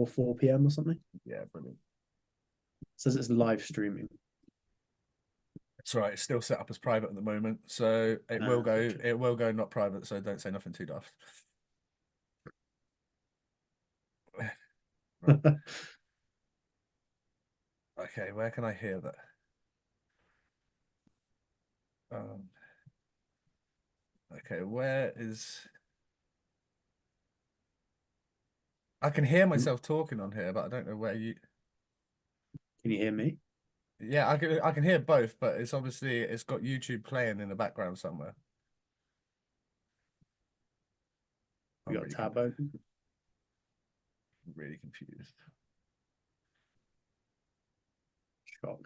4 p.m. or something. Yeah, brilliant. It says it's live streaming. That's right. It's still set up as private at the moment, so it will go. Okay. It will go not private. So don't say nothing too daft. Right. Okay, where can I hear that? Okay, where is? I can hear myself talking on here, but I don't know where you. Can you hear me? Yeah, I can hear both, but it's obviously it's got YouTube playing in the background somewhere. You got a tab open? Really confused. Shock.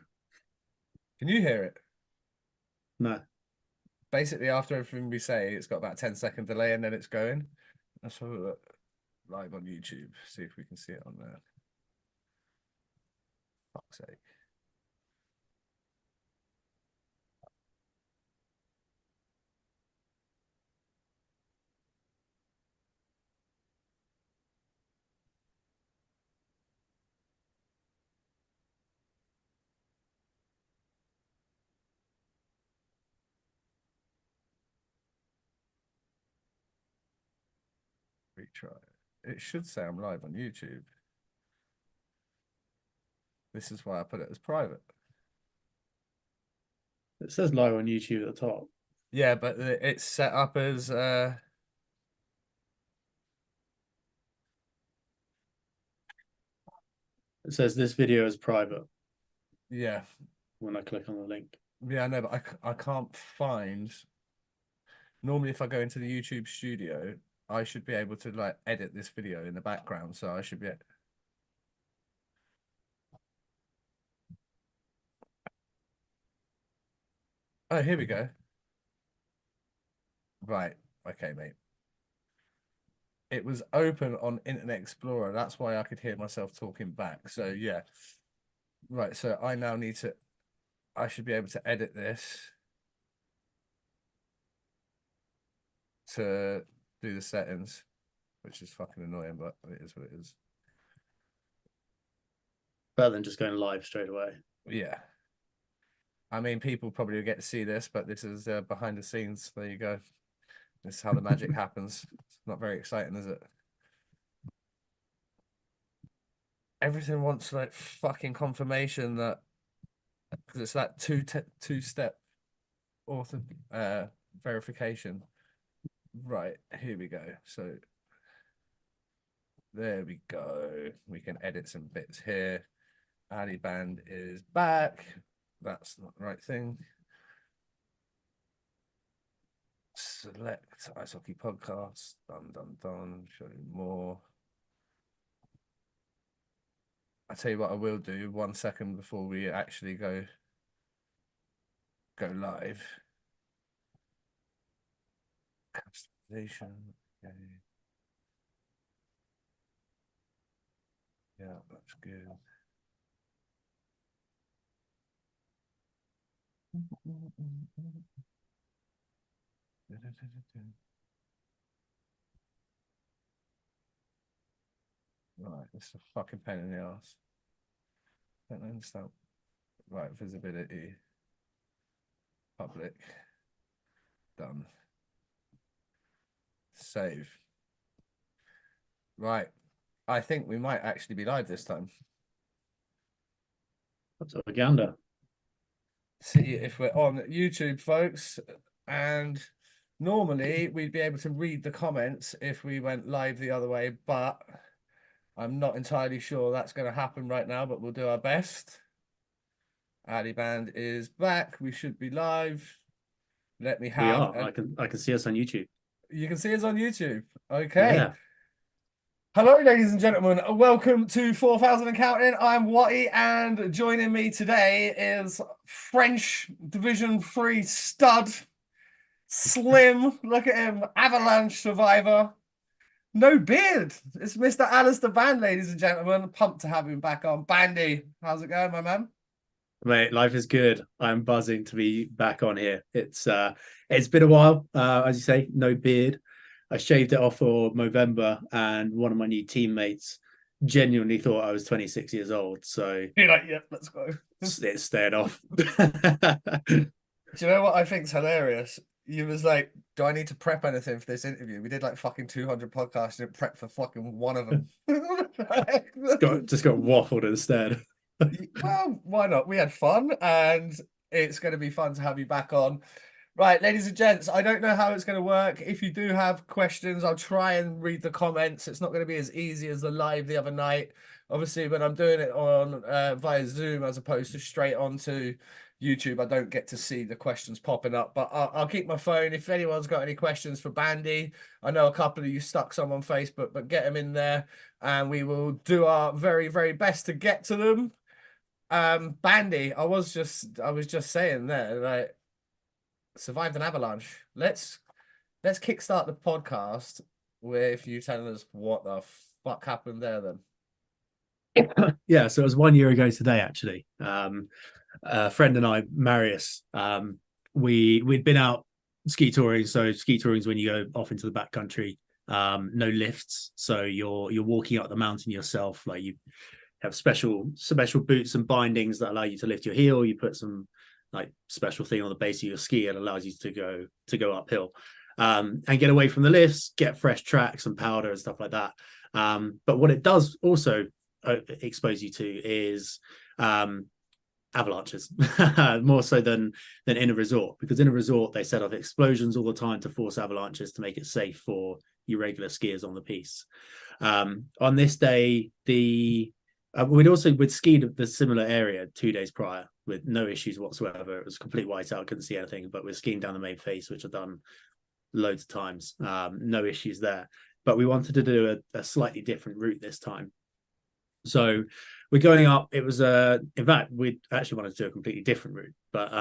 Can you hear it? No. Basically, after everything we say, it's got about 10-second delay and then it's going. Let's have a look live on YouTube, see if we can see it on there. Fuck's sake. Retry it. It should say I'm live on YouTube. This is why I put it as private. It says live on YouTube at the top. Yeah, but it's set up as It says this video is private yeah. when I click on the link. Yeah, I know, but I can't find. Normally, if I go into the YouTube studio, I should be able to like edit this video in the background, so I should be. Oh, here we go. Right. Okay, mate. It was open on Internet Explorer. That's why I could hear myself talking back. So yeah. Right. So I now need to. I should be able to edit this to do the settings, which is fucking annoying, but it is what it is. Better than just going live straight away. Yeah. I mean, people probably get to see this, but this is behind the scenes. There you go. This is how the magic happens. It's not very exciting, is it? Everything wants like fucking confirmation that because it's that two-step author verification. Right, here we go. So there we go. We can edit some bits here. Ali Band is back. That's not the right thing. Select Ice Hockey Podcast. Done. Show you more. I tell you what I will do 1 second before we actually go live. Customization. Okay. Yeah, that's good. Right, it's a fucking pain in the ass. Don't understand. Right, visibility. Public. Done. Save. Right. I think we might actually be live this time. That's propaganda. See if we're on YouTube, folks. And normally we'd be able to read the comments if we went live the other way, but I'm not entirely sure that's going to happen right now, but we'll do our best. Ali Band is back. We should be live. Let me have. We are. I can see us on YouTube. You can see us on YouTube. Okay. Yeah. Hello, ladies and gentlemen. Welcome to 4,000 and Counting. I'm Watty, and joining me today is French Division 3 stud, Slim. Look at him, Avalanche survivor. No beard. It's Mr. Alistair Band, ladies and gentlemen. Pumped to have him back on. Bandy, how's it going, my man? Mate, life is good. I'm buzzing to be back on here. It's been a while. As you say, no beard. I shaved it off for Movember, and one of my new teammates genuinely thought I was 26 years old. So You're like, yeah, let's go. it stared off. Do you know what I think's hilarious? You was like, do I need to prep anything for this interview? We did like fucking 200 podcasts and didn't prep for fucking one of them. just got waffled instead. Well, why not? We had fun and it's going to be fun to have you back on. Right, ladies and gents, I don't know how it's going to work. If you do have questions, I'll try and read the comments. It's not going to be as easy as the live the other night. Obviously, when I'm doing it on via Zoom as opposed to straight onto YouTube, I don't get to see the questions popping up. But I'll keep my phone. If anyone's got any questions for Bandy, I know a couple of you stuck some on Facebook, but get them in there and we will do our very, very best to get to them. Bandy, I was just saying there, like, survived an avalanche. Let's kickstart the podcast with you telling us what the fuck happened there then. Yeah, so it was 1 year ago today, actually. A friend and I, Marius, we'd been out ski touring. So ski touring is when you go off into the backcountry, no lifts. So you're walking up the mountain yourself. Like, you have special boots and bindings that allow you to lift your heel. You put some like special thing on the base of your ski that allows you to go uphill, and get away from the lifts, get fresh tracks and powder and stuff like that. But what it does also expose you to is avalanches, more so than in a resort, because in a resort they set off explosions all the time to force avalanches to make it safe for your regular skiers on the piste. On this day, we'd skied the similar area 2 days prior with no issues whatsoever. It was complete whiteout, couldn't see anything, but we're skiing down the main face, which I've done loads of times. No issues there. But we wanted to do a slightly different route this time. So we're going up. It was in fact, we actually wanted to do a completely different route, but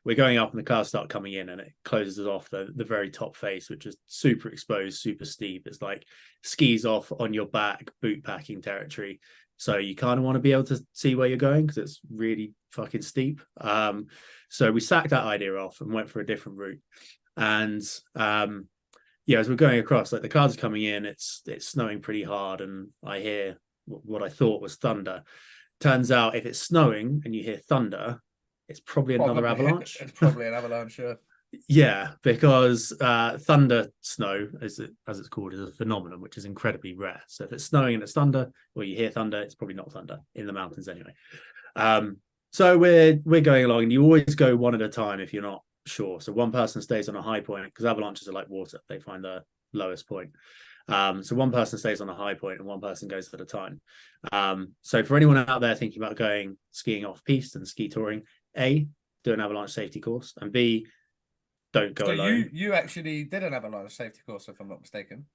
we're going up and the cars start coming in and it closes off the very top face, which is super exposed, super steep. It's like skis off on your back, boot packing territory. So you kind of want to be able to see where you're going because it's really fucking steep. So we sacked that idea off and went for a different route. And yeah, as we're going across, like the cars are coming in, it's snowing pretty hard, and I hear what I thought was thunder. Turns out if it's snowing and you hear thunder, it's probably another avalanche. It's probably an avalanche, yeah. Yeah, because thunder snow, as it's called, is a phenomenon which is incredibly rare. So if it's snowing and it's thunder, or you hear thunder, it's probably not thunder in the mountains anyway. So we're going along, and you always go one at a time if you're not sure. So one person stays on a high point, because avalanches are like water; they find the lowest point. So one person stays on a high point and one person goes at a time. So for anyone out there thinking about going skiing off piste and ski touring, A, do an avalanche safety course, and B, don't go alone. You actually did an avalanche safety course, if I'm not mistaken.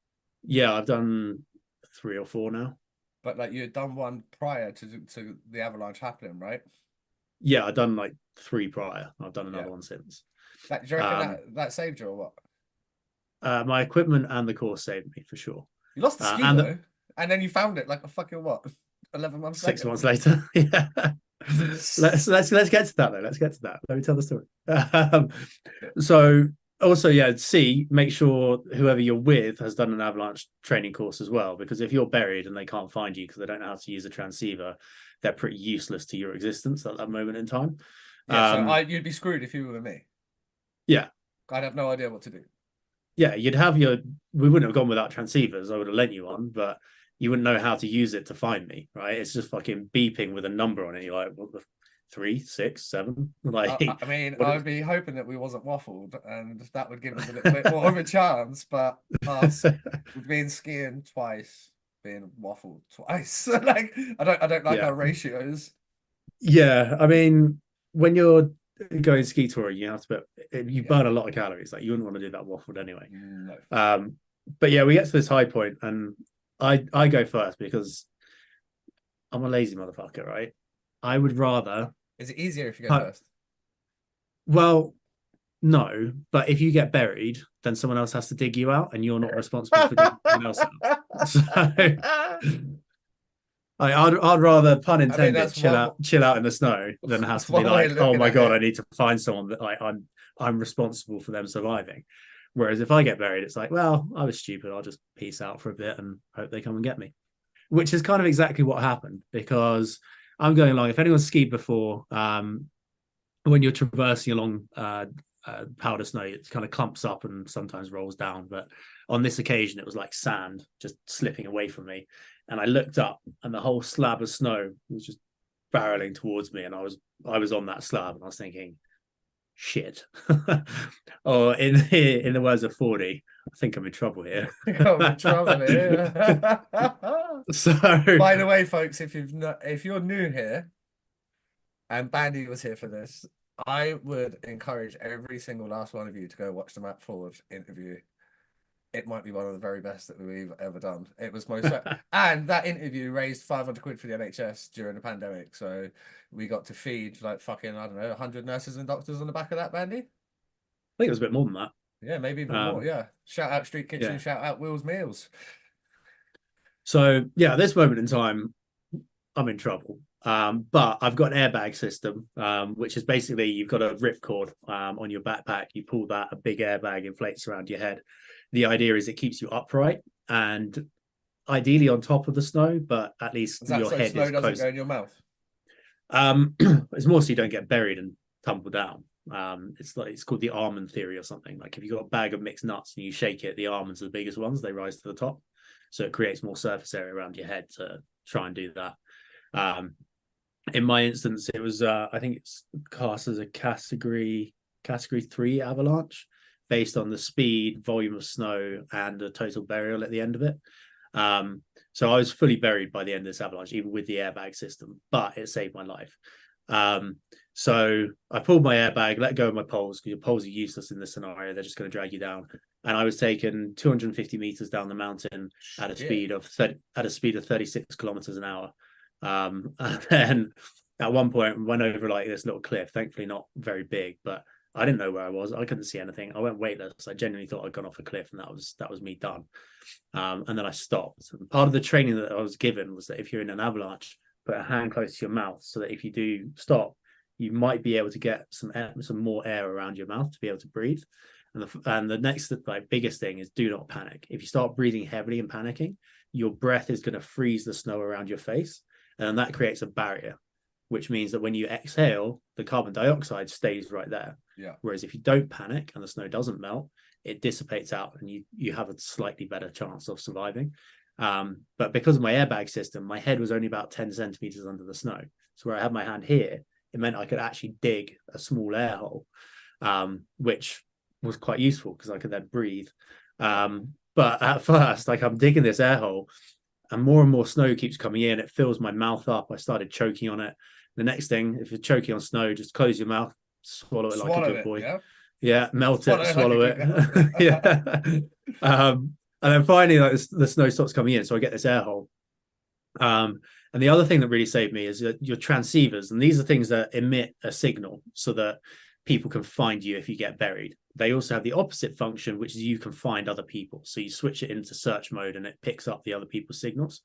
Yeah, I've done 3 or 4 now. But like, you had done one prior to the avalanche happening, right? Yeah, I've done like 3 prior. I've done another one since. Do you reckon that saved you or what? My equipment and the course saved me for sure. You lost the ski though, and then you found it like a fucking what? 11 months later. 6 months later. Yeah. let's get to that though. Let's get to that. Let me tell the story. So also, yeah, C, make sure whoever you're with has done an avalanche training course as well, because if you're buried and they can't find you because they don't know how to use a transceiver, they're pretty useless to your existence at that moment in time. Yeah, so you'd be screwed if you were me. Yeah. I'd have no idea what to do. Yeah, you'd have we wouldn't have gone without transceivers. I would have lent you one, but you wouldn't know how to use it to find me, right? It's just fucking beeping with a number on it. You're like, what the 3, 6, 7? Like, I mean, I'd be hoping that we wasn't waffled, and that would give us a little bit more of a chance. But we've been skiing twice, being waffled twice. Like, I don't like our ratios. Yeah, I mean, when you're going ski touring, you have to burn a lot of calories. Like, you wouldn't want to do that waffled anyway. No. But yeah, we get to this high point, and I go first because I'm a lazy motherfucker, right? I would rather. Is it easier if you go first? Well, no, but if you get buried, then someone else has to dig you out, and you're not responsible for digging someone else out. So I'd rather, pun intended, chill out in the snow than have to be like, oh my god, I need to find someone that I'm responsible for them surviving. Whereas if I get buried, it's like, well, I was stupid. I'll just peace out for a bit and hope they come and get me. which is kind of exactly what happened, because I'm going along. If anyone's skied before, when you're traversing along powder snow, it kind of clumps up and sometimes rolls down. But on this occasion, it was like sand just slipping away from me. And I looked up, and the whole slab of snow was just barreling towards me. And I was on that slab, and I was thinking, shit. Or in the words of 40, I think I'm in trouble here. I'm in trouble here. So, by the way, folks, if you're new here, and Bandy was here for this, I would encourage every single last one of you to go watch the Matt Ford interview. It might be one of the very best that we've ever done. It was most, and that interview raised 500 quid for the NHS during the pandemic. So we got to feed like fucking, I don't know, 100 nurses and doctors on the back of that, Bandy. I think it was a bit more than that. Yeah, maybe even more. Yeah. Shout out Street Kitchen, yeah. Shout out Will's Meals. So yeah, at this moment in time, I'm in trouble. But I've got an airbag system, which is basically you've got a ripcord on your backpack. You pull that, a big airbag inflates around your head. The idea is it keeps you upright and ideally on top of the snow, but at least your head snow is doesn't close. go in your mouth. It's more so you don't get buried and tumble down. It's called the almond theory or something. Like if you've got a bag of mixed nuts and you shake it, the almonds are the biggest ones, they rise to the top. So it creates more surface area around your head to try and do that. In my instance, it was I think it's classed as a category 3 avalanche based on the speed, volume of snow, and the total burial at the end of it. So I was fully buried by the end of this avalanche, even with the airbag system, but it saved my life. So I pulled my airbag, let go of my poles, because your poles are useless in this scenario. They're just going to drag you down. And I was taken 250 meters down the mountain at a speed of 36 kilometers an hour. And then at one point went over like this little cliff, thankfully not very big, but I didn't know where I was. I couldn't see anything. I went weightless. I genuinely thought I'd gone off a cliff, and that was me done. And then I stopped. And part of the training that I was given was that if you're in an avalanche, put a hand close to your mouth so that if you do stop, you might be able to get some more air around your mouth to be able to breathe. And the next biggest thing is do not panic. If you start breathing heavily and panicking, your breath is going to freeze the snow around your face, and that creates a barrier, which means that when you exhale, the carbon dioxide stays right there. Yeah. Whereas if you don't panic and the snow doesn't melt, it dissipates out, and you have a slightly better chance of surviving. But because of my airbag system, my head was only about 10 centimeters under the snow. So where I had my hand here, it meant I could actually dig a small air hole, which was quite useful because I could then breathe. But at first, I'm digging this air hole, and more snow keeps coming in. It fills my mouth up. I started choking on it. The next thing, if you're choking on snow, just close your mouth, swallow it like a good boy. Yeah, melt it, swallow it. Yeah. And then finally, the snow stops coming in, so I get this air hole. And the other thing that really saved me is your transceivers, and these are things that emit a signal so that people can find you if you get buried. They also have the opposite function, which is you can find other people. So you switch it into search mode and it picks up the other people's signals.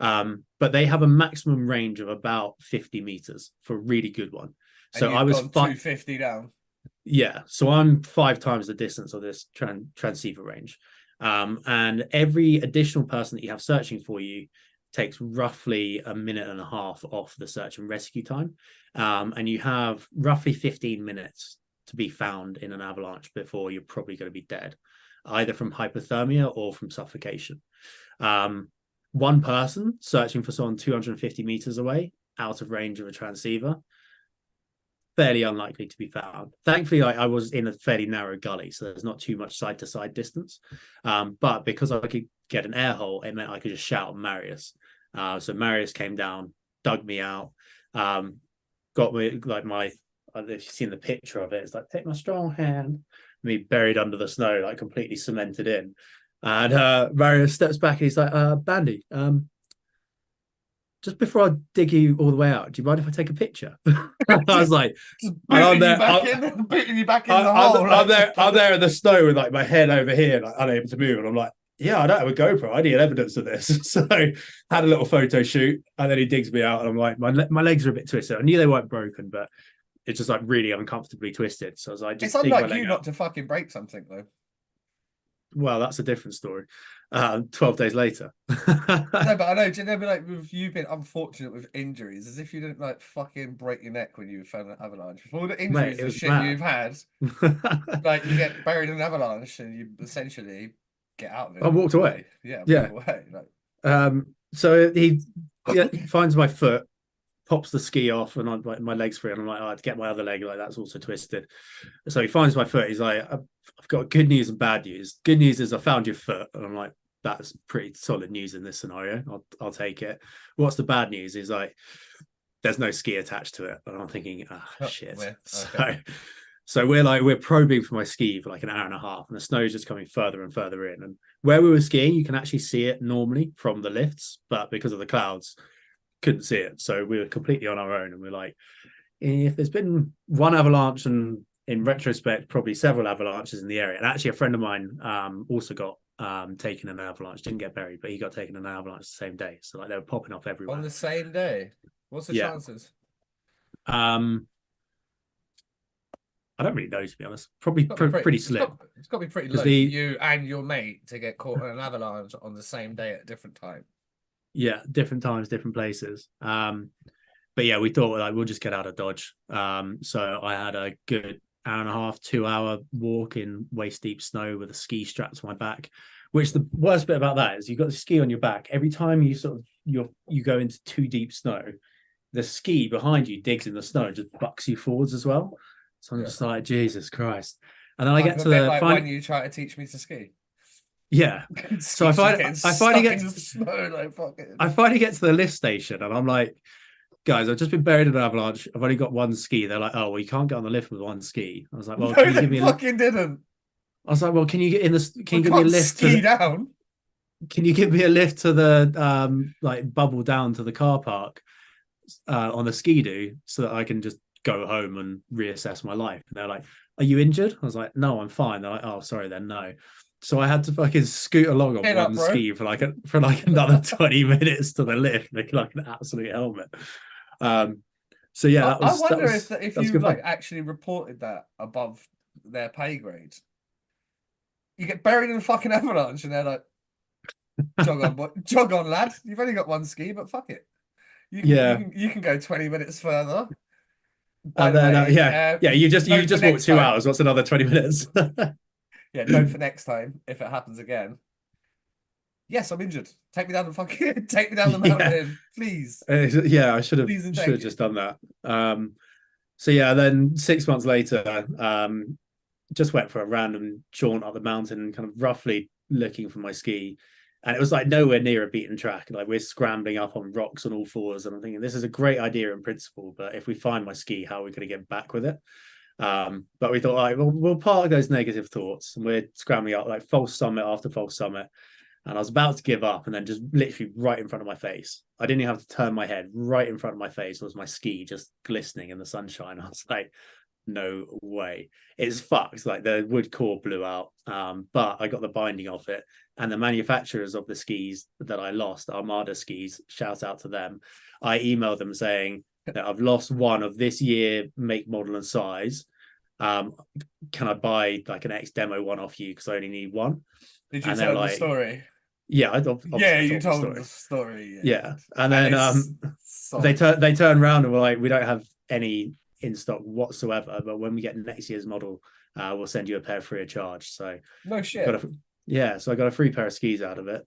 But they have a maximum range of about 50 meters for a really good one. So I was 250 down. Yeah. So I'm 5 times the distance of this transceiver range. And every additional person that you have searching for you takes roughly a minute and a half off the search and rescue time. And you have roughly 15 minutes to be found in an avalanche before you're probably going to be dead, either from hypothermia or from suffocation. One person searching for someone 250 meters away, out of range of a transceiver, fairly unlikely to be found. Thankfully, I was in a fairly narrow gully, so there's not too much side-to-side distance. But because I could get an air hole, it meant I could just shout Marius. So Marius came down, dug me out, got me if you've seen the picture of it, it's like, take my strong hand, me buried under the snow, like completely cemented in. And Marius steps back and he's like, Bandy, just before I dig you all the way out, do you mind if I take a picture? I was like, I'm there in the snow with like my head over here, like unable to move. And I'm like, yeah, I don't have a GoPro. I need evidence of this. So had a little photo shoot, and then he digs me out, and I'm like, my legs are a bit twisted. I knew they weren't broken, but it's just like really uncomfortably twisted. So I was like, it's unlike you not to fucking break something though. well, that's a different story. 12 days later. No, but I know. Do you know, like you've been unfortunate with injuries, as if you didn't like fucking break your neck when you fell in an avalanche. With all the Mate, injuries it and was shit mad. you've had, like you get buried in an avalanche and you essentially get out of it I and walked walk away. away. Yeah, walk Yeah. away. Like, So he finds my foot, pops the ski off, and I'm like, my leg's free, and I'm like, oh, I'd get my other leg, like that's also twisted. So he finds my foot. He's like, I've got good news and bad news. Good news is I found your foot, and I'm like, that's pretty solid news in this scenario. I'll take it. What's the bad news? He's like, there's no ski attached to it, and I'm thinking, shit. okay. So we're probing for my ski for like an hour and a half, and the snow's just coming further and further in. And where we were skiing, you can actually see it normally from the lifts, but because of the clouds, couldn't see it. So we were completely on our own, and we're like, if there's been one avalanche, and in retrospect, probably several avalanches in the area. And actually, a friend of mine also got taken in an avalanche, didn't get buried, but he got taken in an avalanche the same day. So like they were popping off everywhere On the same day. What's the chances? I don't really know, to be honest. Probably It's pretty slim. It's got to be pretty low for you and your mate to get caught in an avalanche on the same day at a different time. Yeah, different times, different places. But yeah, we thought like we'll just get out of Dodge. So I had a good hour and a half, 2 hour walk in waist deep snow with a ski strapped to my back. Which the worst bit about that is you've got the ski on your back. Every time you you go into too deep snow, the ski behind you digs in the snow and just bucks you forwards as well. So I'm just like, Jesus Christ. And then I get to the like when you try to teach me to ski. Yeah. So I finally get to the snow, like fucking. I finally get to the lift station, and I'm like, guys, I've just been buried in an avalanche. I've only got one ski. They're like, oh, well, you can't get on the lift with one ski. I was like, well, no, can you give me fucking didn't. I was like, well, can you get in the? Can you give me a lift? Ski down. Can you give me a lift to the like bubble down to the car park on the ski-doo so that I can just go home and reassess my life? And they're like, are you injured? I was like, no, I'm fine. They're like, oh, sorry, then no. So I had to fucking scoot along on one ski for like another 20 minutes to the lift, looking like an absolute helmet. So yeah, I wonder if you like actually reported that above their pay grade. You get buried in a fucking avalanche, and they're like, jog on, lad. You've only got one ski, but fuck it. You can go 20 minutes further. And then you just walked 2 hours. What's another 20 minutes? Yeah, note for next time if it happens again. Yes, I'm injured. Take me down the mountain, please. Yeah, I should have just done that. So yeah, then 6 months later, just went for a random jaunt up the mountain, kind of roughly looking for my ski. And it was like nowhere near a beaten track. Like we're scrambling up on rocks on all fours. And I'm thinking, this is a great idea in principle, but if we find my ski, how are we going to get back with it? But we thought, all right, we'll park those negative thoughts. And we're scrambling up like false summit after false summit. And I was about to give up, and then just literally right in front of my face, I didn't even have to turn my head. Right in front of my face was my ski just glistening in the sunshine. I was like, no way. It's fucked. Like the wood core blew out. But I got the binding off it. And the manufacturers of the skis that I lost, Armada skis, shout out to them. I emailed them saying that I've lost one of this year, make, model, and size. Can I buy like an X demo one off you? Because I only need one. Did you tell the story? Yeah, you told the story. Yeah. And then they turned around and were like, we don't have any in stock whatsoever, but when we get next year's model, we'll send you a pair free of charge. So no shit. So I got a free pair of skis out of it.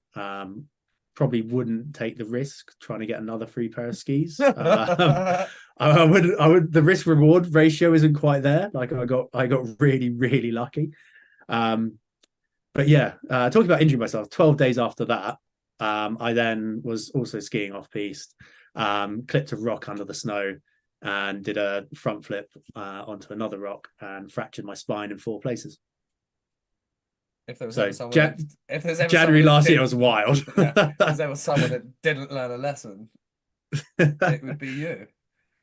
Probably wouldn't take the risk trying to get another free pair of skis. I would. The risk reward ratio isn't quite there. Like I got really, really lucky. But yeah, talking about injuring myself, 12 days after that, I then was also skiing off piste, clipped a rock under the snow and did a front flip onto another rock and fractured my spine in 4 places. If there was January last year was wild. If there was someone that didn't learn a lesson, it would be you.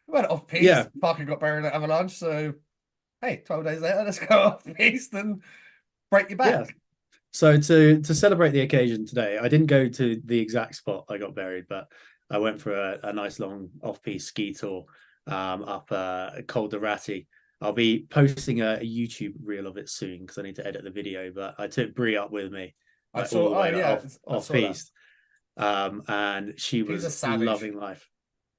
We went off piste. Yeah. Parker got buried in an avalanche. So, hey, 12 days later, let's go off piste and break your back. Yeah. So to celebrate the occasion today, I didn't go to the exact spot I got buried, but I went for a nice long off-piste ski tour up Col de Ratti, I'll be posting a YouTube reel of it soon because I need to edit the video. But I took Brie up with me, I like all saw. the Oh way like, yeah, I off saw that. piste, and she She's a was savage. loving life,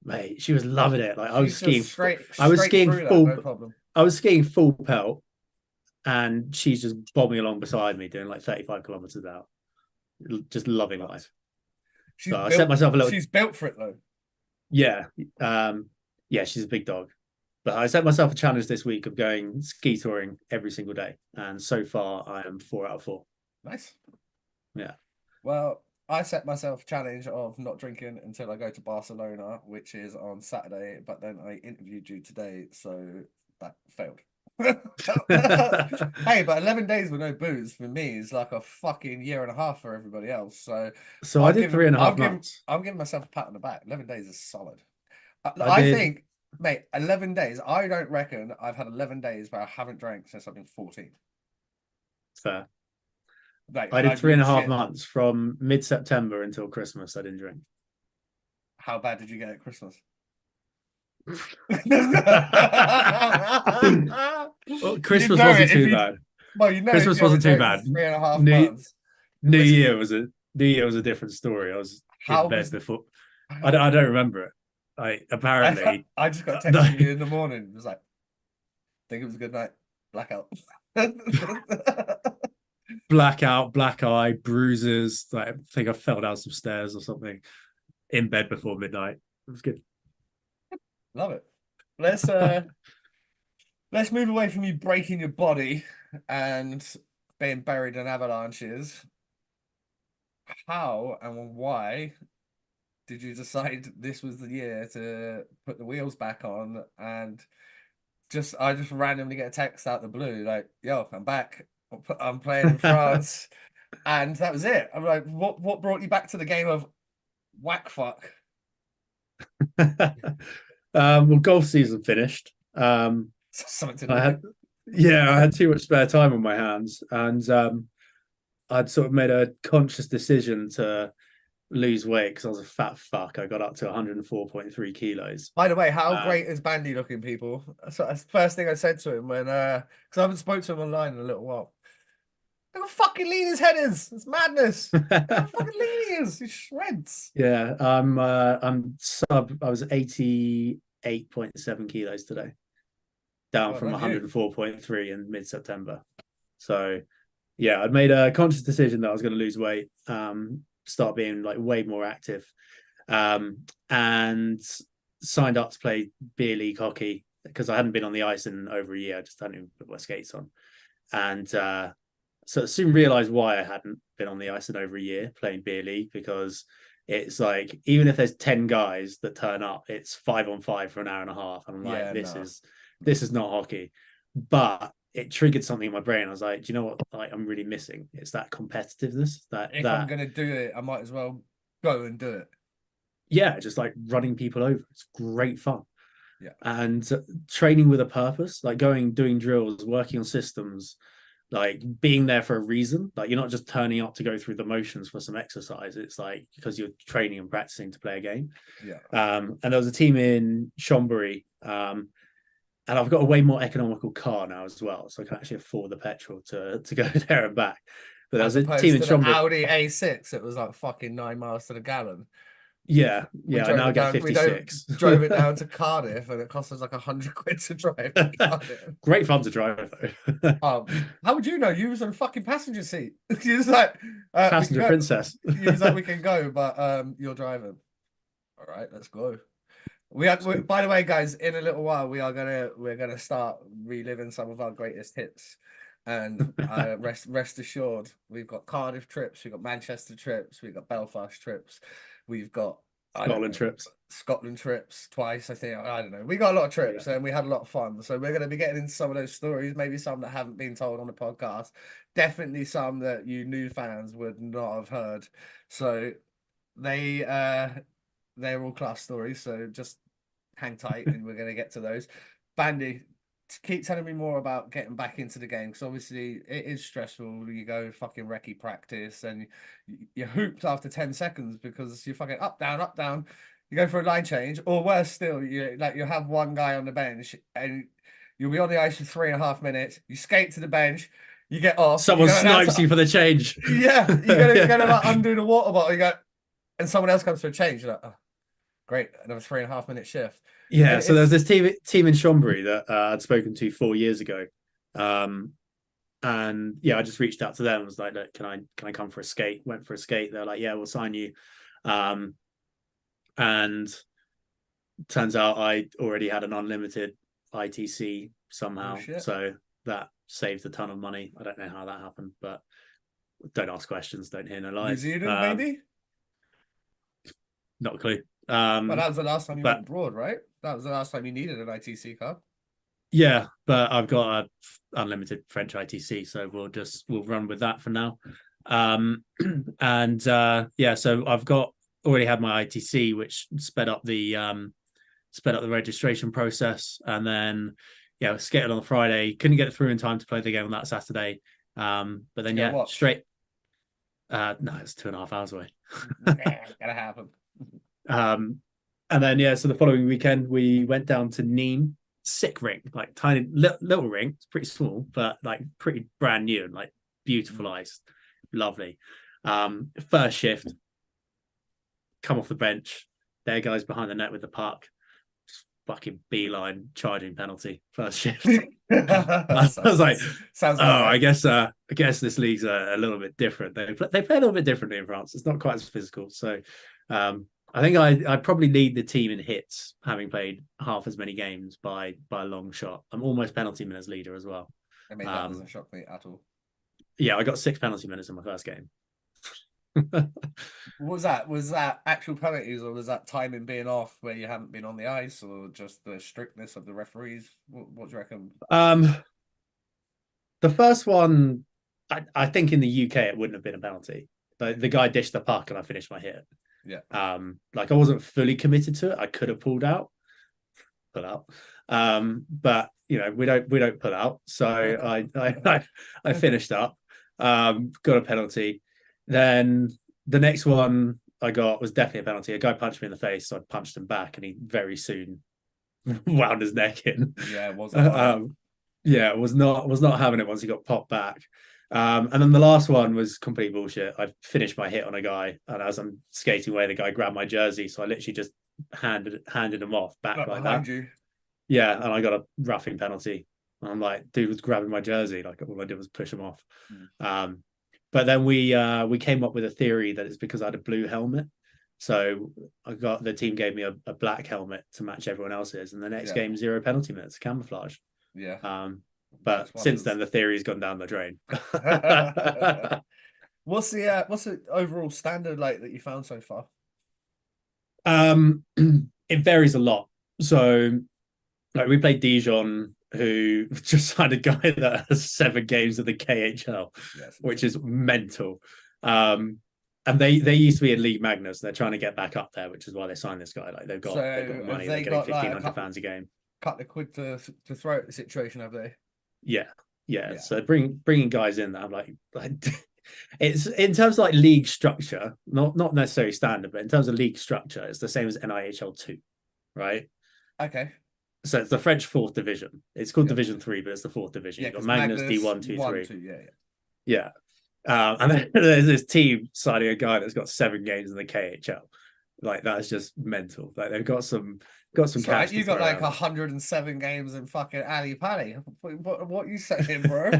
mate. She was loving it. Like She's just I was straight skiing through that, full, no problem. I was skiing full pelt, and she's just bombing along beside me, doing like 35 kilometers out, just loving Nuts. life. She's So I set built. myself a little, She's built for it though. yeah, yeah, she's a big dog. But I set myself a challenge this week of going ski touring every single day, and so far I am 4 out of 4. Nice. Yeah. Well, I set myself a challenge of not drinking until I go to Barcelona, which is on Saturday. But then I interviewed you today, so that failed. Hey, but 11 days with no booze for me is like a fucking year and a half for everybody else. So So I did 3.5 months. I'm giving myself a pat on the back. 11 days is solid. I I did think, mate, 11 days. I don't reckon I've had 11 days where I haven't drank since I've been 14. fair. Like, I did I three and a half legit. months from mid-September until Christmas. I didn't drink. How bad did you get at Christmas? Well, You'd Christmas know wasn't it if too you. bad. Well, you know if Christmas you haven't wasn't too drank bad. for 3.5 New months. New Whiskey. Year was a New Year was a different story. I was How in bed was? before. I How, don't remember it. I apparently I just got a text from you in the morning. It was like, think it was a good night. Blackout. blackout, black eye, bruises. Like I think I fell down some stairs or something in bed before midnight. It was good. Love it. Let's move away from you breaking your body and being buried in avalanches. How and why did you decide this was the year to put the wheels back on? And I just randomly get a text out the blue like, "Yo, I'm back. I'm playing in France," and that was it. I'm like, "What brought you back to the game of whack fuck?" Well, golf season finished. Something to I do. had, yeah, I had too much spare time on my hands, and I'd sort of made a conscious decision to lose weight because I was a fat fuck. I got up to 104.3 kilos. By the way, how Um, great is Bandy looking, people? So that's the first thing I said to him when because I haven't spoke to him online in a little while. Look how fucking lean his head is. It's madness. Look how fucking lean he is. He shreds. yeah, I was 88.7 kilos today, down Well from done, you. 104.3 in mid-September. So yeah, I'd made a conscious decision that I was going to lose weight, start being like way more active, and signed up to play beer league hockey because I hadn't been on the ice in over a year. I just hadn't even put my skates on, and so I soon realised why I hadn't been on the ice in over a year playing beer league, because it's like even if there's 10 guys that turn up, it's 5-on-5 for an hour and a half, and I'm like, Yeah, no. this is not hockey. But it triggered something in my brain. I was like, do you know what, like, I'm really missing? It's that competitiveness, If I'm gonna do it, I might as well go and do it. yeah, just like running people over. It's great fun. Yeah. And training with a purpose, like doing drills, working on systems, like being there for a reason. Like you're not just turning up to go through the motions for some exercise. It's like because you're training and practicing to play a game. Yeah. And there was a team in Chonburi, and I've got a way more economical car now as well, so I can actually afford the petrol to go there and back. But there As was a opposed team in to the Chonburi. Audi A6, it was like fucking 9 miles to the gallon. Yeah, We I drove now it get down. We 56. drove it down to Cardiff, and it cost us like 100 quid to drive to Cardiff. Great fun to drive though. How would you know? You was on a fucking passenger seat. You was like, we can Passenger go. princess. You was like, we can go, but you're driving. All right, let's go. By the way, guys, in a little while we're gonna start reliving some of our greatest hits, and rest assured, we've got Cardiff trips, we've got Manchester trips, we've got Belfast trips, we've got Scotland trips. Scotland trips twice, I think. I don't know. We got a lot of trips, Yeah. and we had a lot of fun. So we're gonna be getting into some of those stories, maybe some that haven't been told on the podcast, definitely some that you new fans would not have heard. So they're all class stories, so just hang tight and we're going to get to those. Bandy, keep telling me more about getting back into the game, because obviously it is stressful. You go fucking recce practice and you're hooped after 10 seconds because you're fucking up, down, up, down. You go for a line change, or worse still, you have one guy on the bench and You'll be on the ice for 3.5 minutes. You skate to the bench. You get off. Someone snipes you for the change. Yeah, you're gonna like undo the water bottle. You go, and someone else comes for a change. You're like, oh, great, another 3.5 minute shift. Yeah, so there's this team in Chonburi that I'd spoken to 4 years ago, and yeah, I just reached out to them. I was like, look, can I come for a skate? Went for a skate. They're like, yeah, we'll sign you. And turns out I already had an unlimited ITC somehow, so that saved a ton of money. I don't know how that happened, but don't ask questions, don't hear no lies. New Zealand, maybe? Not a clue. But that was the last time you went abroad, right? That was the last time you needed an ITC card. Yeah, but I've got an unlimited French ITC, so we'll run with that for now. Yeah, so I've already had my ITC, which sped up the registration process, and then skated on the Friday. Couldn't get it through in time to play the game on that Saturday. But then straight. No, it's 2.5 hours away. Gotta happen. And then so the following weekend we went down to Nîmes. Sick rink, like tiny little rink. It's pretty small, but like pretty brand new and like beautiful ice, lovely. First shift, come off the bench, there guys behind the net with the puck, just fucking beeline charging penalty. First shift. I was like, I guess this league's a little bit different. They play a little bit differently in France. It's not quite as physical. So I think I probably lead the team in hits, having played half as many games by a long shot. I'm almost penalty minutes leader as well. I mean, that doesn't shock me at all. Yeah, I got 6 penalty minutes in my first game. What was that? Was that actual penalties, or was that timing being off where you haven't been on the ice, or just the strictness of the referees? What do you reckon? The first one, I think in the UK it wouldn't have been a penalty. The guy dished the puck and I finished my hit. Yeah. Like I wasn't fully committed to it. I could have pulled out. But we don't pull out. So I finished up. Got a penalty. Then the next one I got was definitely a penalty. A guy punched me in the face, so I punched him back, and he very soon wound his neck in. Yeah, it wasn't. Was not having it once he got popped back. And then the last one was complete bullshit. I finished my hit on a guy, and as I'm skating away, the guy grabbed my jersey, so I literally just handed him off back like that. You. Yeah, and I got a roughing penalty. And I'm like, dude was grabbing my jersey. Like all I did was push him off. But then we came up with a theory that it's because I had a blue helmet. So the team gave me a black helmet to match everyone else's, and the next game 0 penalty minutes, camouflage. Yeah. But since then the theory's gone down the drain. What's the overall standard like that you found so far? It varies a lot. So like we played Dijon, who just signed a guy that has 7 games of the KHL, which is mental. And they used to be in League Magnus. They're trying to get back up there, which is why they signed this guy. Like they've got money. They're getting 1,500 fans a game. Couple of quid to throw at the situation, have they? Yeah. So bringing guys in that I'm like it's in terms of like league structure, not necessarily standard, but in terms of league structure, it's the same as NIHL 2, right? Okay. So it's the French 4th division. It's called Division 3, but it's the 4th division. You've got Magnus D1, 2, 3. Yeah. And then there's this team signing a guy that's got 7 games in the KHL. Like that's just mental. Like they've got some cash. You got like 107 games in fucking Ali Pally. What you saying, bro?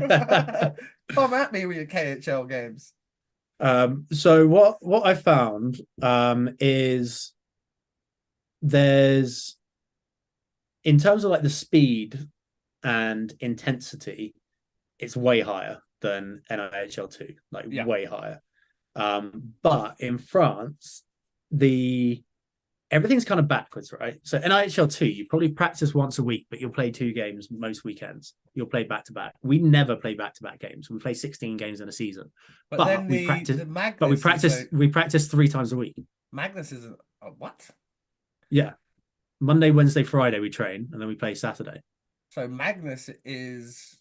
Come at me with your KHL games. So what I found is there's, in terms of like the speed and intensity, it's way higher than NIHL 2, way higher. But in France, everything's kind of backwards, right? So NIHL 2, you probably practice once a week, but you'll play 2 games most weekends. You'll play back to back. We never play back to back games. We play 16 games in a season. But we practice 3 times a week. Magnus isn't what? Yeah. Monday, Wednesday, Friday we train, and then we play Saturday. So Magnus is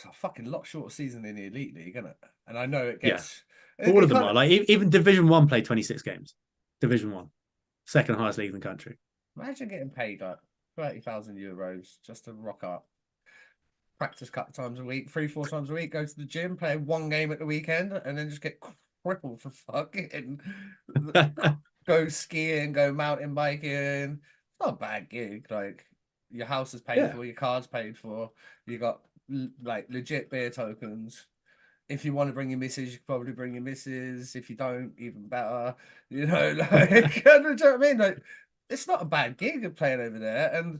a fucking lot shorter season in the Elite League, isn't it? And I know it gets all of them are like even Division 1 play 26 games. Division 1, second highest league in the country. Imagine getting paid like 30,000 euros just to rock up. Practice a couple times a week, 3, 4 times a week, go to the gym, play one game at the weekend, and then just get crippled for fucking go skiing, go mountain biking. It's not a bad gig. Like your house is paid Yeah. for, your car's paid for, you got like legit beer tokens. If you want to bring your missus, you can probably bring your missus. If you don't, even better. You know, like do you know what I mean? Like it's not a bad gig of playing over there. And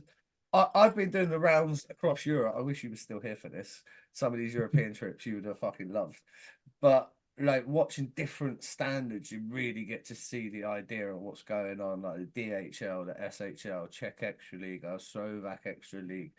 I've been doing the rounds across Europe. I wish you were still here for this. Some of these European trips you would have fucking loved. But like watching different standards, you really get to see the idea of what's going on, like the DHL, the SHL, Czech Extra League, Slovak Extra League.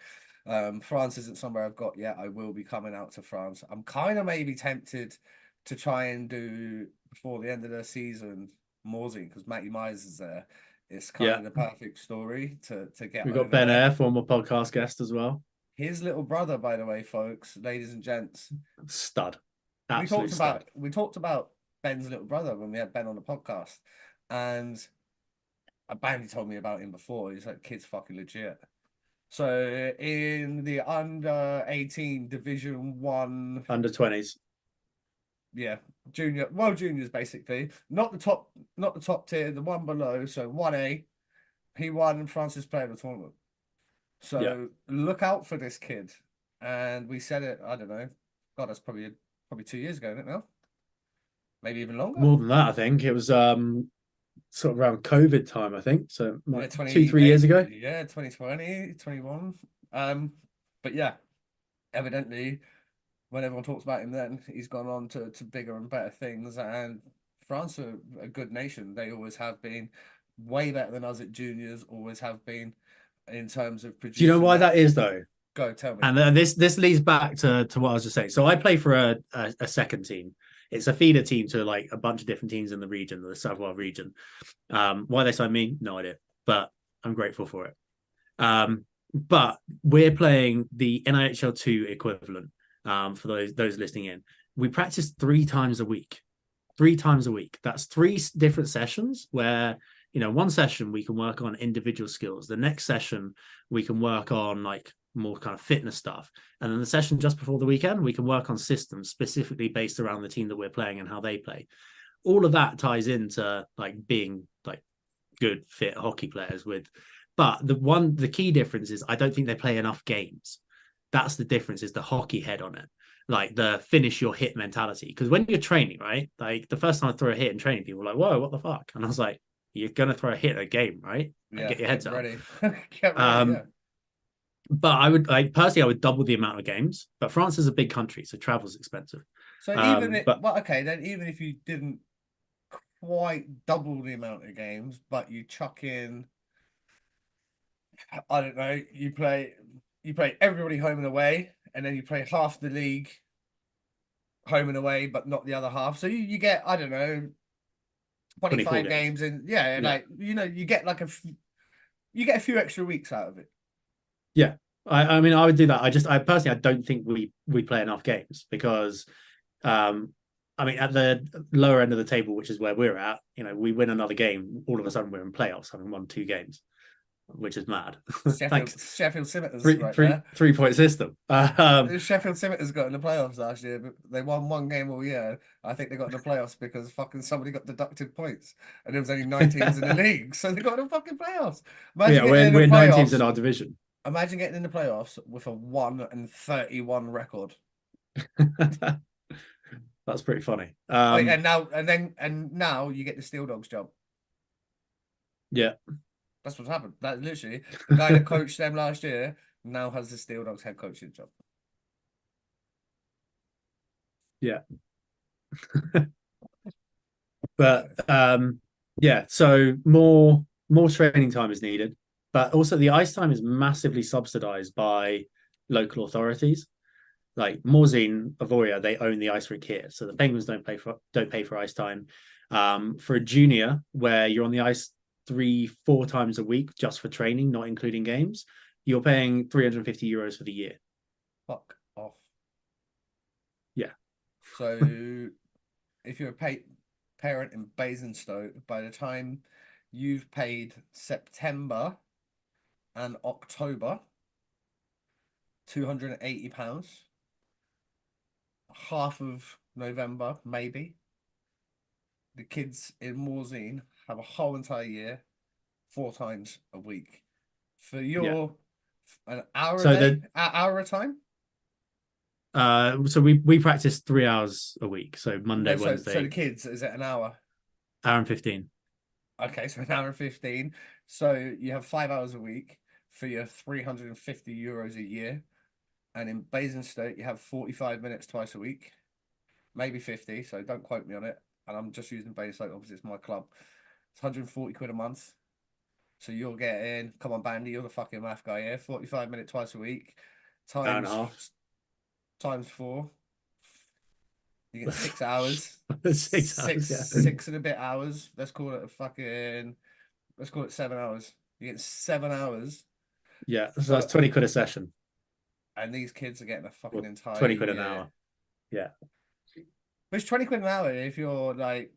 France isn't somewhere I've got yet. I will be coming out to France. I'm kind of maybe tempted to try and do before the end of the season Morzine because Matty Myers is there. It's kind Yeah. of the perfect story to get We've got over Ben there. Air, former podcast guest as well. His little brother, by the way, folks, ladies and gents. Stud. We Absolute talked stud. about Ben's little brother when we had Ben on the podcast, and a Bandy told me about him before. He's like, kid's fucking legit. So in the under 18 Division 1, Under 20s. yeah, juniors basically, not the top tier, the one below, so 1A, he won France's Player of the Tournament. So Yeah. look out for this kid. And we said it, I don't know, God, that's probably 2 years ago, isn't it now? Maybe even longer. More than that, I think. It was sort of around COVID time, I think. So like 2-3 years ago. Yeah, 2020, 21. But yeah, evidently when everyone talks about him then, he's gone on to bigger and better things. And France are a good nation. They always have been way better than us at juniors, always have been in terms of producing. Do you know why that is though? Go tell me. And this leads back to what I was just saying. So I play for a second team. It's a feeder team to like a bunch of different teams in the region, the Savoie region. Why they signed me, no idea, but I'm grateful for it. But we're playing the NIHL 2 equivalent. For those listening in, we practice 3 times a week. 3 times a week. That's 3 different sessions where, you know, one session we can work on individual skills. The next session we can work on like more kind of fitness stuff. And then the session just before the weekend, we can work on systems specifically based around the team that we're playing and how they play. All of that ties into like being like good, fit hockey players but the key difference is I don't think they play enough games. That's the difference, is the hockey head on it. Like the finish your hit mentality. Because when you're training, right? Like the first time I threw a hit in training, people were like, whoa, what the fuck? And I was like, you're gonna throw a hit in a game, right? Like, Yeah, get your heads get up. ready. Get ready, yeah. But I would like personally, I would double the amount of games. But France is a big country, so travel's expensive. So even if you didn't quite double the amount of games, but you chuck in, I don't know, you play everybody home and away, and then you play half the league home and away, but not the other half. So you get, I don't know, 25 games, and yeah, like you get like you get a few extra weeks out of it. Yeah. I mean, I would do that. I personally, I don't think we play enough games because, I mean, at the lower end of the table, which is where we're at, you know, we win another game, all of a sudden we're in playoffs, having won 2 games, which is mad. Sheffield Scimitars there. 3-point system. Sheffield Scimitars got in the playoffs last year, but they won 1 game all year. I think they got in the playoffs because fucking somebody got deducted points, and there was only 9 teams in the league, so they got in the fucking playoffs. We're 9 teams in our division. Imagine getting in the playoffs with a 1-31 record. That's pretty funny. And now you get the Steel Dogs job. Yeah, that's what's happened. That literally the guy that coached them last year now has the Steel Dogs head coaching job. Yeah. But yeah, so more training time is needed. But also the ice time is massively subsidized by local authorities. Like Morzine, Avoria, they own the ice rink here. So the Penguins don't pay for ice time. For a junior, where you're on the ice 3-4 times a week just for training, not including games, you're paying €350 for the year. Fuck off. Yeah. So if you're a parent in Basingstoke, by the time you've paid September, and October, £280. Half of November, maybe. The kids in Morzine have a whole entire year, 4 times a week. For your an hour So a day, hour a time? So we practice 3 hours a week. So Monday, No, so Wednesday, the kids, is it an hour? hour and 15. Okay, so an hour and 15. So you have 5 hours a week for your €350 a year. And in Basingstoke, you have 45 minutes twice a week, maybe 50. So don't quote me on it. And I'm just using Basingstoke, obviously, it's my club. It's £140 a month. So you're getting, come on, Bandy, you're the fucking math guy here. 45 minutes twice a week Hour and a times half. times 4. You get 6 hours. 6 hours, yeah. Six and a bit hours. Let's call it 7 hours. You get 7 hours. Yeah, so that's 20 quid a session. And these kids are getting a fucking entire 20 quid an year. hour. Yeah. But it's 20 quid an hour if you're like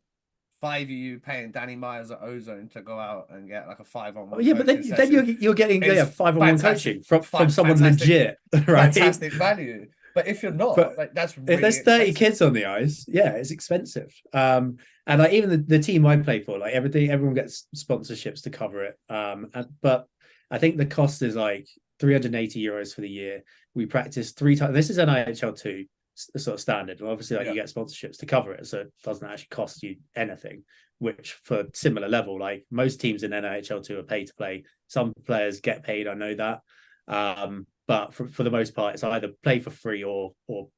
5 of you paying Danny Myers at Ozone to go out and get like a 5-on-1. Yeah, but then you're getting 5-on-1 coaching from someone legit, right? Fantastic value. But if you're not, But like that's really if there's 30 expensive. kids on the ice, yeah, it's expensive. And like even the team I play for, like everyone gets sponsorships to cover it. But I think the cost is like €380 for the year. We practice 3 times. This is an IHL 2 sort of standard. Obviously, like you get sponsorships to cover it, so it doesn't actually cost you anything. Which for similar level, like most teams in NHL 2 are pay to play. Some players get paid, I know that. But for the most part, it's either play for free or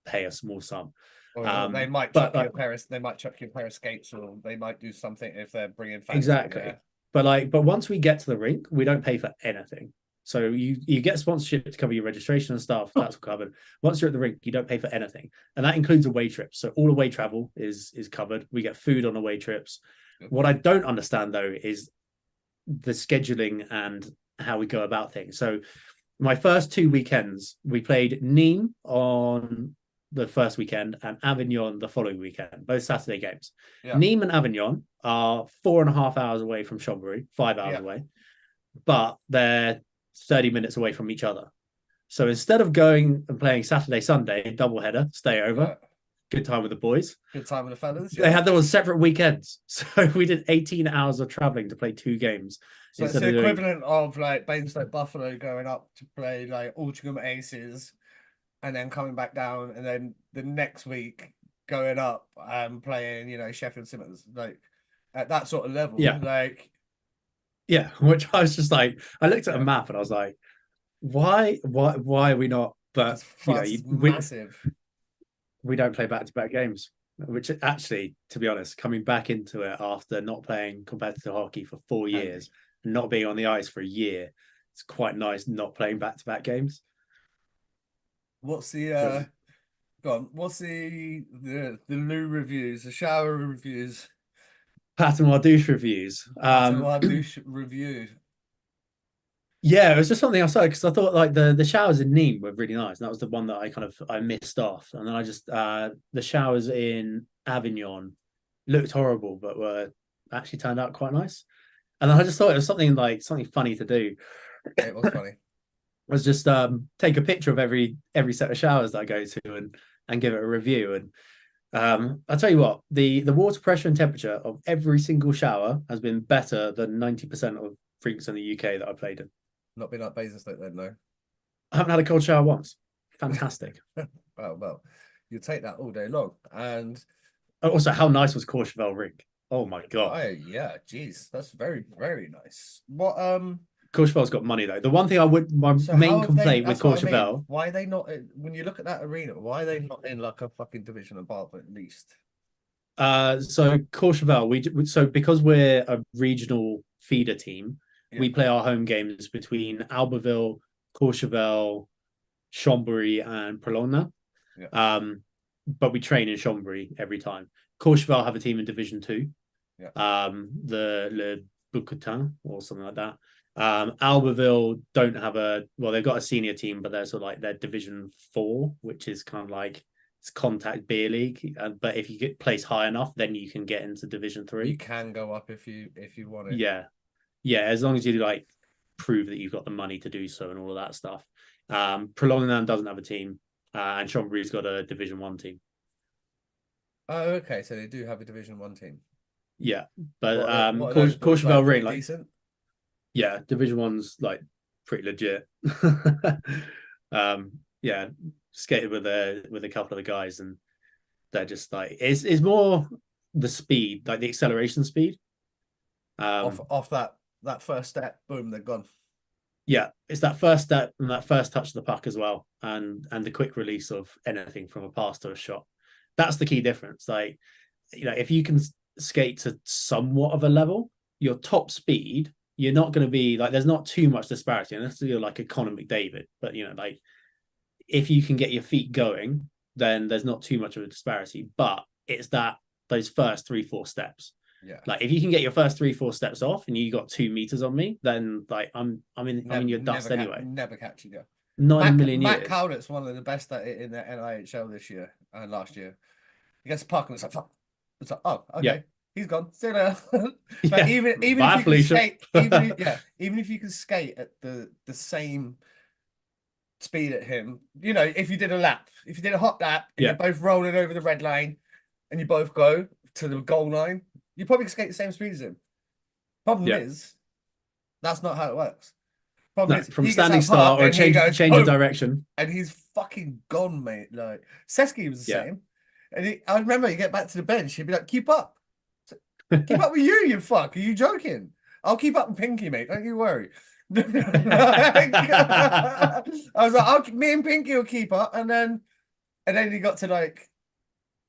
pay a small sum. Or they might chuck you a pair of, skates, or they might do something if they're bringing fans. Exactly. But once we get to the rink, we don't pay for anything. So you get sponsorship to cover your registration and stuff. That's covered. Once you're at the rink, you don't pay for anything, and that includes away trips. So all away travel is covered. We get food on away trips. What I don't understand though is the scheduling and how we go about things. So my first 2 weekends, we played Nîmes on the first weekend and Avignon the following weekend, both Saturday games. Yeah. Nîmes and Avignon are 4.5 hours away from Chambéry, 5 hours away, but they're 30 minutes away from each other. So instead of going and playing Saturday, Sunday, doubleheader, stay over, good time with the boys. Good time with the fellas. They had those separate weekends. So we did 18 hours of traveling to play 2 games. So it's the equivalent of like Basingstoke Buffalo going up to play like Altrincham Aces and then coming back down, and then the next week going up and playing, Sheffield Simmons, like at that sort of level. Yeah, which I was just like, I looked at a map and I was like, why are we not? But massive. We don't play back-to-back games, which actually, to be honest, coming back into it after not playing competitive hockey for 4 years, not being on the ice for a year, it's quite nice not playing back-to-back games. What's the What's the loo reviews, the shower reviews? Patinoire douche reviews. Patinoire douche review. Yeah, it was just something I saw because I thought like the showers in Nîmes were really nice, and that was the one that I missed off. And then I just the showers in Avignon looked horrible, but were actually turned out quite nice. And then I just thought it was something funny to do. It was funny. Was just take a picture of every set of showers that I go to and give it a review. And I'll tell you what, the water pressure and temperature of every single shower has been better than 90% of freaks in the UK that I played in. Not been like Basingstoke then, no. I haven't had a cold shower once. Fantastic. well, you take that all day long. And also, how nice was Courchevel Rink? Oh my god. Oh yeah, geez, that's very, very nice. What Courchevel's got money though. The one thing my main complaint with Courchevel, why are they not? When you look at that arena, why are they not in like a fucking division above at least? So Courchevel, because we're a regional feeder team, we play our home games between Albertville, Courchevel, Chambéry, and Prologna. But we train in Chambéry every time. Courchevel have a team in Division 2. The Le Bouquetin or something like that. Albertville don't have they've got a senior team, but they're sort of like they're Division 4, which is kind of like it's contact beer league. But if you get placed high enough, then you can get into Division 3. You can go up if you want it. Yeah, as long as you prove that you've got the money to do so and all of that stuff. Prolongnan doesn't have a team, and Chonburi's got a Division 1 team. Oh, okay. So they do have a Division 1 team. Yeah, but Courchevel like, Ring, like, decent. Yeah, Division 1's like pretty legit. Yeah, skated with a couple of the guys, and they're just like it's more the speed, like the acceleration speed. Off that first step, boom, they're gone. Yeah, it's that first step and that first touch of the puck as well, and the quick release of anything from a pass to a shot. That's the key difference. Like, if you can skate to somewhat of a level, your top speed, you're not going to be like, there's not too much disparity unless you're like a Connor McDavid. But like, if you can get your feet going, then there's not too much of a disparity. But it's those first 3-4 steps. Yeah. Like, if you can get your first 3-4 steps off and you got 2 meters on me, then like I'm in your dust anyway. Never catching you. 9 million years. Matt Cowlit's one of the best at it in the NIHL this year and last year. He gets a puck and it's like, oh, okay. Yeah. He's gone. See you later. Like, even if you can skate, even if you can skate at the same speed at him, if you did a hot lap, and you're both rolling over the red line, and you both go to the goal line, you probably skate the same speed as him. Problem is, that's not how it works. Problem is, from standing start or change of direction, and he's fucking gone, mate. Like Seski was the same, and I remember you get back to the bench, he'd be like, "Keep up, keep up with you fuck. Are you joking? I'll keep up with Pinky, mate. Don't you worry." I was like, me and Pinky will keep up, and then he got to like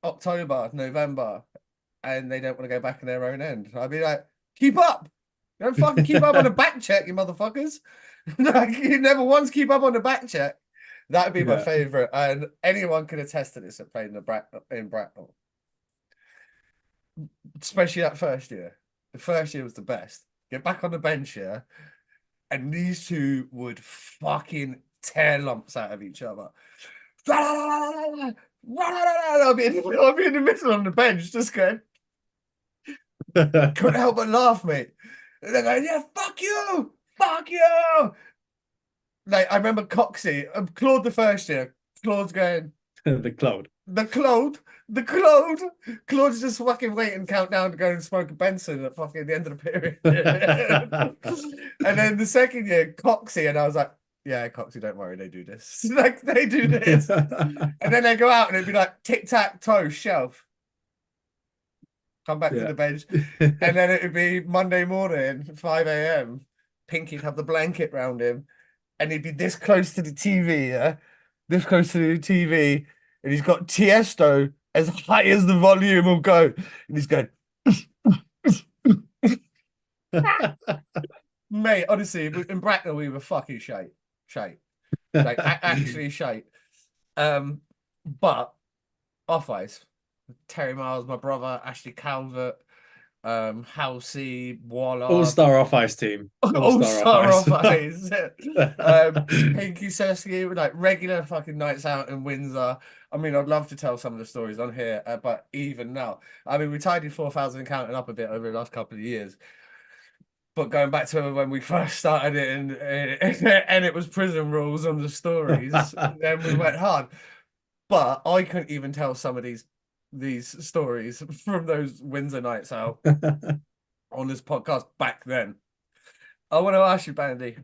October, November, and they don't want to go back in their own end. I'd be like, keep up. You don't fucking keep up on the back check, you motherfuckers. Like, you never once keep up on the back check. That would be my favorite, and anyone can attest to this that played in Bracknell. Especially that first year. The first year was the best. Get back on the bench, and these two would fucking tear lumps out of each other. I'll be in the middle on the bench, just going. Couldn't help but laugh, mate. And they're going, yeah, fuck you. Like, I remember Coxie, Claude the first year. Claude's going. The Claude. Claude's just fucking waiting, countdown to go and smoke a Benson at fucking the end of the period. And then the second year, Coxie, and I was like, yeah, Coxie, don't worry, they do this. Like, they do this. And then they go out and it'd be like tic-tac-toe, shelf. Come back to the bench. And then it'd be Monday morning, 5 a.m. Pinky'd have the blanket round him. And he'd be this close to the TV, This close to the TV. And he's got Tiesto as high as the volume will go. And he's going... Mate, honestly, in Bracknell, we were fucking shite. Like, actually shite. But off ice, Terry Miles, my brother, Ashley Calvert, Halsey, Wallard. All-star off ice team. All-star off ice. Pinky Seski with like regular fucking nights out in Windsor. I mean, I'd love to tell some of the stories on here, but even now, I mean, we tidied 4,000 and counting up a bit over the last couple of years. But going back to when we first started it, and it was prison rules on the stories, then we went hard. But I couldn't even tell some of these stories from those Windsor nights out on this podcast back then. I want to ask you, Bandy.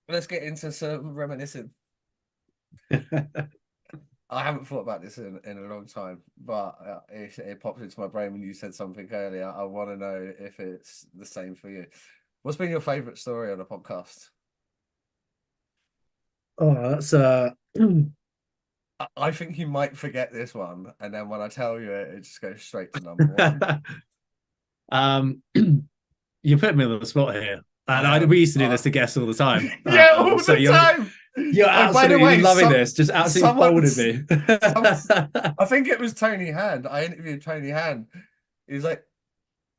Let's get into some reminiscing. I haven't thought about this in a long time, but it popped into my brain when you said something earlier. I want to know if it's the same for you. What's been your favourite story on a podcast? Oh, that's I think you might forget this one, and then when I tell you it just goes straight to number one. You put me on the spot here, and we used to do this to guests all the time. Yeah, all the time. You're absolutely loving this. Just absolutely folded me. I think it was Tony Hand. I interviewed Tony Hand. He was like,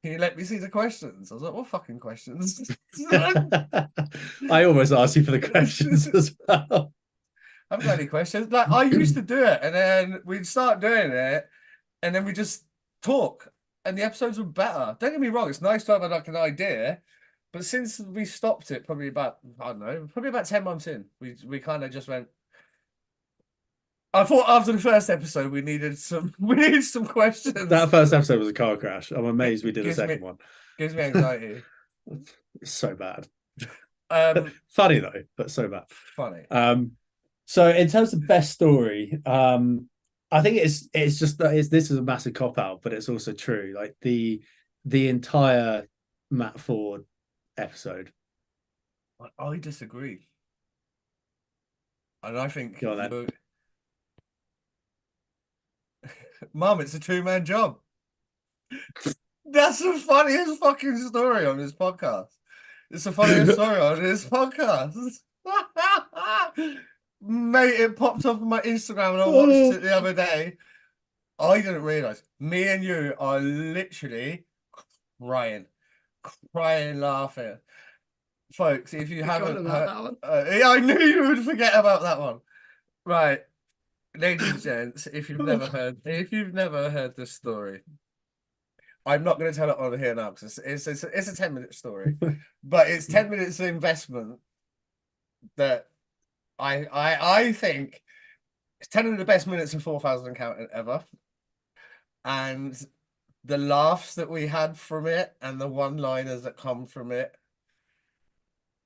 "Can you let me see the questions?" I was like, "What fucking questions?" I almost asked you for the questions as well. I've got any questions. Like, I used to do it, and then we'd start doing it, and then we just talk, and the episodes were better. Don't get me wrong; it's nice to have like an idea, But since we stopped it, probably about, I don't know, probably about 10 months in, we kind of just went. I thought after the first episode we needed some questions. That first episode was a car crash. I'm amazed we It did a second one. Gives me anxiety. It's so bad. Funny though, but so bad. Funny. So in terms of best story, I think it's just that this is a massive cop out, but it's also true. Like the entire Matt Ford episode. I disagree, and I think Go on, then. Mum, it's a two-man job. That's the funniest fucking story on this podcast. It's the funniest story on this podcast. Mate, it popped up on my Instagram and I watched it the other day. I didn't realise. Me and you are literally crying, laughing. Folks, if you haven't heard that one. I knew you would forget about that one. Right. Ladies and gents, if you've never heard this story, I'm not going to tell it on here now because it's a 10-minute story, but it's 10 minutes of investment that I think it's 10 of the best minutes in 4,000 and counting ever, and the laughs that we had from it and the one-liners that come from it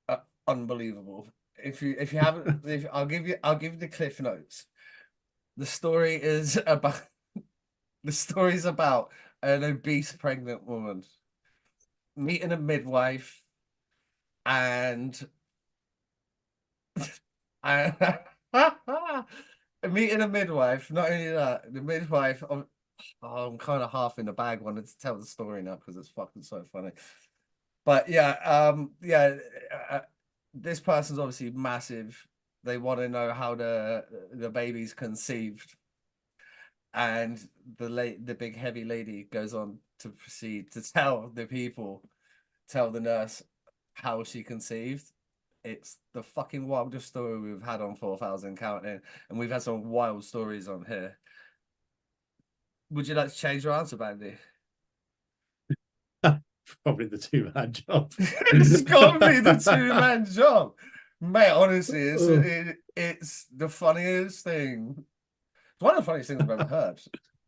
are unbelievable. If you haven't, I'll give you the cliff notes. The story is about an obese pregnant woman meeting a midwife and meeting a midwife. Not only that, the midwife. I'm kind of half in the bag wanting to tell the story now because it's fucking so funny. But yeah, this person's obviously massive. They want to know how the baby's conceived, and the big heavy lady goes on to proceed to tell the nurse how she conceived. It's the fucking wildest story we've had on 4,000 counting, and we've had some wild stories on here. Would you like to change your answer, Bandy? Probably the two-man job. It's got to be the two-man job, mate. Honestly, it's the funniest thing. It's one of the funniest things I've ever heard.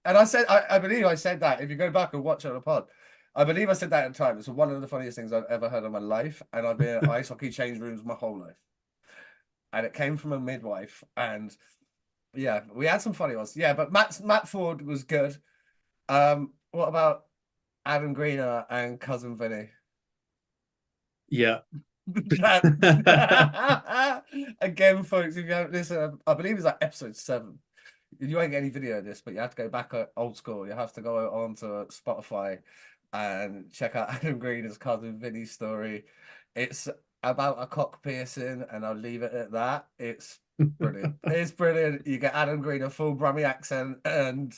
And I believe I said that. If you go back and watch it on the pod, I believe I said that at the time. It's one of the funniest things I've ever heard in my life. And I've been in ice hockey change rooms my whole life. And it came from a midwife. And yeah, we had some funny ones. Yeah, but Matt Ford was good. What about Adam Greener and Cousin Vinny? Yeah. Again, folks, if you haven't listened, I believe it's like episode 7. You won't get any video of this, but you have to go back old school. You have to go onto Spotify and check out Adam Greener's Cousin Vinny's story. It's about a cock piercing, and I'll leave it at that. It's brilliant. It's brilliant. You get Adam Greener full Brummie accent and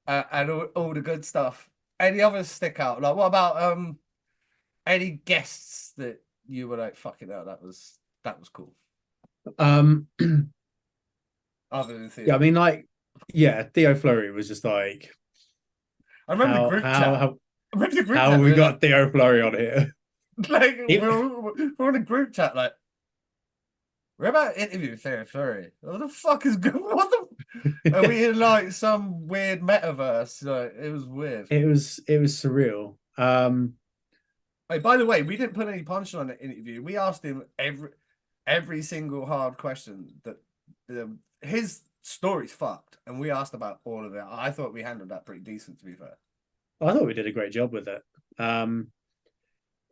all the good stuff. Any others stick out? Like, what about any guests that you were like, fucking hell, that was cool? Other than Theo. Yeah, I mean, like, yeah, Theo Fleury was just like, I remember the group chat. How we got Theo Fleury on here? Like, we're on a group chat, like, we're about to interview Theo Fleury. What the fuck is good? Are we in like some weird metaverse? Like, it was weird. It was surreal. Hey, by the way, we didn't put any punch on the interview. We asked him every single hard question that his story's fucked, and we asked about all of it. I thought we handled that pretty decent, to be fair. I thought we did a great job with it.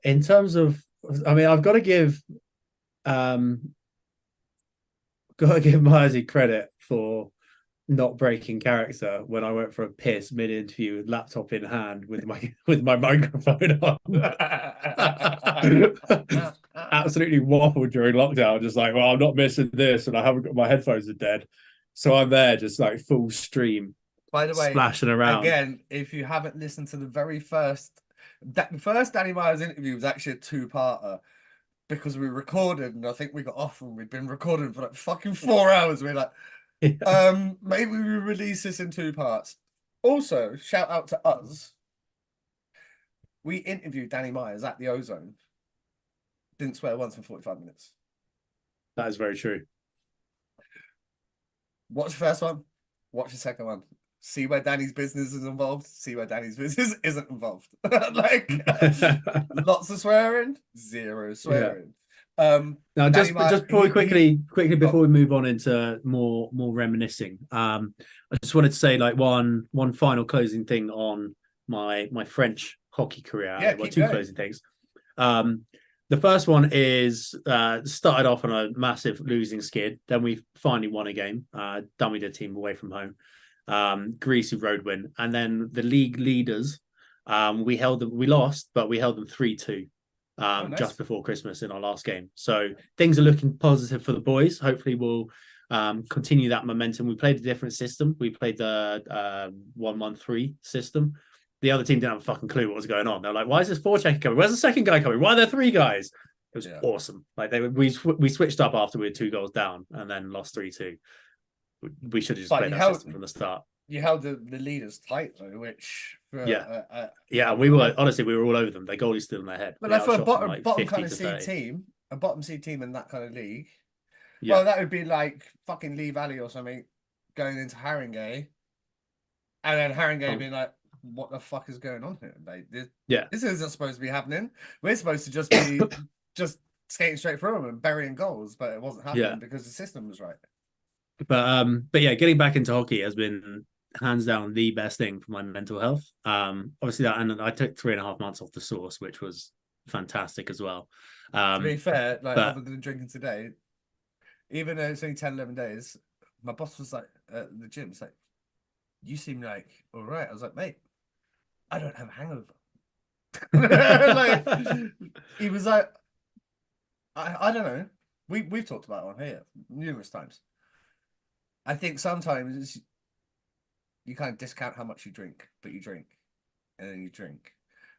In terms of, I mean, I've got to give Mairzy credit for not breaking character when I went for a piss mid-interview with laptop in hand with my microphone on. Absolutely waffled during lockdown, just like, well, I'm not missing this, and I haven't got my headphones are dead, so I'm there just like full stream. By the way, splashing around again. If you haven't listened to the very first Danny Myers interview, was actually a 2-parter. Because we recorded, and I think we got off, and we'd been recording for like fucking 4 hours. We're like, yeah. Maybe we release this in 2 parts. Also, shout out to us. We interviewed Danny Myers at the Ozone, Didn't swear once in 45 minutes. That is very true. Watch the first one. Watch the second one. See where Danny's business is involved. See where Danny's business isn't involved. Like lots of swearing, zero swearing. Now, just before we quickly before we move on into more reminiscing, I just wanted to say like one final closing thing on my French hockey career. Yeah, well, two closing things. The first one is started off on a massive losing skid. Then we finally won a game. Dummied a team away from home. Greasy road win. And then the league leaders, we lost, but we held them 3-2 nice. Just before Christmas in our last game. So things are looking positive for the boys. Hopefully we'll continue that momentum. We played a different system. We played the 1-1-3 system. The other team didn't have a fucking clue what was going on. They're like, why is this forechecker coming? Where's the second guy coming? Why are there 3 guys? It was awesome. Like we switched up after we were 2 goals down and then lost 3-2. We should have just played that system from the start. You held the leaders tight though, which we were all over them. Their goalie's still in their head. But for a bottom kind of seed team, a bottom seed team in that kind of league, well, that would be like fucking Lee Valley or something going into Haringey, and then Haringey being like, what the fuck is going on here, mate? This isn't supposed to be happening. We're supposed to just be just skating straight through them and burying goals, but it wasn't happening because the system was right. But yeah, getting back into hockey has been hands down the best thing for my mental health. Obviously that, and I took 3.5 months off the sauce, which was fantastic as well. To be fair, like other than drinking today, even though it's only 10, 11 days, my boss was like at the gym, it's like, you seem like all right. I was like, mate, I don't have a hangover. Like, he was like, I don't know. We've talked about it on here numerous times. I think sometimes you kind of discount how much you drink, but you drink, and then you drink.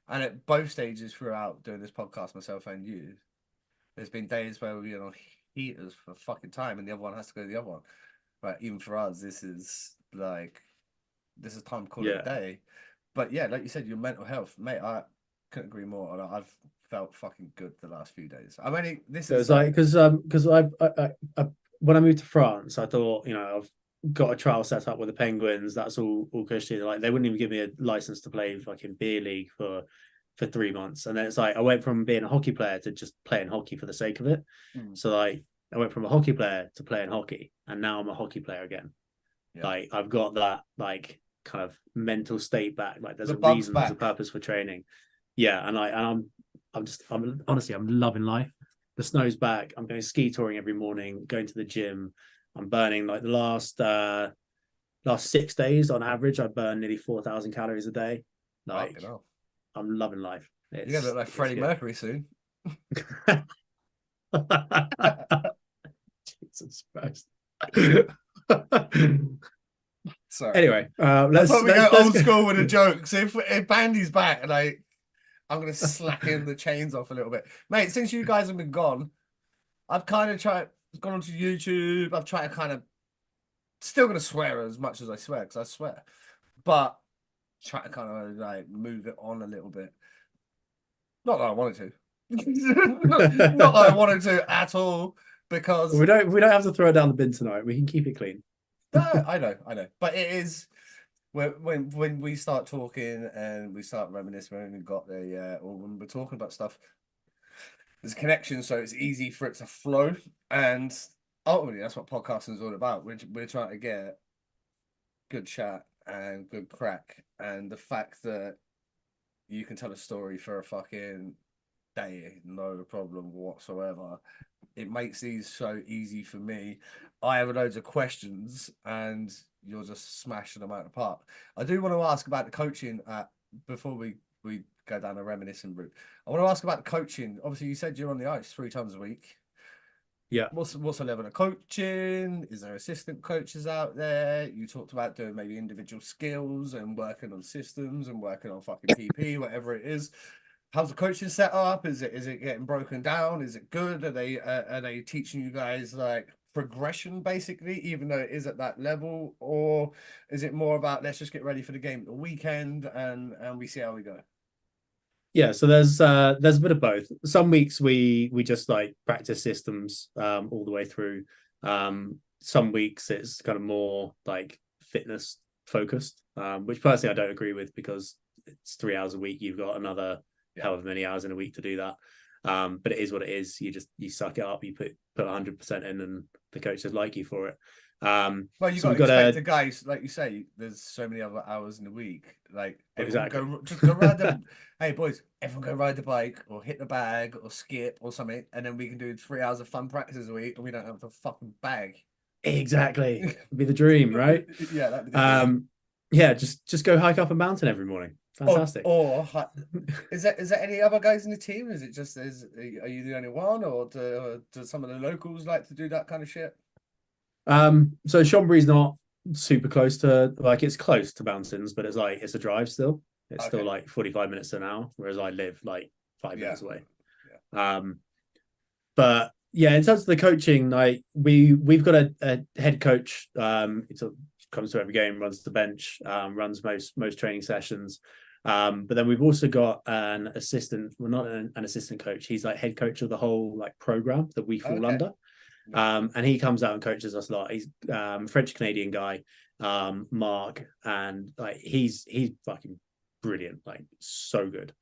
And at both stages throughout doing this podcast, myself and you, there's been days where we're on heaters for fucking time, and the other one has to go to the other one. But even for us, this is time to call it a day. But yeah, like you said, your mental health, mate, I couldn't agree more. And I've felt fucking good the last few days. I mean, because I when I moved to France, I thought, I've got a trial set up with the Penguins. That's all cushy. Like they wouldn't even give me a license to play fucking beer league for 3 months. And then it's like I went from being a hockey player to just playing hockey for the sake of it. So like I went from a hockey player to playing hockey, and now I'm a hockey player again. Like I've got that like kind of mental state back. Like there's a reason, there's a purpose for training. And I'm honestly loving life. The snow's back. I'm going ski touring every morning, going to the gym. I'm burning like the last 6 days on average. I burn nearly 4,000 calories a day. Like I'm loving life. You're gonna look like Freddie Mercury soon. Jesus Christ. Sorry. Let's go old school with the jokes. If Bandy's back, like I'm gonna slacken the chains off a little bit, mate. Since you guys have been gone, I've kind of gone onto YouTube. I've tried to kind of still gonna swear as much as I swear because I swear, but try to kind of like move it on a little bit. Not that I wanted to. not that I wanted to at all, because we don't have to throw it down the bin tonight. We can keep it clean. No, I know, but it is when we start talking and we start reminiscing, when we got the or when we're talking about stuff, there's a connection, so it's easy for it to flow. And ultimately, that's what podcasting is all about. We're trying to get good chat and good crack, and the fact that you can tell a story for a fucking day, no problem whatsoever. It makes these so easy for me. I have loads of questions and you're just smashing them out of the park. I do want to ask about the coaching before we go down a reminiscent route. I want to ask about the coaching. Obviously, you said you're on the ice 3 times a week. Yeah. What's the level of coaching? Is there assistant coaches out there? You talked about doing maybe individual skills and working on systems and working on fucking PP, whatever it is. How's the coaching set up? Is it getting broken down? Is it good? Are they teaching you guys like progression basically, even though it is at that level, or is it more about let's just get ready for the game at the weekend and we see how we go? Yeah, so there's a bit of both. Some weeks we just like practice systems all the way through. Some weeks it's kind of more like fitness focused, which personally I don't agree with because it's 3 hours a week. You've got another however many hours in a week to do that. But it is what it is. You suck it up. You put 100% in, and the coaches like you for it. Well, you So got we've to got expect a the guys, like you say, there's so many other hours in the week. Like everyone exactly. just go ride the hey boys, everyone go ride the bike or hit the bag or skip or something, and then we can do 3 hours of fun practices a week and we don't have the fucking bag. Exactly. It'd be the dream, right? Yeah, that'd be the dream. Yeah, just go hike up a mountain every morning. Fantastic. Is there any other guys in the team? Is it just are you the only one, or do some of the locals like to do that kind of shit? So Chonbury's not super close to, like, it's close to mountains, but it's a drive still. It's still Okay. like 45 minutes an hour, whereas I live like 5 minutes away. But yeah, in terms of the coaching, like we've got a head coach. It comes to every game, runs the bench, runs most training sessions. But then we've also got an assistant. Well, not an assistant coach. He's like head coach of the whole like program that we fall under. And he comes out and coaches us a lot. He's French Canadian guy, Mark, and like he's fucking brilliant, like so good.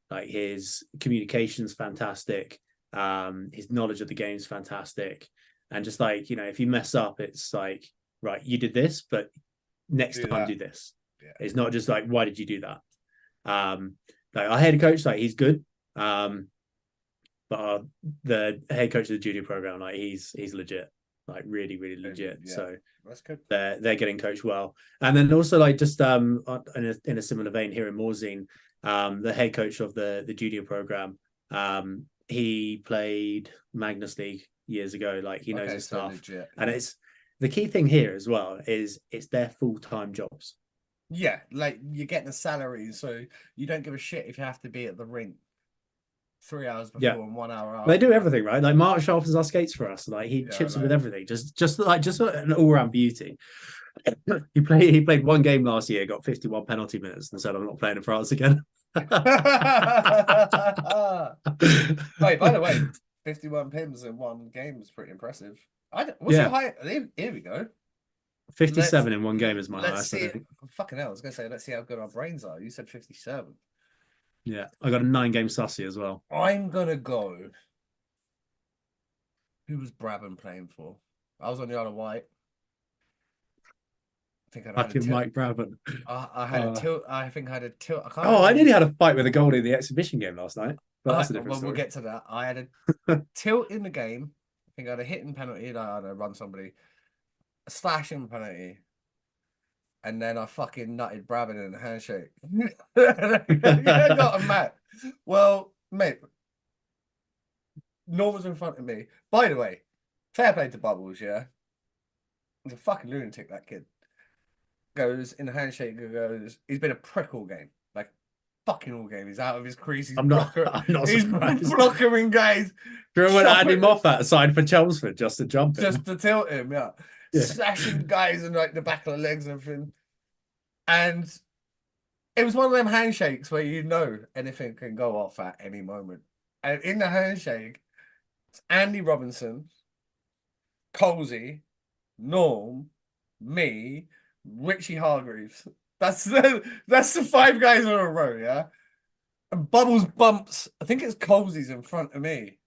Like his communication's fantastic. His knowledge of the game is fantastic. And just like, if you mess up, it's like, right, you did this, but next time do this. Yeah. It's not just like, why did you do that? Like our head coach, like he's good. But the head coach of the junior program, like he's legit, like really, really legit. Yeah, so that's good. They're getting coached well. And then also like just in a similar vein here in Morzine, the head coach of the junior program, he played Magnus League years ago. Like he knows his stuff. Legit, yeah. And it's the key thing here as well is it's their full-time jobs. Yeah, like you're getting a salary, so you don't give a shit if you have to be at the rink 3 hours before and 1 hour after. They do everything right. Like Mark sharpens our skates for us. Like he chips it with everything. Just an all-round beauty. He played one game last year, got 51 penalty minutes, and said, "I'm not playing in France again." Wait, by the way, 51 pims in one game is pretty impressive. What's your height? Here we go. 57 in one game is my highest. See. Fucking hell, I was gonna say, let's see how good our brains are. You said 57. Yeah, I got a 9-game sussy as well. I'm gonna go. Who was Brabham playing for? I was on the Isle of Wight. I think I had Mike Brabham. I had a tilt. I think I had a tilt. I nearly had a fight with a goalie in the exhibition game last night. But that's a different story. We'll get to that. I had a tilt in the game. I think I had a hitting penalty. I had to run somebody. A slashing penalty. And then I fucking nutted Brabham in a handshake. I got a mat. Well, mate, Norm was in front of me. By the way, fair play to Bubbles, yeah? He's a fucking lunatic, that kid. Goes in the handshake, he's been a prick all game. Like, fucking all game. He's out of his crease. He's I'm not he's blockering guys. Do you remember when Andy Moffat signed for Chelmsford just to jump him? Just to tilt him, yeah. Slashing guys in like the back of the legs and everything. And it was one of them handshakes where anything can go off at any moment. And in the handshake, it's Andy Robinson, Colsey, Norm, me, Richie Hargreaves. That's the 5 guys in a row, yeah? And Bubbles bumps, I think it's Colsey's in front of me.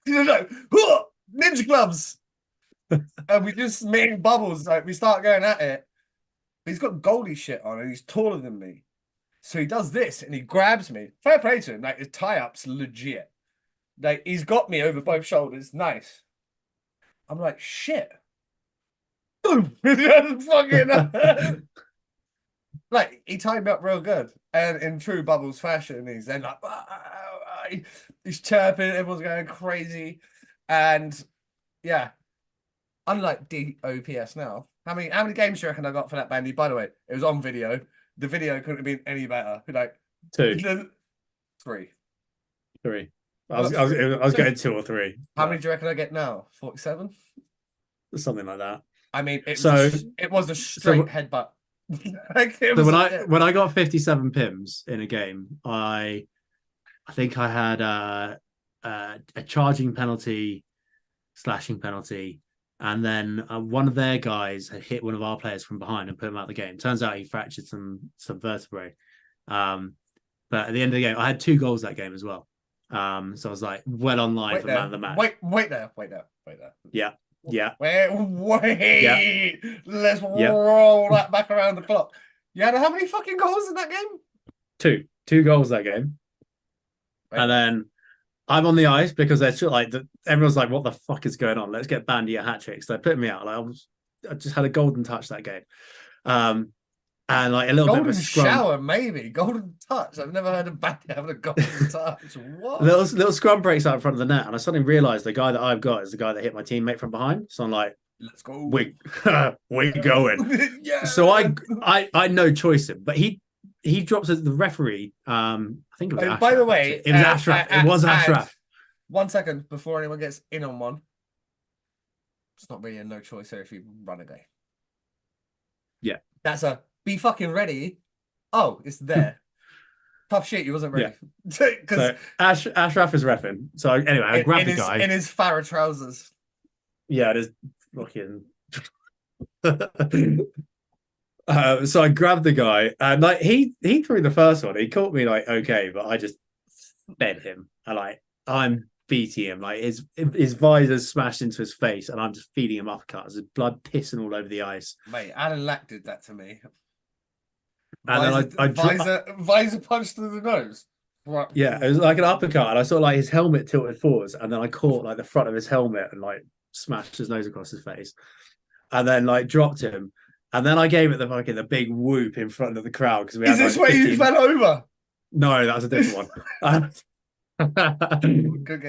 Ninja gloves. And we just made Bubbles, like we start going at it. He's got goalie shit on and he's taller than me. So he does this and he grabs me. Fair play to him. Like his tie-up's legit. Like he's got me over both shoulders. Nice. I'm like, shit. Boom. Fucking like he tied me up real good. And in true Bubbles fashion, he's then like he's chirping, everyone's going crazy. And yeah. Unlike DOPS now, how many games do you reckon I got for that bandy? By the way, it was on video. The video couldn't have been any better. Like 2, 3. I was getting 2 or 3. How many do you reckon I get now? 47? Something like that. I mean, it was a straight headbutt. So when I got 57 pims in a game, I think I had a charging penalty, slashing penalty, and then one of their guys had hit one of our players from behind and put him out of the game. Turns out he fractured some vertebrae. But at the end of the game, I had 2 goals that game as well. So I was like well online for man of the match. Wait there. Yeah. Wait. Let's roll that back around the clock. You had how many fucking goals in that game? 2 goals that game. Right. And then I'm on the ice because they're like everyone's like, "What the fuck is going on? Let's get Bandy a hat trick." So they put me out. Like I just had a golden touch that game, and like a little golden bit of a scrum. Shower, maybe golden touch. I've never heard of Bandy having a golden touch. What? Little scrum breaks out in front of the net, and I suddenly realised the guy that I've got is the guy that hit my teammate from behind. So I'm like, "Let's go, we're going." Yeah. So I had no choice him, but he drops the referee. I think it was Ashraf. By the way, it was Ashraf. It was Ashraf. 1 second before anyone gets in on one. It's not really a no choice here if you run a game. Yeah. That's a be fucking ready. Oh, it's there. Tough shit, he wasn't ready. Yeah. So Ashraf is reffing. So anyway, I grabbed the guy. In his Farah trousers. Yeah, it is fucking... so I grabbed the guy and like he threw the first one. He caught me like okay, but I just fed him. And like I'm beating him, like his visor's smashed into his face, and I'm just feeding him uppercuts. There's blood pissing all over the ice. Mate, Alan Lack did that to me. And then visor punched through the nose. Yeah, it was like an uppercut, and I saw like his helmet tilted forwards, and then I caught like the front of his helmet and like smashed his nose across his face, and then like dropped him. And then I gave it the big whoop in front of the crowd because we had. Is this where you fell over? No, that was a different one.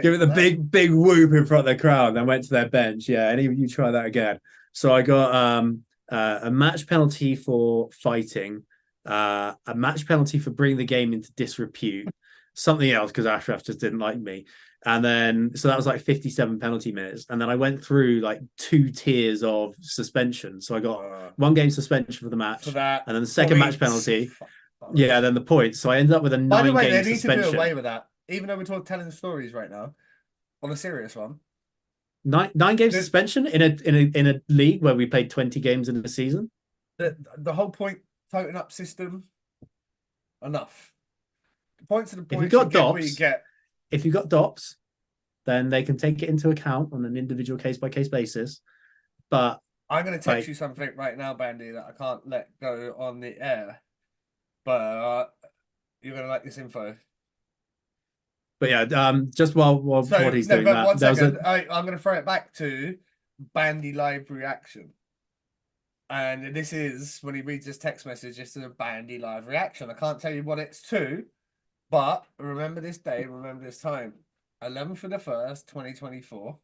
Give it the big whoop in front of the crowd, then went to their bench. Yeah, and you try that again. So I got a match penalty for fighting, a match penalty for bringing the game into disrepute, something else because Ashraf just didn't like me. And then, so that was like 57 penalty minutes. And then I went through like 2 tiers of suspension. So I got 1 game suspension for the match, and then the second match penalty. Yeah, then the points. So I ended up with a 9 game suspension. By the way, they need to do away with that. Even though we're telling stories right now, on a serious one. 9 game suspension in a league where we played 20 games in a season. The whole point toting up system. Enough. The points of the points if you got DOPS, then they can take it into account on an individual case-by-case basis. But I'm going to text you something right now, Bandy, that I can't let go on the air. But you're going to like this info. But yeah, just while what he's doing that, 1 second. I'm going to throw it back to Bandy Live reaction. And this is, when he reads his text message, this is a Bandy Live reaction. I can't tell you what it's to. But remember this day, remember this time. 11th of the 1st, 2024.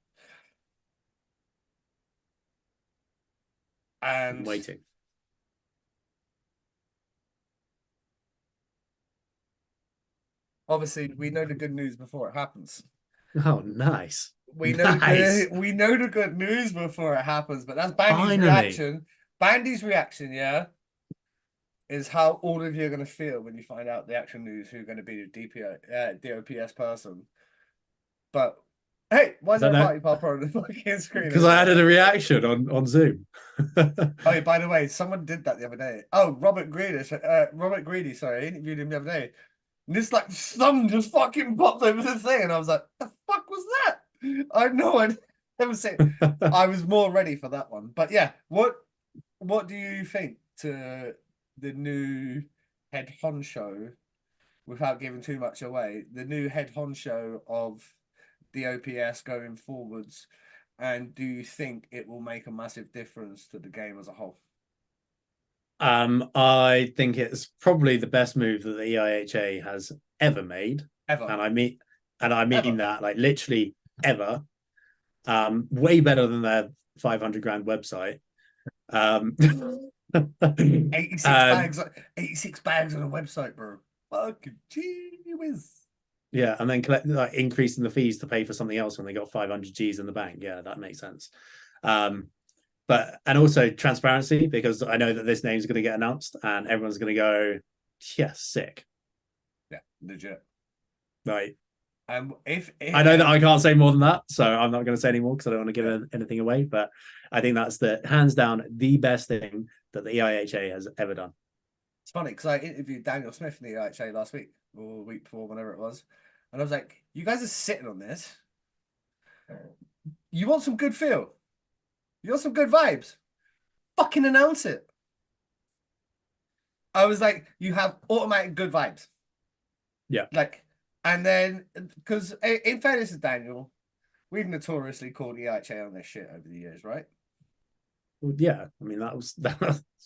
And I'm waiting. Obviously, we know the good news before it happens. Oh, nice. We know the good news before it happens, but that's Bandy's reaction. Bandy's reaction, yeah, is how all of you are going to feel when you find out the actual news who's going to be the DOPS person. But hey, why is there a party popper on the fucking screen? Because I added a reaction on Zoom. Oh, by the way, someone did that the other day. Oh, Robert Greedy, sorry, I interviewed him the other day. And this like sun just fucking popped over the thing, and I was like, "The fuck was that?" I know I'd never seen. I was more ready for that one, but yeah, what do you think to the new head honcho, without giving too much away, the new head honcho of the OPS going forwards, and do you think it will make a massive difference to the game as a whole? I think it's probably the best move that the EIHA has ever made. Ever. And I mean that like literally ever. Way better than their 500 grand website. 86 bags on a website, bro. Fucking gee whiz. Yeah, and then increasing the fees to pay for something else when they got 500 Gs in the bank. Yeah, that makes sense. and also transparency, because I know that this name's going to get announced and everyone's going to go, yeah, sick. Yeah, legit. Right. If I know that I can't say more than that, so I'm not going to say any more because I don't want to give anything away. But I think that's the hands down the best thing that the EIHA has ever done. It's funny because I interviewed Daniel Smith in the EIHA last week or the week before, whenever it was, and I was like, "You guys are sitting on this. You want some good feel? You want some good vibes? Fucking announce it." I was like, "You have automatic good vibes." Yeah. Like, and then because in fairness to Daniel, we've notoriously called EIHA on this shit over the years, right? Well, yeah. I mean, that was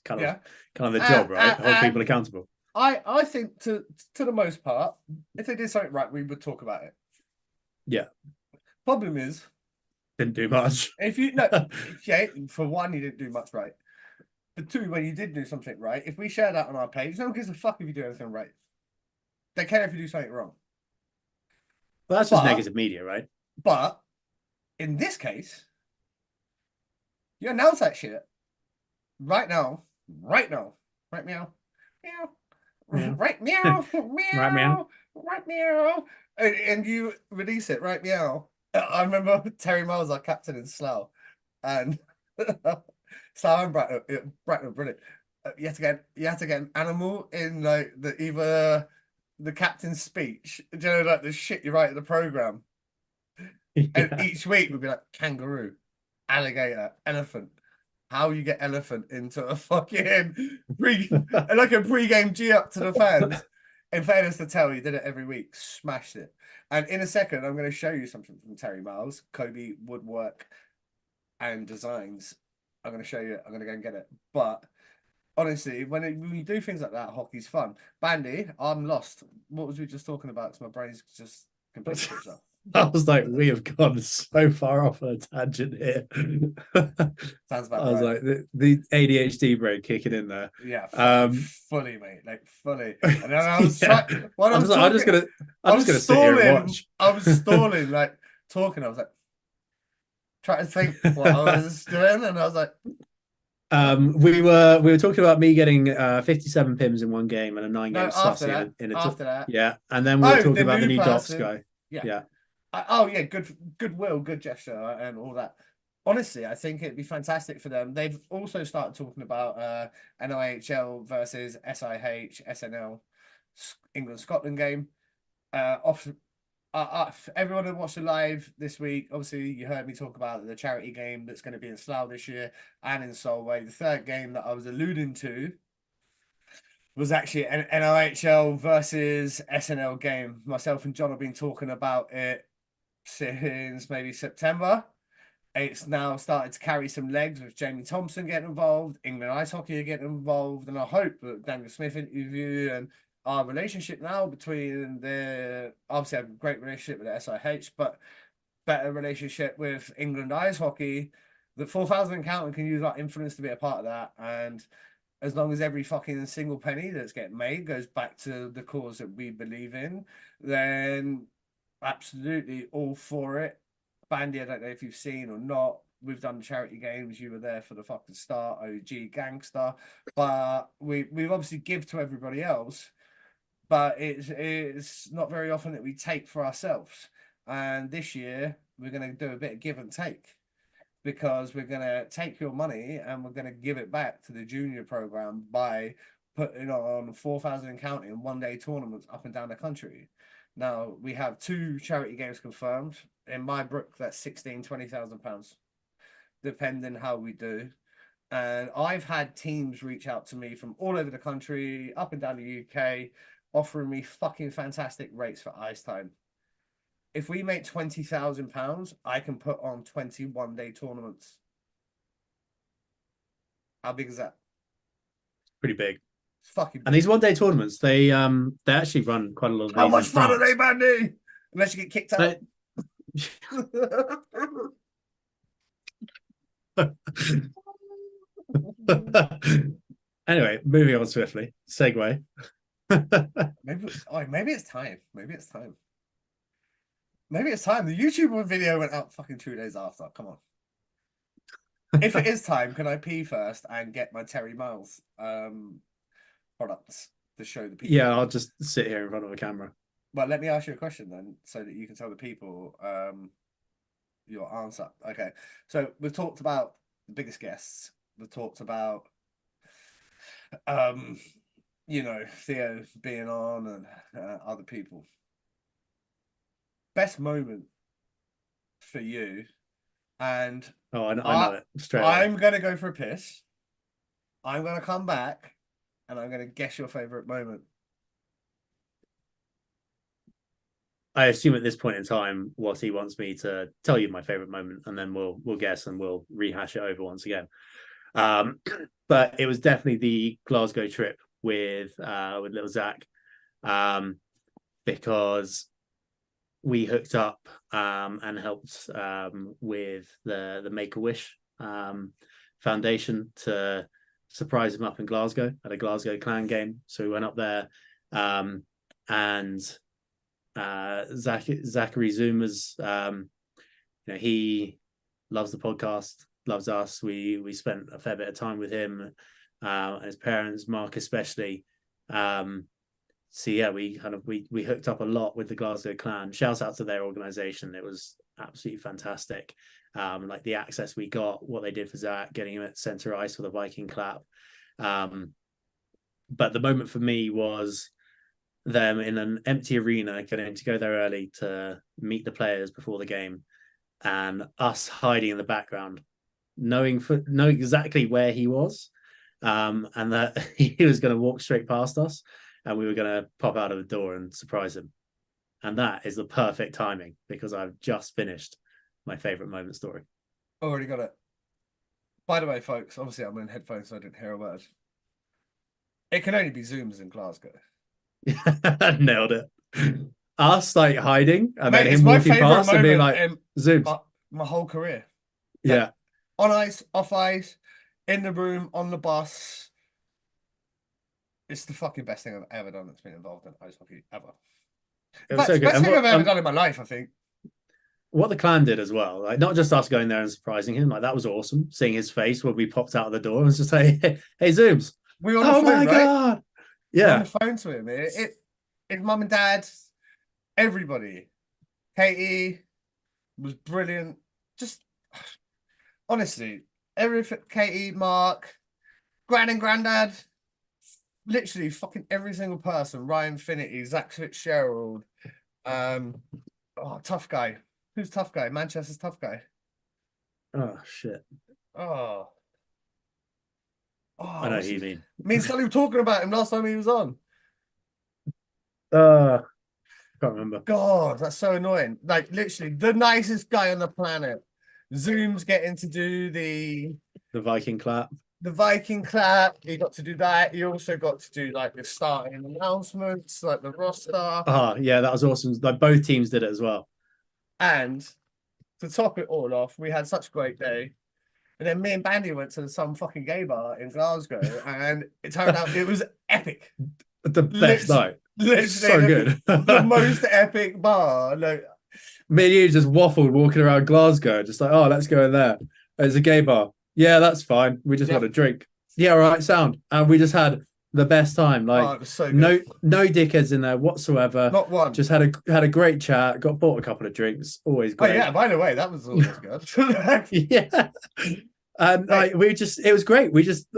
kind Yeah. of the job, right? Hold people accountable. I think to the most part, if they did something right, we would talk about it. Yeah. Problem is, didn't do much. If you no, yeah, for one, you didn't do much right. For two, when you did do something right, if we share that on our page, no one gives a fuck if you do anything right. They care if you do something wrong. Well, that's just negative media, right? But in this case, you announce that shit right now, right now, right meow, meow, Yeah. right meow, meow, Right, meow. right meow, and you release it right meow. I remember Terry Miles, our captain in Slough, and Slough and Brighton were brilliant. You had to get an animal in like either the captain's speech, you know, like the shit you write in the program. Yeah. And each week would be like kangaroo, alligator, elephant. How you get elephant into a fucking like a pre-game G up to the fans. In fairness to Terry, he did it every week, smashed it. And in a second, I'm going to show you something from Terry Miles, Kobe Woodwork and Designs. I'm going to show you it. I'm going to go and get it. But honestly, when you do things like that, hockey's fun. Bandy, I'm lost. What was we just talking about? Because my brain's just completely switched up. I was like, we have gone so far off on a tangent here. Sounds about I was right. like, the ADHD brain kicking in there. Yeah, fully, mate, like fully. And then I was trying. I'm just gonna sit here and watch. I was stalling, like talking. I was like trying to think what I was doing, and I was like, we were talking about me getting 57 pims in one game and a 9-game after sussy that, after that, yeah, and then we were talking about the new docs person. guy. Yeah. Oh yeah, goodwill, good gesture, and all that. Honestly, I think it'd be fantastic for them. They've also started talking about NIHL versus SIH, SNL, England Scotland game. Everyone who watched the live this week, obviously you heard me talk about the charity game that's going to be in Slough this year and in Solway. The third game that I was alluding to was actually an NIHL versus SNL game. Myself and John have been talking about it since maybe September. It's now started to carry some legs with Jamie Thompson getting involved, England Ice Hockey are getting involved, and I hope that Daniel Smith interview and our relationship now between the obviously have a great relationship with the SIH, but better relationship with England Ice Hockey. The 4,000 and counting can use our influence to be a part of that, and as long as every fucking single penny that's getting made goes back to the cause that we believe in, then absolutely all for it. Bandy, I don't know if you've seen or not. We've done charity games. You were there for the fucking start, OG Gangster. But we've obviously give to everybody else. But it's not very often that we take for ourselves. And this year we're going to do a bit of give and take, because we're going to take your money and we're going to give it back to the junior program by putting on 4,000 and counting one-day tournaments up and down the country. Now, we have 2 charity games confirmed. In my book, that's 16,000, 20,000 pounds, depending how we do. And I've had teams reach out to me from all over the country, up and down the UK, offering me fucking fantastic rates for ice time. If we make £20,000, I can put on 21-day tournaments. How big is that? Pretty big. Fucking big. And these one-day tournaments, they actually run quite a lot of. How much fun are they, Bandy? Unless you get kicked out. Anyway, moving on swiftly. Segue. Maybe it's time. Maybe it's time. Maybe it's time. The YouTube video went out fucking 2 days after. Come on. If it is time, can I pee first and get my Terry Miles products to show the people? Yeah, I'll just sit here in front of a camera. Well, let me ask you a question then, so that you can tell the people your answer. Okay, so we've talked about the biggest guests. We've talked about Theo being on and other people. Best moment for you, and I know it straight away. I'm gonna go for a piss. I'm gonna come back, and I'm gonna guess your favorite moment. I assume at this point in time, what he wants me to tell you my favorite moment, and then we'll guess and we'll rehash it over once again. But it was definitely the Glasgow trip with little Zach, because we hooked up and helped with the Make a Wish Foundation to surprise him up in Glasgow at a Glasgow Clan game. So we went up there, and Zachary Zoomer's, he loves the podcast, loves us. We spent a fair bit of time with him and his parents, Mark especially. So yeah, we hooked up a lot with the Glasgow Clan. Shouts out to their organization. It was absolutely fantastic. Like the access we got, what they did for Zach, getting him at center ice with a Viking clap. But the moment for me was them in an empty arena, getting to go there early to meet the players before the game, and us hiding in the background, knowing exactly where he was, and that he was going to walk straight past us, and we were going to pop out of the door and surprise him. And that is the perfect timing, because I've just finished my favorite moment story. Already got it. By the way, folks, obviously I'm in headphones, so I didn't hear a word. It can only be Zooms in Glasgow. Nailed it. Us like hiding, and Mate, then him walking past and being like, Zooms. My whole career. Yeah. On ice, off ice, in the room, on the bus. It's the fucking best thing I've ever done that's been involved in ice hockey ever. It was so good. Best thing I've ever done in my life, I think. What the Clan did as well, like not just us going there and surprising him, like that was awesome. Seeing his face when we popped out of the door and just say, "Hey, Zooms!" We were on the phone, my right? God! Yeah, on the phone to him. His mum and dad, everybody. Katie was brilliant. Just honestly, everything. Katie, Mark, Gran and Grandad. Literally, fucking every single person. Ryan Finity, Zach Fitzgerald. Tough guy. Who's tough guy? Manchester's tough guy. Oh shit. I know who you mean. Me and Scully were talking about him last time he was on. Can't remember. God, that's so annoying. Like literally the nicest guy on the planet. Zoom's getting to do the Viking clap. The Viking clap. He got to do that. He also got to do like the starting announcements, like the roster. Oh yeah, that was awesome. Like both teams did it as well. And to top it all off, we had such a great day. And then me and Bandy went to some fucking gay bar in Glasgow, and it turned out it was epic. The best night. Literally so good. The most epic bar. Like, me and you just waffled walking around Glasgow, just like, oh, let's go in there. It's a gay bar. Yeah, that's fine. We just want a drink. Yeah, all right, sound. And we just had the best time. Like, it was so good. no dickheads in there whatsoever. Not one. Just had a great chat. Bought a couple of drinks. Always great. Oh yeah. By the way, that was always good. Yeah. And like it was great. We just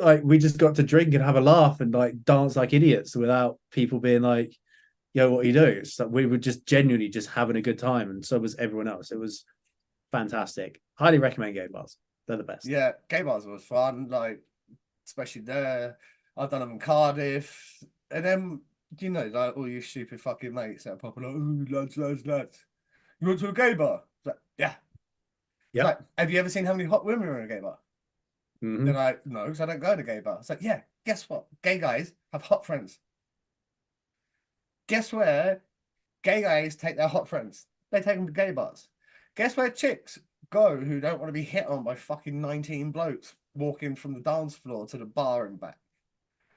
got to drink and have a laugh and like dance like idiots without people being like, "Yo, what are you doing?" It's like we were just genuinely just having a good time, and so was everyone else. It was fantastic. Highly recommend gay bars. They're the best. Yeah, gay bars was fun. Like, especially there. I've done them in Cardiff, and then like all you stupid fucking mates that are popping like, "Oh, lads, you went to a gay bar?" It's like, yeah. Yeah. Like, have you ever seen how many hot women are in a gay bar? Mm-hmm. They're like, no, because I don't go to gay bar. It's like, yeah, guess what? Gay guys have hot friends. Guess where gay guys take their hot friends? They take them to gay bars. Guess where chicks go who don't want to be hit on by fucking 19 blokes walking from the dance floor to the bar and back?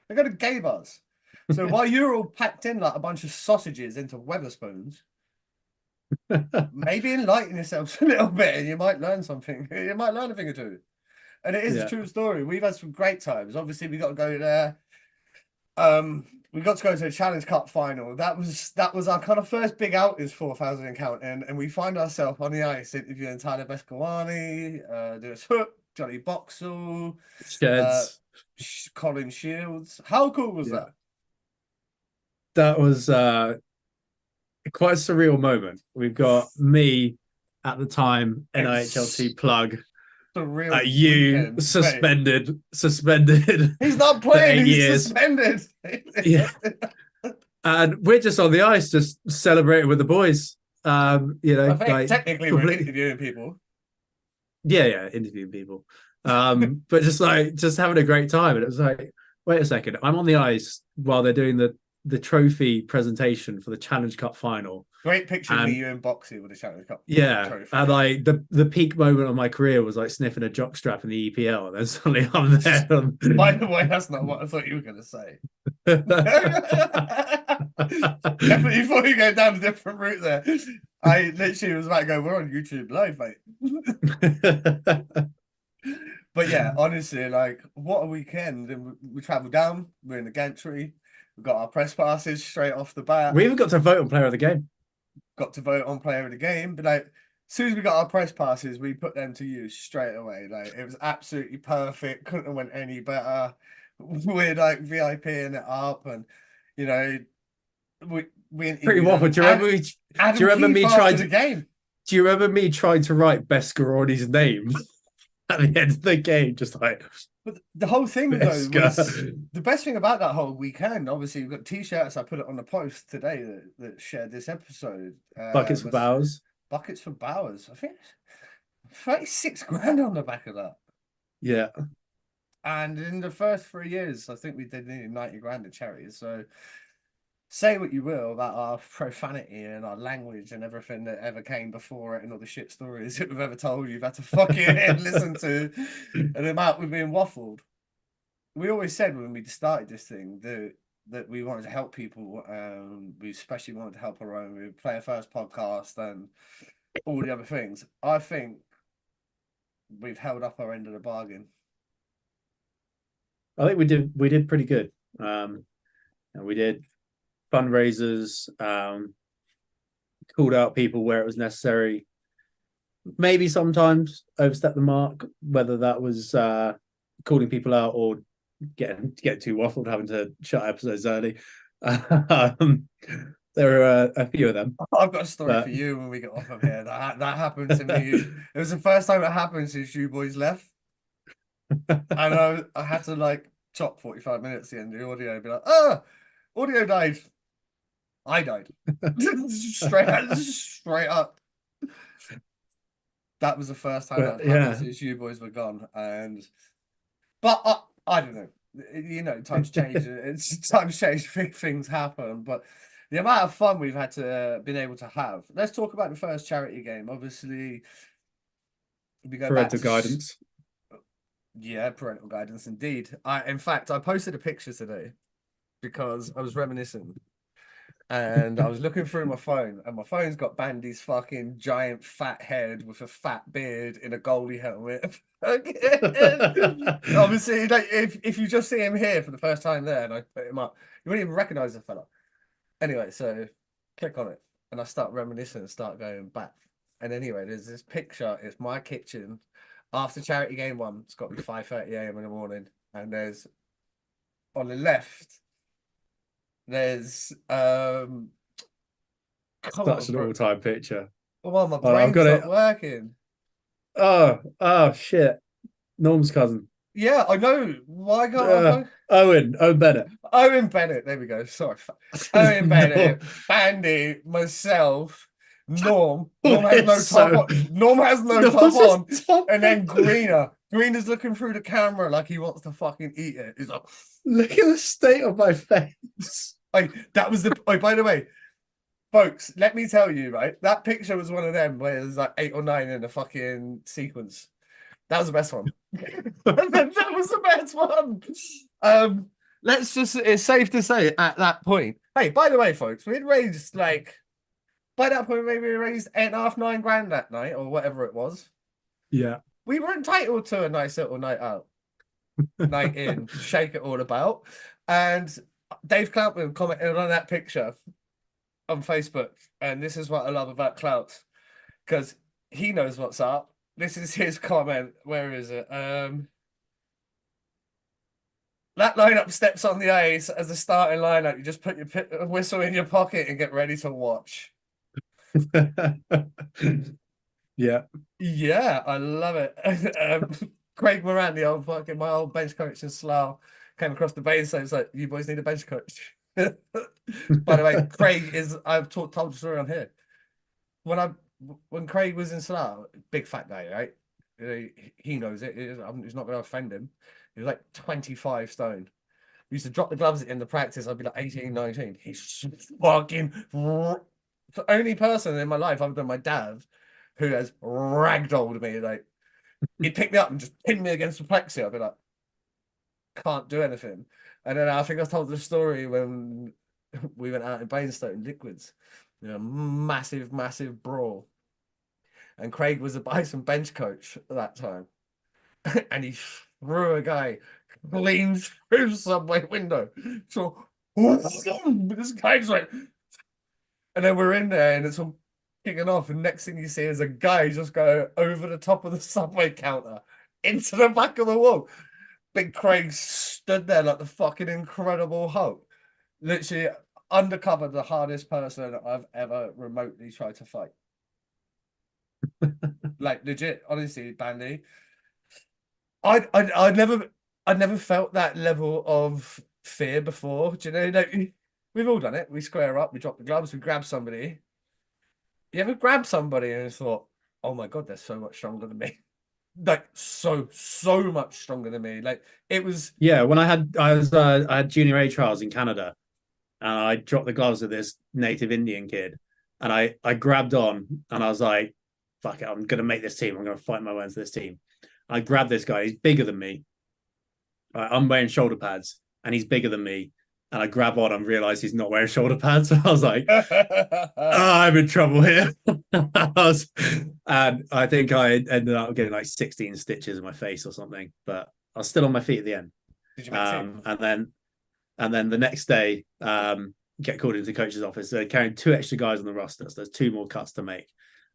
They go to gay bars. So while you're all packed in like a bunch of sausages into Weatherspoons, maybe enlighten yourselves a little bit and you might learn something. You might learn a thing or two. And it is a Yeah. true story. We've had some great times. Obviously, we got to go there. We got to go to a Challenge Cup final. That was our kind of first big out is 4,000 and counting, and we find ourselves on the ice interviewing Tyler Beskorowany, Lewis Hook, Johnny Boxall, Sheds. Colin Shields. How cool was that? That was quite a surreal moment. We've got me at the time, NIHLT plug. Surreal You weekend, suspended. He's not playing. He's years. suspended. Yeah. And we're just on the ice, just celebrating with the boys. You know, I think like technically we're interviewing people. Yeah, interviewing people. But just having a great time. And it was like, wait a second, I'm on the ice while they're doing the trophy presentation for the Challenge Cup final. Great picture of you in boxing with the Challenge Cup. Yeah, trophy. and like the peak moment of my career was like sniffing a jockstrap in the EPL, and then suddenly I'm there. By the way, that's not what I thought you were going to say. Definitely thought you go down a different route there. I literally was about to go, we're on YouTube live, mate. But yeah, honestly, like, what a weekend. And we travelled down, we're in the gantry, we got our press passes straight off the bat. We even got to vote on player of the game. Got to vote on player of the game, but like, as soon as we got our press passes, we put them to use straight away. Like, it was absolutely perfect. Couldn't have went any better. We're like VIPing it up, and you know, we pretty waffle. Do you remember me trying to game? Do you remember me trying to write Beskorowany's name at the end of the game? Just like, but the whole thing though was the best thing about that whole weekend. Obviously, we've got t-shirts. I put it on the post today that shared this episode. Buckets for Bowers. Buckets for Bowers. I think 36 grand on the back of that. Yeah. And in the first 3 years, I think we did nearly 90 grand in charities. So say what you will about our profanity and our language and everything that ever came before it and all the shit stories that we've ever told you've had to fucking listen to, and the amount we've been waffled. We always said when we started this thing that we wanted to help people. We especially wanted to help our own. We would play a first podcast and all the other things. I think we've held up our end of the bargain. I think we did pretty good. And we did fundraisers, called out people where it was necessary. Maybe sometimes overstep the mark, whether that was calling people out or getting too waffled, having to shut episodes early. There are a few of them. I've got a story for you when we get off of here. That happened to me. It was the first time it happened since you boys left. And I had to like chop 45 minutes the end of the audio, be like, audio died. I died. straight up. That was the first time that happened since you boys were gone. But I don't know. You know, times change. Times change. Big things happen. But the amount of fun we've had to been able to have. Let's talk about the first charity game. Obviously, we go parental guidance. Yeah, parental guidance indeed. In fact, I posted a picture today because I was reminiscing. And I was looking through my phone, and my phone's got Bandy's fucking giant fat head with a fat beard in a goalie helmet. Obviously, like, if you just see him here for the first time there, and I put him up, you wouldn't even recognize the fella. Anyway, so click on it, and I start reminiscing and start going back. And anyway, there's this picture. It's my kitchen after charity game 1. It's got to be 5:30 a.m. in the morning, and there's on the left. There's such an all-time picture. Well, my brain's not working. Oh shit. Norm's cousin. Yeah, I know. Why can't Owen Bennett. Owen Bennett. There we go. Sorry. Owen Bennett, Bandy, myself, Norm. Norm has no top on. Norm has no top on. And then Greener. Greener's looking through the camera like he wants to fucking eat it. He's like, look at the state of my face. Like, that was the. Oh, by the way, folks, let me tell you, right? That picture was one of them where there's like 8 or 9 in the fucking sequence. That was the best one. That was the best one. Let's just. It's safe to say at that point. Hey, by the way, folks, we'd raised like. By that point, maybe we raised 8.5, 9 grand that night or whatever it was. Yeah. we were entitled to a nice little night out, night in, shake it all about. And Dave Cloutman commented on that picture on Facebook, and this is what I love about Clout, because he knows what's up. This is his comment. Where is it? That lineup steps on the ice as the starting lineup. You just put your whistle in your pocket and get ready to watch. Yeah. Yeah, I love it. Craig Moran, my old bench coach in Slough, came across the bay and said, "It's like, you boys need a bench coach." By the way, Craig is, I've told the story on here. When Craig was in Slough, big fat guy, right? He knows it. He's not going to offend him. He was like 25 stone. We used to drop the gloves at the end of practice. I'd be like 18, 19. He's fucking the only person in my life other than my dad who has ragdolled me. Like, he'd pick me up and just pin me against the plexi. I'd be like, can't do anything. And then I think I told the story when we went out in Bainstone, Liquids, massive, massive brawl. And Craig was a Bison bench coach at that time. And he threw a guy clean through the subway window. So this guy's like, and then we're in there and it's all kicking off. And next thing you see is a guy just go over the top of the subway counter into the back of the wall. Big Craig stood there like the fucking Incredible Hulk. Literally undercover the hardest person I've ever remotely tried to fight. Like, legit, honestly, Bandy. I never felt that level of fear before. Do you know? Like, we've all done it. We square up, we drop the gloves, we grab somebody. You ever grab somebody and thought, "Oh my god, they're so much stronger than me." Like, so much stronger than me. Like, it was. Yeah, when I had junior A trials in Canada, and I dropped the gloves with this native Indian kid, and I grabbed on, and I was like, "Fuck it, I'm gonna make this team. I'm gonna fight my way into this team." I grabbed this guy. He's bigger than me. I'm wearing shoulder pads, and he's bigger than me. And I grab on and realize he's not wearing shoulder pads. So I was like, I'm in trouble here. And I think I ended up getting like 16 stitches in my face or something, but I was still on my feet at the end. Did you make and then the next day, get called into the coach's office. They're carrying 2 extra guys on the roster. So there's 2 more cuts to make.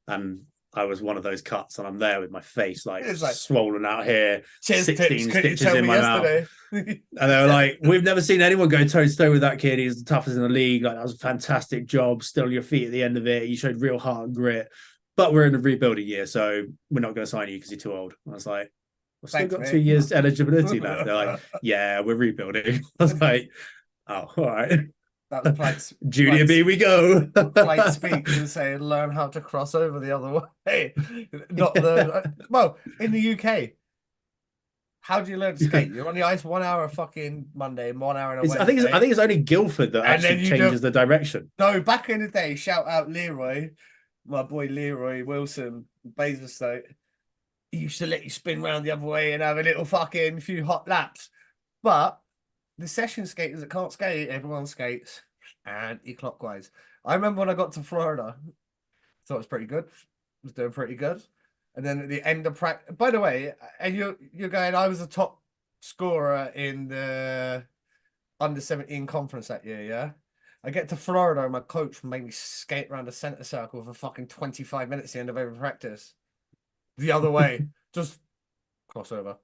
And I was one of those cuts, and I'm there with my face like swollen out here, 16 stitches in my mouth. And they were like, "We've never seen anyone go toe to toe with that kid. He's the toughest in the league. Like, that was a fantastic job. Still on your feet at the end of it. You showed real heart and grit. But we're in a rebuilding year, so we're not going to sign you because you're too old." I was like, "I've still got 2 years eligibility left." They're like, "Yeah, we're rebuilding." I was like, "Oh, all right." That was Plate's Junior B, we go. Plate speak and say, "Learn how to cross over the other way." Not the well, in the UK. How do you learn to skate? You're on the ice 1 hour fucking Monday, 1 hour on a Wednesday. I think it's only Guildford that actually changes the direction. No, back in the day, shout out Leroy, my boy Leroy Wilson, Basingstoke. He used to let you spin around the other way and have a little fucking few hot laps. But the session skaters that can't skate, everyone skates anti-clockwise. I remember when I got to Florida, thought it was pretty good. Was doing pretty good. And then at the end of practice, by the way, and you're going, I was a top scorer in the under-17 conference that year, yeah? I get to Florida and my coach made me skate around the center circle for fucking 25 minutes at the end of every practice. The other way. Just crossover,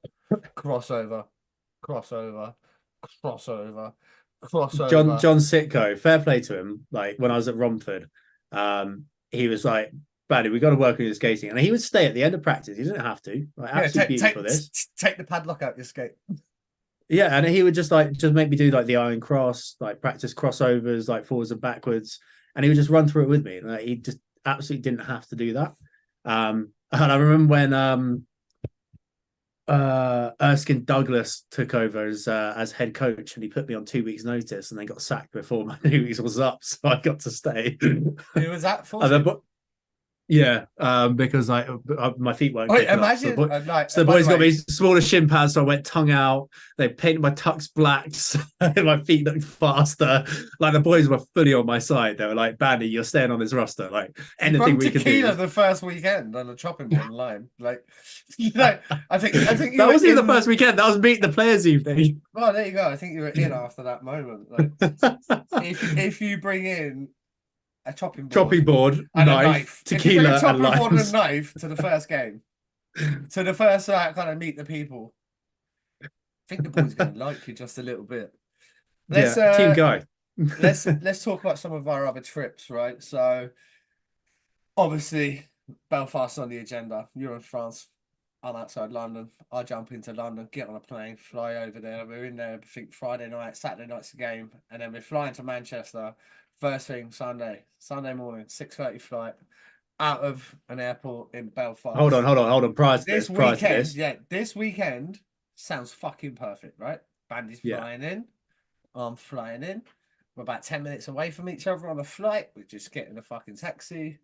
crossover, crossover, crossover, crossover. John Sitko, fair play to him. Like, when I was at Romford, he was like, "Buddy, we got to work on your skating," and he would stay at the end of practice. He didn't have to. Like, absolutely beautiful for this. Take the padlock out your skate. Yeah, and he would just make me do like the iron cross, like practice crossovers, like forwards and backwards, and he would just run through it with me. And he just absolutely didn't have to do that. And I remember when Erskine Douglas took over as head coach, and he put me on 2 weeks' notice, and then got sacked before my 2 weeks was up, so I got to stay. Who was that for? Yeah, because my feet weren't Oh, quick enough. imagine, like, So the by the boys got way, me smaller shin pads, so I went tongue out. They painted my tucks black, so my feet looked faster. Like the boys were fully on my side. They were like, "Bandy, you're staying on this roster. Like you anything brought we can do." tequila the first weekend on the chopping board line. Like, you know, I think you That were wasn't even the in. first weekend. That was meet the players evening. Well, there you go. I think you were in after that moment. Like, if you bring in a chopping board Chopping board, and a knife, knife, if you bring a tequila, and chopping board and a limes. knife to the first game, to the first kind of meet the people, I think the boys are going to like you just a little bit. Let's Yeah, team guy. let's talk about some of our other trips, right? So obviously Belfast on the agenda. You're in France. I'm outside London. I jump into London, get on a plane, fly over there. We're in there, I think Friday night, Saturday night's the game, and then we're flying to Manchester. First thing Sunday morning, 6:30 flight out of an airport in Belfast. Hold on. This Prior to weekend, this, yeah, this weekend sounds fucking perfect, right? Bandy's yeah. flying in. I'm flying in. We're about 10 minutes away from each other on a flight. We're just getting a fucking taxi.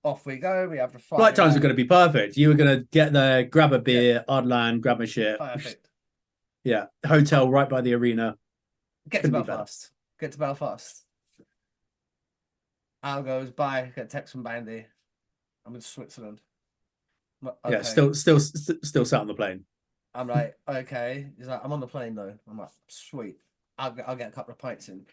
Off we go. We have the Flight Friday times were night. going to be perfect. You were going to get there, grab a Yeah, beer, I'd land, grab my shit. perfect. Yeah, hotel right by the arena. Get to Couldn't be better. Belfast. Get to Belfast. Al goes, bye. Get a text from Bandy. I'm in Switzerland. Yeah, Okay. still sat on the plane. I'm like, okay. He's like, I'm on the plane though. I'm like, sweet. I'll get a couple of pints in.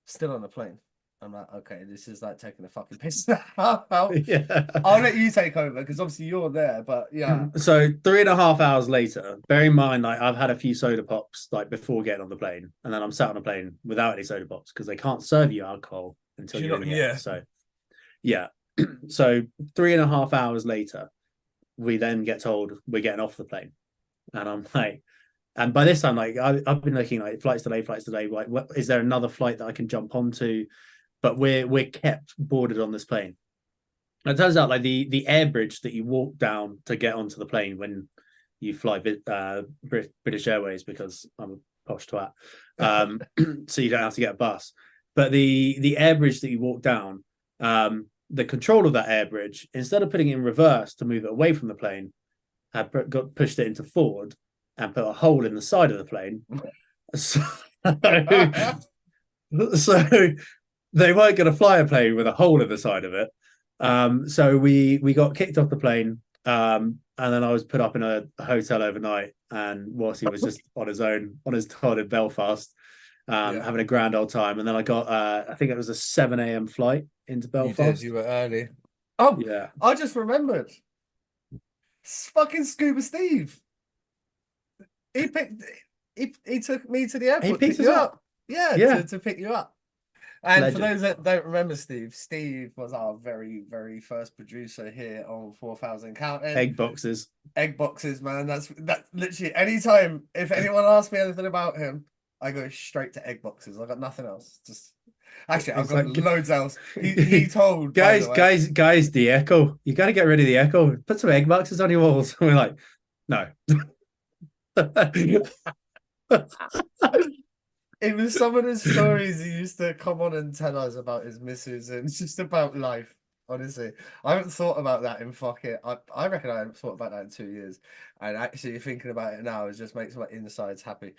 Still on the plane. I'm like, okay, this is like taking a fucking piss now. Yeah. I'll let you take over because obviously you're there, but yeah. So 3.5 hours later, bear in mind, like I've had a few soda pops like before getting on the plane, and then I'm sat on a plane without any soda pops because they can't serve you alcohol until you're in the air. So yeah. So 3.5 hours later, we then get told we're getting off the plane. And I'm like, and by this time, like I've been looking like flights today. Like, what is there another flight that I can jump onto? But we're kept boarded on this plane. And it turns out like the air bridge that you walk down to get onto the plane when you fly British Airways, because I'm a posh twat, so you don't have to get a bus. But the air bridge that you walk down, the control of that air bridge, instead of putting it in reverse to move it away from the plane, got pushed it into forward and put a hole in the side of the plane. So, so they weren't going to fly a plane with a hole in the side of it. So we got kicked off the plane, and then I was put up in a hotel overnight, and whilst he was just on his own on his toilet in Belfast, having a grand old time. And then I got I think it was a 7 a.m. flight into Belfast. You did, you were early. Oh yeah, I just remembered. It's fucking Scuba Steve. He picked he took me to the airport. he picked pick us you up. Yeah, Yeah, to pick you up. And legend. for those that don't remember Steve was our very, very first producer here on 4,000 Counting. Egg boxes. Egg boxes, man. That's literally anytime if anyone asks me anything about him, I go straight to egg boxes. I got nothing else. Just actually I've got loads else. He told guys, the echo. You gotta get rid of the echo. Put some egg boxes on your walls. We're like, no. It was some of the stories he used to come on and tell us about his missus and just about life. Honestly, I haven't thought about that in I reckon I haven't thought about that in 2 years. And actually thinking about it now, it just makes my insides happy.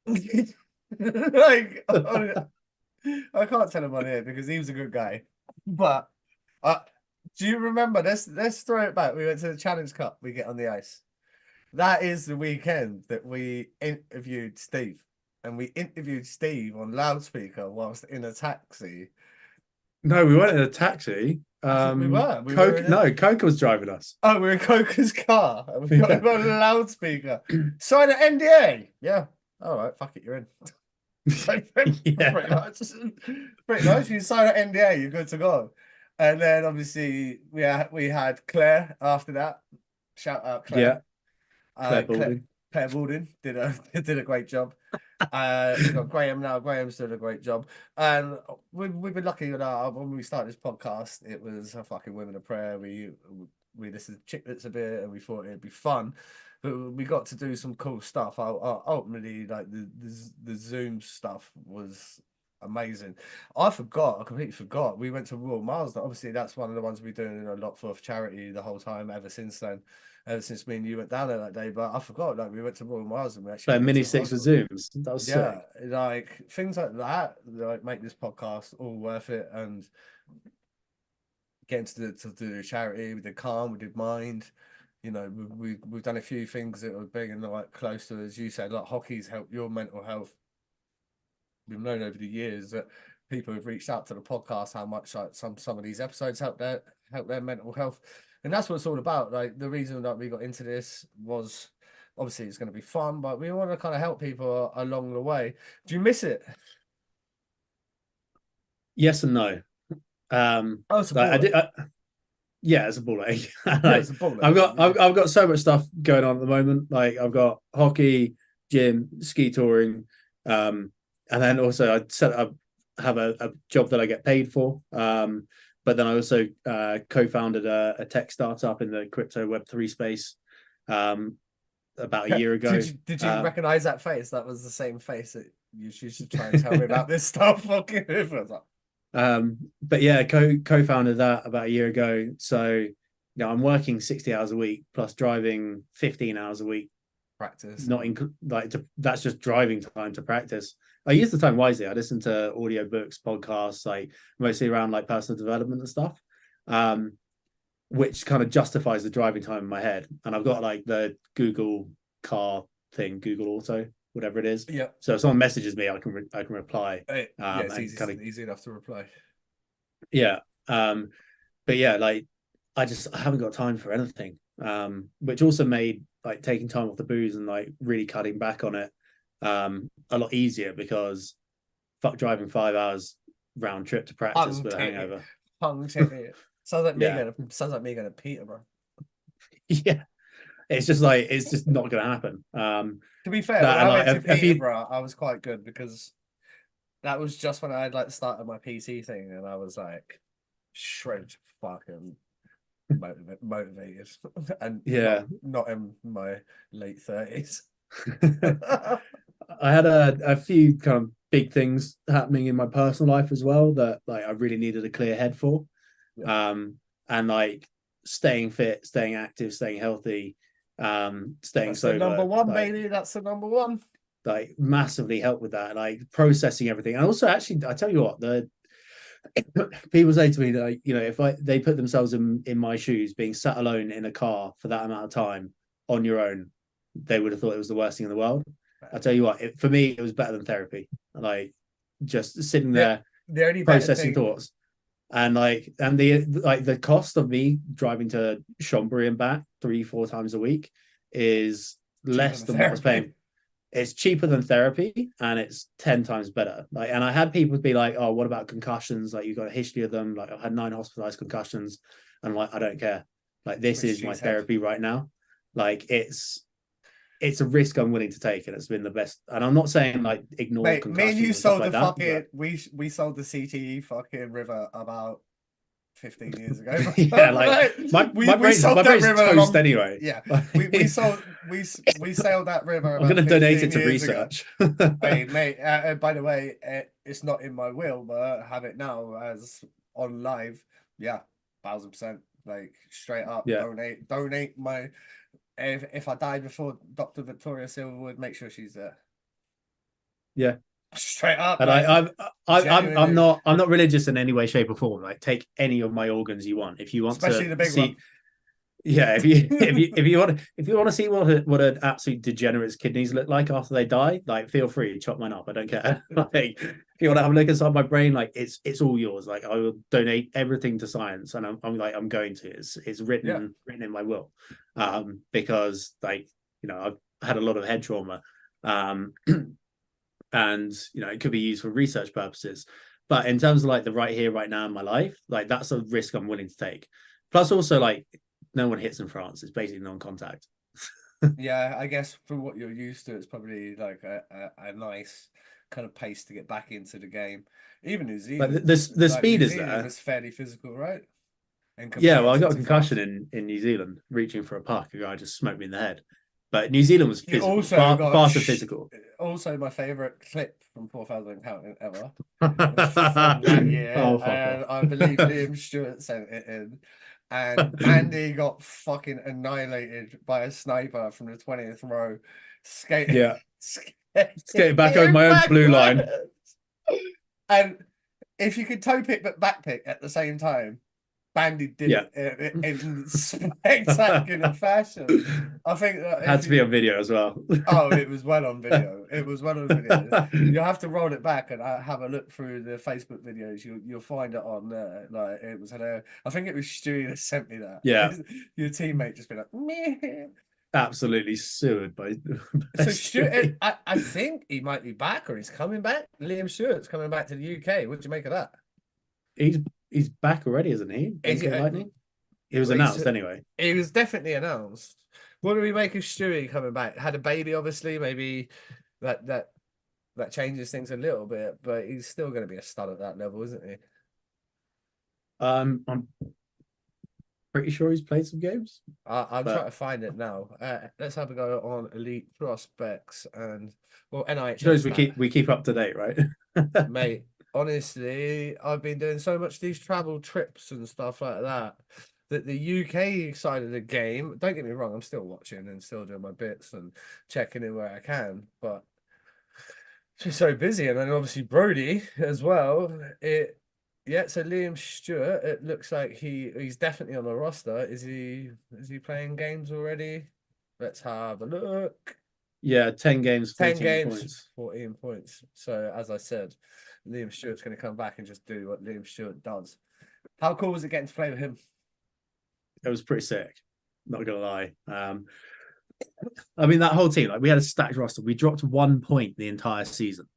Like, I can't tell him on here because he was a good guy. But do you remember? Let's throw it back. We went to the Challenge Cup. We get on the ice. That is the weekend that we interviewed Steve. And we interviewed Steve on loudspeaker whilst in a taxi. No, we weren't in a taxi. We were. Coca was driving us. Oh, we were in Coca's car. And we got him on a loudspeaker. Sign an NDA. Yeah. All right. Fuck it. You're in. Yeah. Pretty much. You sign an NDA, you're good to go. And then obviously we had Claire after that. Shout out Claire. Yeah. Claire Baldwin did a great job. We've got Graham now. Graham's done a great job, and we've been lucky. When we started this podcast, it was a fucking Women of Prayer. We listened to Chicklets a bit, and we thought it'd be fun. But we got to do some cool stuff. Ultimately, like the Zoom stuff was amazing. I completely forgot. We went to Royal Miles. Obviously, that's one of the ones we've been doing a lot for charity the whole time ever since then. Ever since me and you went down there that day, but I forgot. Like we went to Royal Miles and we actually Like went mini to six with hospital. Zooms. That was Yeah, sick. like things like that, like make this podcast all worth it. And getting to do charity, we did Calm, we did Mind. You know, we've done a few things that were big and like close to, as you said, like hockey's helped your mental health. We've known over the years that people have reached out to the podcast how much like some of these episodes help their mental health, and that's what it's all about. Like the reason that we got into this was obviously it's going to be fun, but we want to kind of help people along the way. Do you miss it? Yes and no. Oh, it's a Like I ball did. ache. Yeah, it's a ball ache. Yeah, Like it's a ball I've ache. got I've got so much stuff going on at the moment. Like I've got hockey, gym, ski touring, and then also I set up have a job that I get paid for. But then I also co-founded a tech startup in the crypto Web3 space about a year ago. Did you recognize that face? That was the same face that you used to try and tell me about this stuff. Fucking But yeah, co-founded that about a year ago. So I'm working 60 hours a week plus driving 15 hours a week. Practice. Not in like that's just driving time to practice. I use the time wisely. I listen to audiobooks, podcasts, like mostly around like personal development and stuff. Which kind of justifies the driving time in my head. And I've got like the Google car thing, Google Auto, whatever it is. Yeah. So if someone messages me, I can reply. Yeah, it's and easy, kind of easy enough to reply. yeah. But yeah, like I haven't got time for anything. Which also made like taking time off the booze and like really cutting back on it a lot easier because fuck driving 5 hours round trip to practice with a hangover. Sounds like me Yeah. going to Peterborough. Yeah. It's just not gonna happen. To be fair, when I went to Peterborough, I was quite good because that was just when I like started my PT thing and I was like shredded fucking motivated and yeah. not in my late 30s. I had a few kind of big things happening in my personal life as well that like I really needed a clear head for. Yeah. And like staying fit, staying active, staying healthy, staying That's sober. the number one, like, baby. That's the number one. Like massively helped with that, like processing everything. And also, actually, I tell you what, the people say to me that if they put themselves in my shoes, being sat alone in a car for that amount of time on your own, they would have thought it was the worst thing in the world. I tell you what, for me, it was better than therapy. Like just sitting there, the only processing thoughts, and the cost of me driving to Chonburi and back 3-4 times a week is less than what I was paying. It's cheaper than therapy and it's 10 times better. Like, and I had people be like, "Oh, what about concussions? Like, you've got a history of them." Like, I've had 9 hospitalized concussions, and like, I don't care. Like, this is my therapy right now. Like, it's a risk I'm willing to take, and it's been the best. And I'm not saying like ignore concussions. Me and you sold the fucking we sold the CTE fucking river about 15 years ago. Yeah, like my brain's toast anyway. Yeah, we sailed that river. I'm going to donate it to research. Hey, mate. By the way, it's not in my will, but I have it now as on live. Yeah, 1000%. Like straight up, yeah. Donate my. If I die before Dr. Victoria Silverwood, make sure she's there. Yeah. Straight up. And I'm not religious in any way, shape, or form. Like, take any of my organs you want. If you want, especially the big one. Yeah, if you want to see what an absolute degenerate's kidneys look like after they die, like feel free, chop mine up. I don't care. Like, if you want to have a look inside my brain, like it's all yours. Like, I will donate everything to science, and I'm going to. It's written in my will, because like I've had a lot of head trauma, and it could be used for research purposes. But in terms of like the right here, right now in my life, like that's a risk I'm willing to take. Plus, also like, no one hits in France. It's basically non-contact. Yeah, I guess from what you're used to, it's probably like a nice kind of pace to get back into the game. Even New Zealand, but the speed is there. It's fairly physical, right? Yeah, well, I got a concussion in New Zealand reaching for a puck. A guy just smoked me in the head. But New Zealand was He physical, also got fast and physical. Also, my favorite clip from 4,000 Counting ever was from that year, Oh, fuck and off. I believe Liam Stewart sent it in, and Bandy got fucking annihilated by a sniper from the 20th row, skating, Yeah. skating back over my own blue line. backwards. And if you could toe pick but back pick at the same time, Bandy did it in spectacular fashion. I think that had to be on video as well. Oh, it was well on video. It was well on video. You'll have to roll it back and have a look through the Facebook videos. You'll find it on there. Like, it was hilarious. I think it was Stewie that sent me that. Yeah. Your teammate just been like, meh. Absolutely sewered by So Stewart, I think he might be back, or he's coming back. Liam Stewart's coming back to the UK. What do you make of that? He's back already, isn't he? Lightning? It was announced anyway. It was definitely announced. What do we make of Stewie coming back? Had a baby, obviously. Maybe that changes things a little bit, but he's still going to be a stud at that level, isn't he? I'm pretty sure he's played some games. I'm trying to find it now. Let's have a go on Elite Prospects and NIHS. Shows we keep up to date, right? Mate, honestly, I've been doing so much these travel trips and stuff like that the UK side of the game, don't get me wrong, I'm still watching and still doing my bits and checking in where I can, but just so busy. And then obviously Brody as well. So Liam Stewart, it looks like he's definitely on the roster. Is he playing games already? Let's have a look. Yeah, 10 games, 10 games, points. 14 points. So as I said, Liam Stewart's going to come back and just do what Liam Stewart does. How cool was it getting to play with him? It was pretty sick, not gonna lie. I mean, that whole team, like, we had a stacked roster. We dropped 1 point the entire season,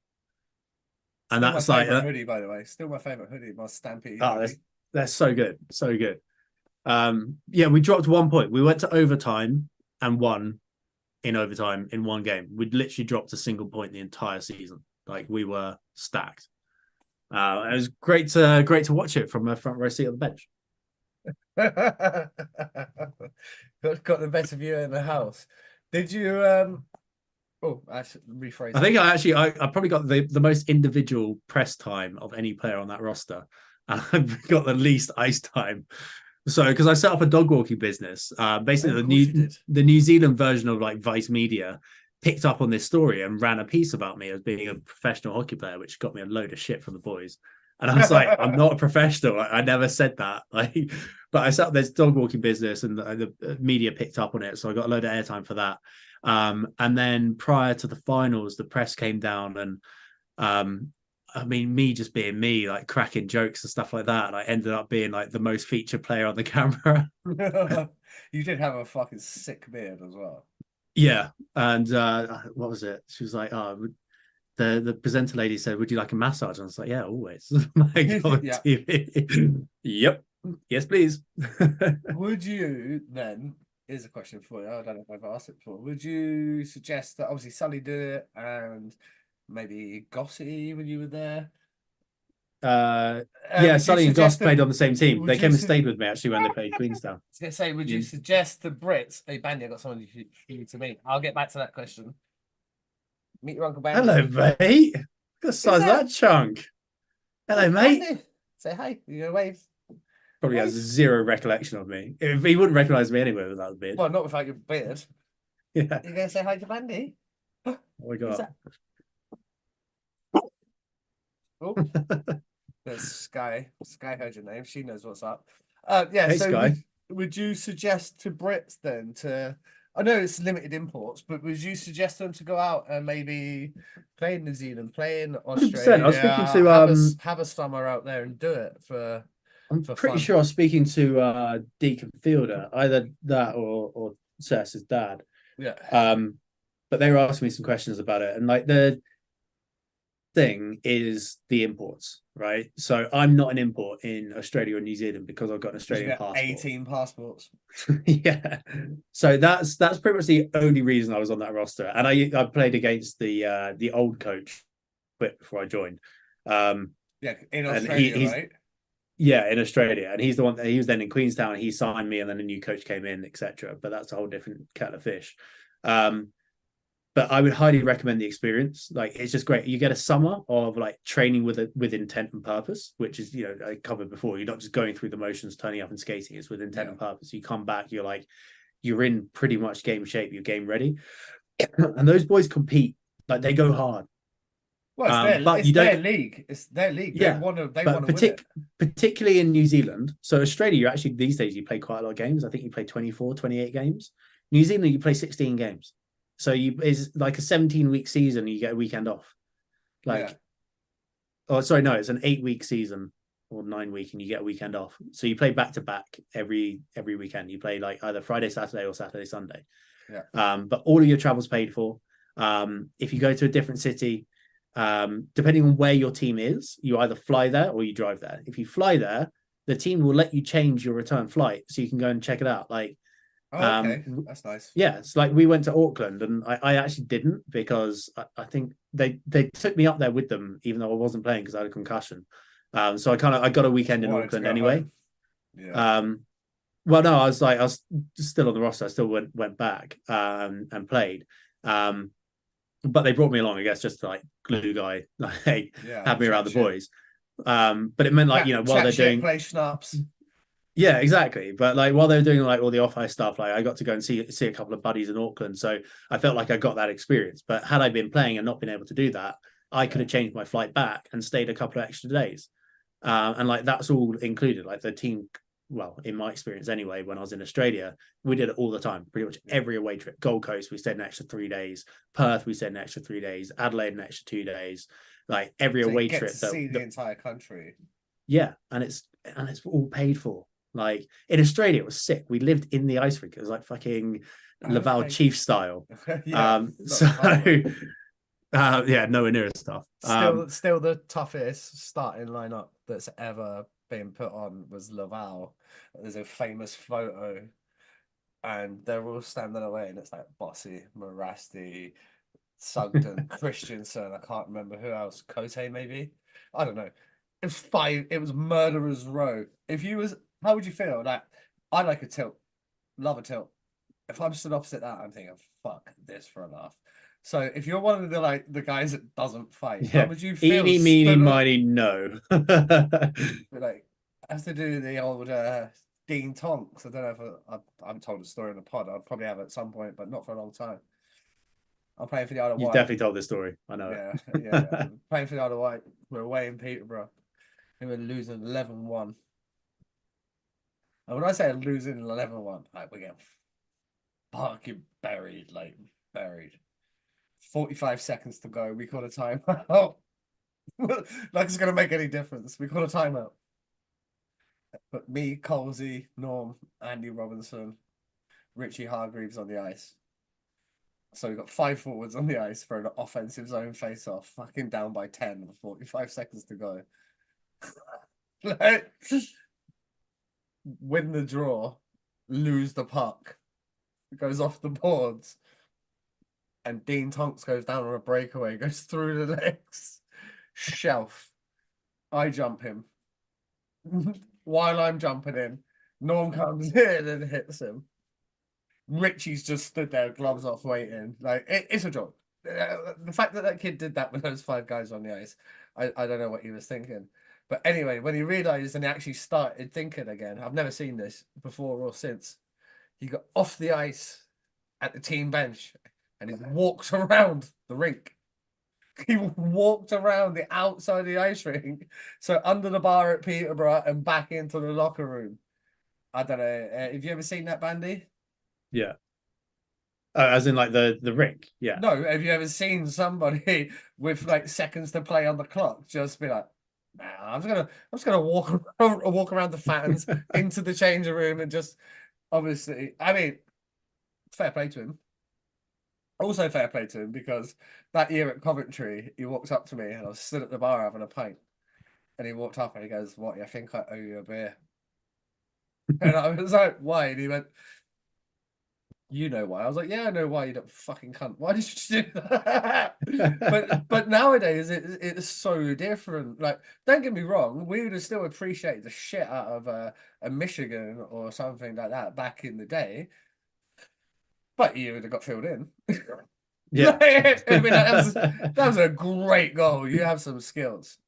and still that's my like hoodie, by the way. Still my favorite hoodie, my Stampede. Oh, that's so good, so good. Yeah, we dropped 1 point. We went to overtime and won in overtime in one game. We'd literally dropped a single point the entire season. Like, we were stacked. It was great to watch it from a front row seat on the bench. got the better view in the house. Did you I should rephrase. I think I probably got the most individual press time of any player on that roster, and I've got the least ice time. So because I set up a dog walking business, basically the New Zealand version of like Vice Media picked up on this story and ran a piece about me as being a professional hockey player, which got me a load of shit from the boys. And I was like, I'm not a professional. I never said that. Like, but I set up this dog walking business, and the media picked up on it, so I got a load of airtime for that. And then prior to the finals, the press came down, and I mean, me just being me, like cracking jokes and stuff like that, and I ended up being like the most featured player on the camera. You did have a fucking sick beard as well. Yeah, and what was it? She was like, "Oh." The presenter lady said, "Would you like a massage?" And I was like, "Yeah, always." Like, on yeah. TV. Yep. Yes, please. Would you then? Here's a question for you. I don't know if I've asked it before. Would you suggest that obviously Sully did it, and maybe Gossy when you were there? Yeah, Sully and Goss played on the same team. They came and stayed with me actually when they played Queenstown. I was gonna say, would you suggest the Brits? Hey, Bandy, I got someone for you to meet. I'll get back to that question. Meet your Uncle Bandy. Hello, mate. Look at the size of that chunk. Hello, mate. Bandy. Say hi. You gonna wave? Probably has zero recollection of me. If he wouldn't recognise me anyway without the beard. Well, not without your beard. Yeah. You gonna say hi to Bandy? Oh my god. Oh, there's Sky. Sky heard your name. She knows what's up. Yeah. Hey, so Sky. would you suggest to Brits then to? I know it's limited imports, but would you suggest them to go out and maybe play in New Zealand, play in Australia? I was speaking to have a summer out there and do it for. I'm pretty sure I was speaking to Deacon Fielder, either that or Cess's dad. Yeah. But they were asking me some questions about it, and like the thing is the imports, right? So I'm not an import in Australia or New Zealand because I've got an Australian passport. 18 passports. Yeah. So that's pretty much the only reason I was on that roster. And I played against the old coach before I joined. Yeah, in Australia, right? Yeah, in Australia. And he's the one that he was then in Queenstown. He signed me, and then a new coach came in, etc. But that's a whole different kettle of fish. But I would highly recommend the experience. Like, it's just great. You get a summer of like training with intent and purpose, which is, I covered before. You're not just going through the motions, turning up and skating. It's with intent and purpose. You come back, you're in pretty much game shape. You're game ready, and those boys compete. Like, they go hard. Well, But it's you don't. their league. It's their league. Yeah, They but want to win it. particularly in New Zealand. So Australia, you actually these days you play quite a lot of games. I think you play 24, 28 games. New Zealand, you play 16 games. So is like a 17-week season. You get a weekend off. Like, oh, sorry, no, it's an 8-week season or 9-week, and you get a weekend off. So you play back to back every weekend. You play like either Friday, Saturday, or Saturday, Sunday. Yeah. But all of your travel's paid for. If you go to a different city, depending on where your team is, you either fly there or you drive there. If you fly there, the team will let you change your return flight so you can go and check it out. Like, okay, that's nice. Yeah, it's like we went to Auckland, and I actually didn't, because I think they took me up there with them, even though I wasn't playing because I had a concussion. So I got a weekend in Auckland anyway. Home. Yeah. Well, no, I was still on the roster. I still went back and played. But they brought me along, I guess, just to like glue guy, like have me around the boys. But it meant like, while they're doing play schnapps. Yeah, exactly. But like while they were doing like all the off ice stuff, like I got to go and see a couple of buddies in Auckland, so I felt like I got that experience. But had I been playing and not been able to do that, I could have changed my flight back and stayed a couple of extra days. And like that's all included. Like the team, well, in my experience anyway, when I was in Australia, we did it all the time. Pretty much every away trip. Gold Coast, we stayed an extra 3 days. Perth, we stayed an extra 3 days. Adelaide, an extra 2 days. Like every away trip. To see the entire country. Yeah, and it's all paid for. Like in Australia, it was sick. We lived in the ice rink. It was like fucking Laval Chief style. Yeah, nowhere near as tough. Still the toughest starting lineup that's ever been put on was Laval. There's a famous photo, and they're all standing away, and it's like Bossy, Morasti, Sugden, Christensen. I can't remember who else. Cote, maybe. I don't know. It was 5. It was murderers row. How would you feel? Like, I like a tilt, love a tilt. If I'm stood opposite that, I'm thinking, fuck this for a laugh. So if you're one of the guys that doesn't fight, how would you feel? Eeny, meeny, miny, no. Like, I have to do the old Dean Tonks. I don't know if I haven't told the story in the pod. I'll probably have it at some point, but not for a long time. I'm playing for the Isle of Wight. You've definitely told this story. I know it. Yeah. Playing for the Isle of Wight. We're away in Peterborough. And we're losing 11-1. And when I say losing 11-1, like, we're getting fucking buried. 45 seconds to go. We call a timeout. Like it's going to make any difference. We call a timeout. But me, Colsey, Norm, Andy Robinson, Richie Hargreaves on the ice. So we've got 5 forwards on the ice for an offensive zone face-off. Fucking down by 10 with 45 seconds to go. Like, win the draw, lose the puck. It goes off the boards. And Dean Tonks goes down on a breakaway, goes through the legs. Shelf. I jump him. While I'm jumping in, Norm comes in and hits him. Richie's just stood there, gloves off, waiting. Like, it's a joke. The fact that kid did that with those 5 guys on the ice, I don't know what he was thinking. But anyway, when he realised and he actually started thinking again, I've never seen this before or since. He got off the ice at the team bench and he walked around the rink. He walked around the outside of the ice rink, so under the bar at Peterborough and back into the locker room. I don't know. Have you ever seen that, Bandy? Yeah. As in like the rink? Yeah. No, have you ever seen somebody with like seconds to play on the clock just be like, nah, I'm just gonna walk around the fans into the changing room and just obviously, I mean, fair play to him. Also fair play to him because that year at Coventry, he walked up to me and I was stood at the bar having a pint. And he walked up and he goes, "What, I think I owe you a beer." And I was like, "Why?" And he went, "You know why?" I was like, "Yeah, I know why, you don't fucking cunt. Why did you do that?" but nowadays it's so different. Like, don't get me wrong, we would have still appreciated the shit out of a Michigan or something like that back in the day. but you would have got filled in. Yeah. I mean, that was a great goal. You have some skills.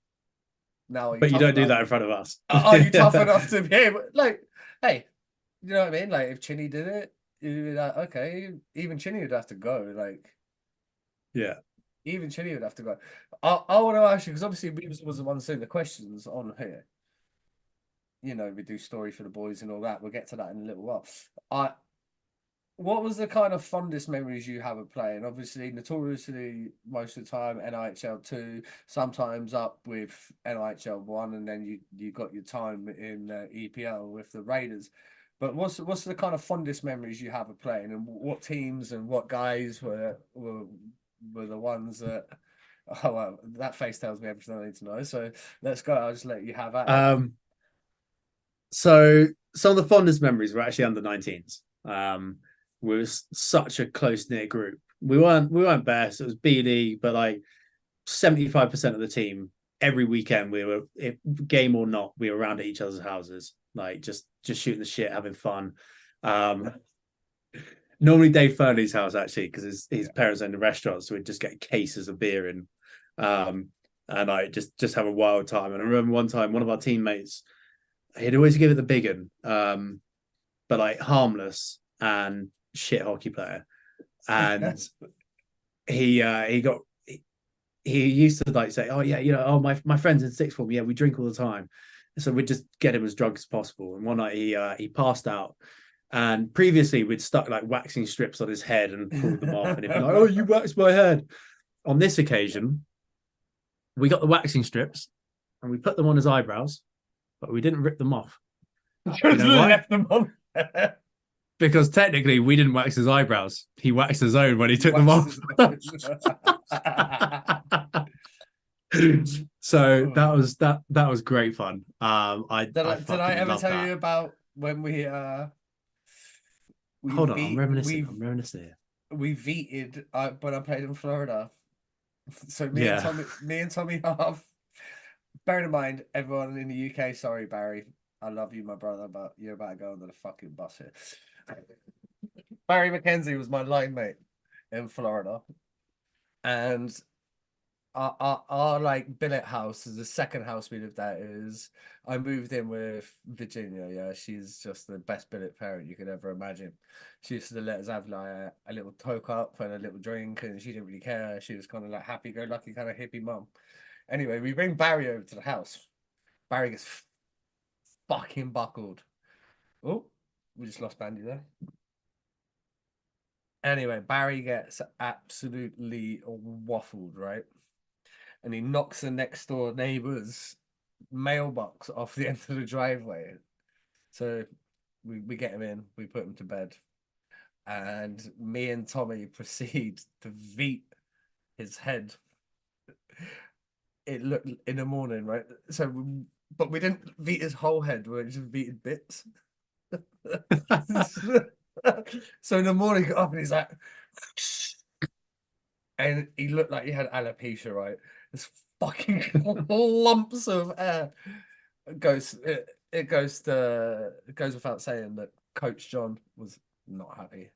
Now, are you But you tough don't do enough? that in front of us. Are you tough enough to be able, like, hey, you know what I mean? Like, if Chinny did it, you'd be like, okay, even Chinny would have to go. Like, Yeah. even Chinny would have to go. I want to ask you, because obviously we was the one doing the questions on here. You know, we do story for the boys and all that. We'll get to that in a little while. What was the kind of fondest memories you have of playing? Obviously, notoriously most of the time NIHL 2, sometimes up with NIHL 1, and then you got your time in EPL with the Raiders. But what's the kind of fondest memories you have of playing, and what teams and what guys were the ones that? Oh well, that face tells me everything I need to know. So let's go. I'll just let you have at it. So some of the fondest memories were actually under 19s. We were such a close knit group. We weren't best. It was B League, but like 75% of the team every weekend game or not, we were around at each other's houses, like just shooting the shit, having fun. Normally Dave Fernley's house actually, because his parents owned a restaurant, so we'd just get cases of beer and I just have a wild time. And I remember one time one of our teammates, he'd always give it the big one, but like harmless and shit hockey player. And he used to like say, oh yeah, oh my friends in sixth form, yeah, we drink all the time. So we'd just get him as drunk as possible. And one night he passed out. And previously we'd stuck like waxing strips on his head and pulled them off. And he'd be like, oh, you waxed my head. On this occasion, we got the waxing strips and we put them on his eyebrows, but we didn't rip them off. You know why? Left them on. Because technically we didn't wax his eyebrows. He waxed his own when he took them off. So that was great fun. Did I ever tell you about when we hold on, I'm reminiscing here. We VT'd when I played in Florida. So me and Tommy Half. Bearing in mind, everyone in the UK, sorry Barry, I love you, my brother, but you're about to go under the fucking bus here. Barry McKenzie was my line mate in Florida, and our like billet house is the second house we lived at. I moved in with Virginia. Yeah, she's just the best billet parent you could ever imagine. She used to let us have like a little toke up and a little drink, and she didn't really care. She was kind of like happy-go-lucky kind of hippie mum. Anyway, we bring Barry over to the house. Barry gets fucking buckled. Oh, we just lost Bandy there. Anyway, Barry gets absolutely waffled, right? And he knocks the next door neighbor's mailbox off the end of the driveway. So we get him in, we put him to bed. And me and Tommy proceed to veet his head. It looked in the morning, right? But we didn't veet his whole head, we just veeted bits. So in the morning, he got up and he's like, and he looked like he had alopecia, right? This fucking lumps of hair. It goes without saying that Coach John was not happy.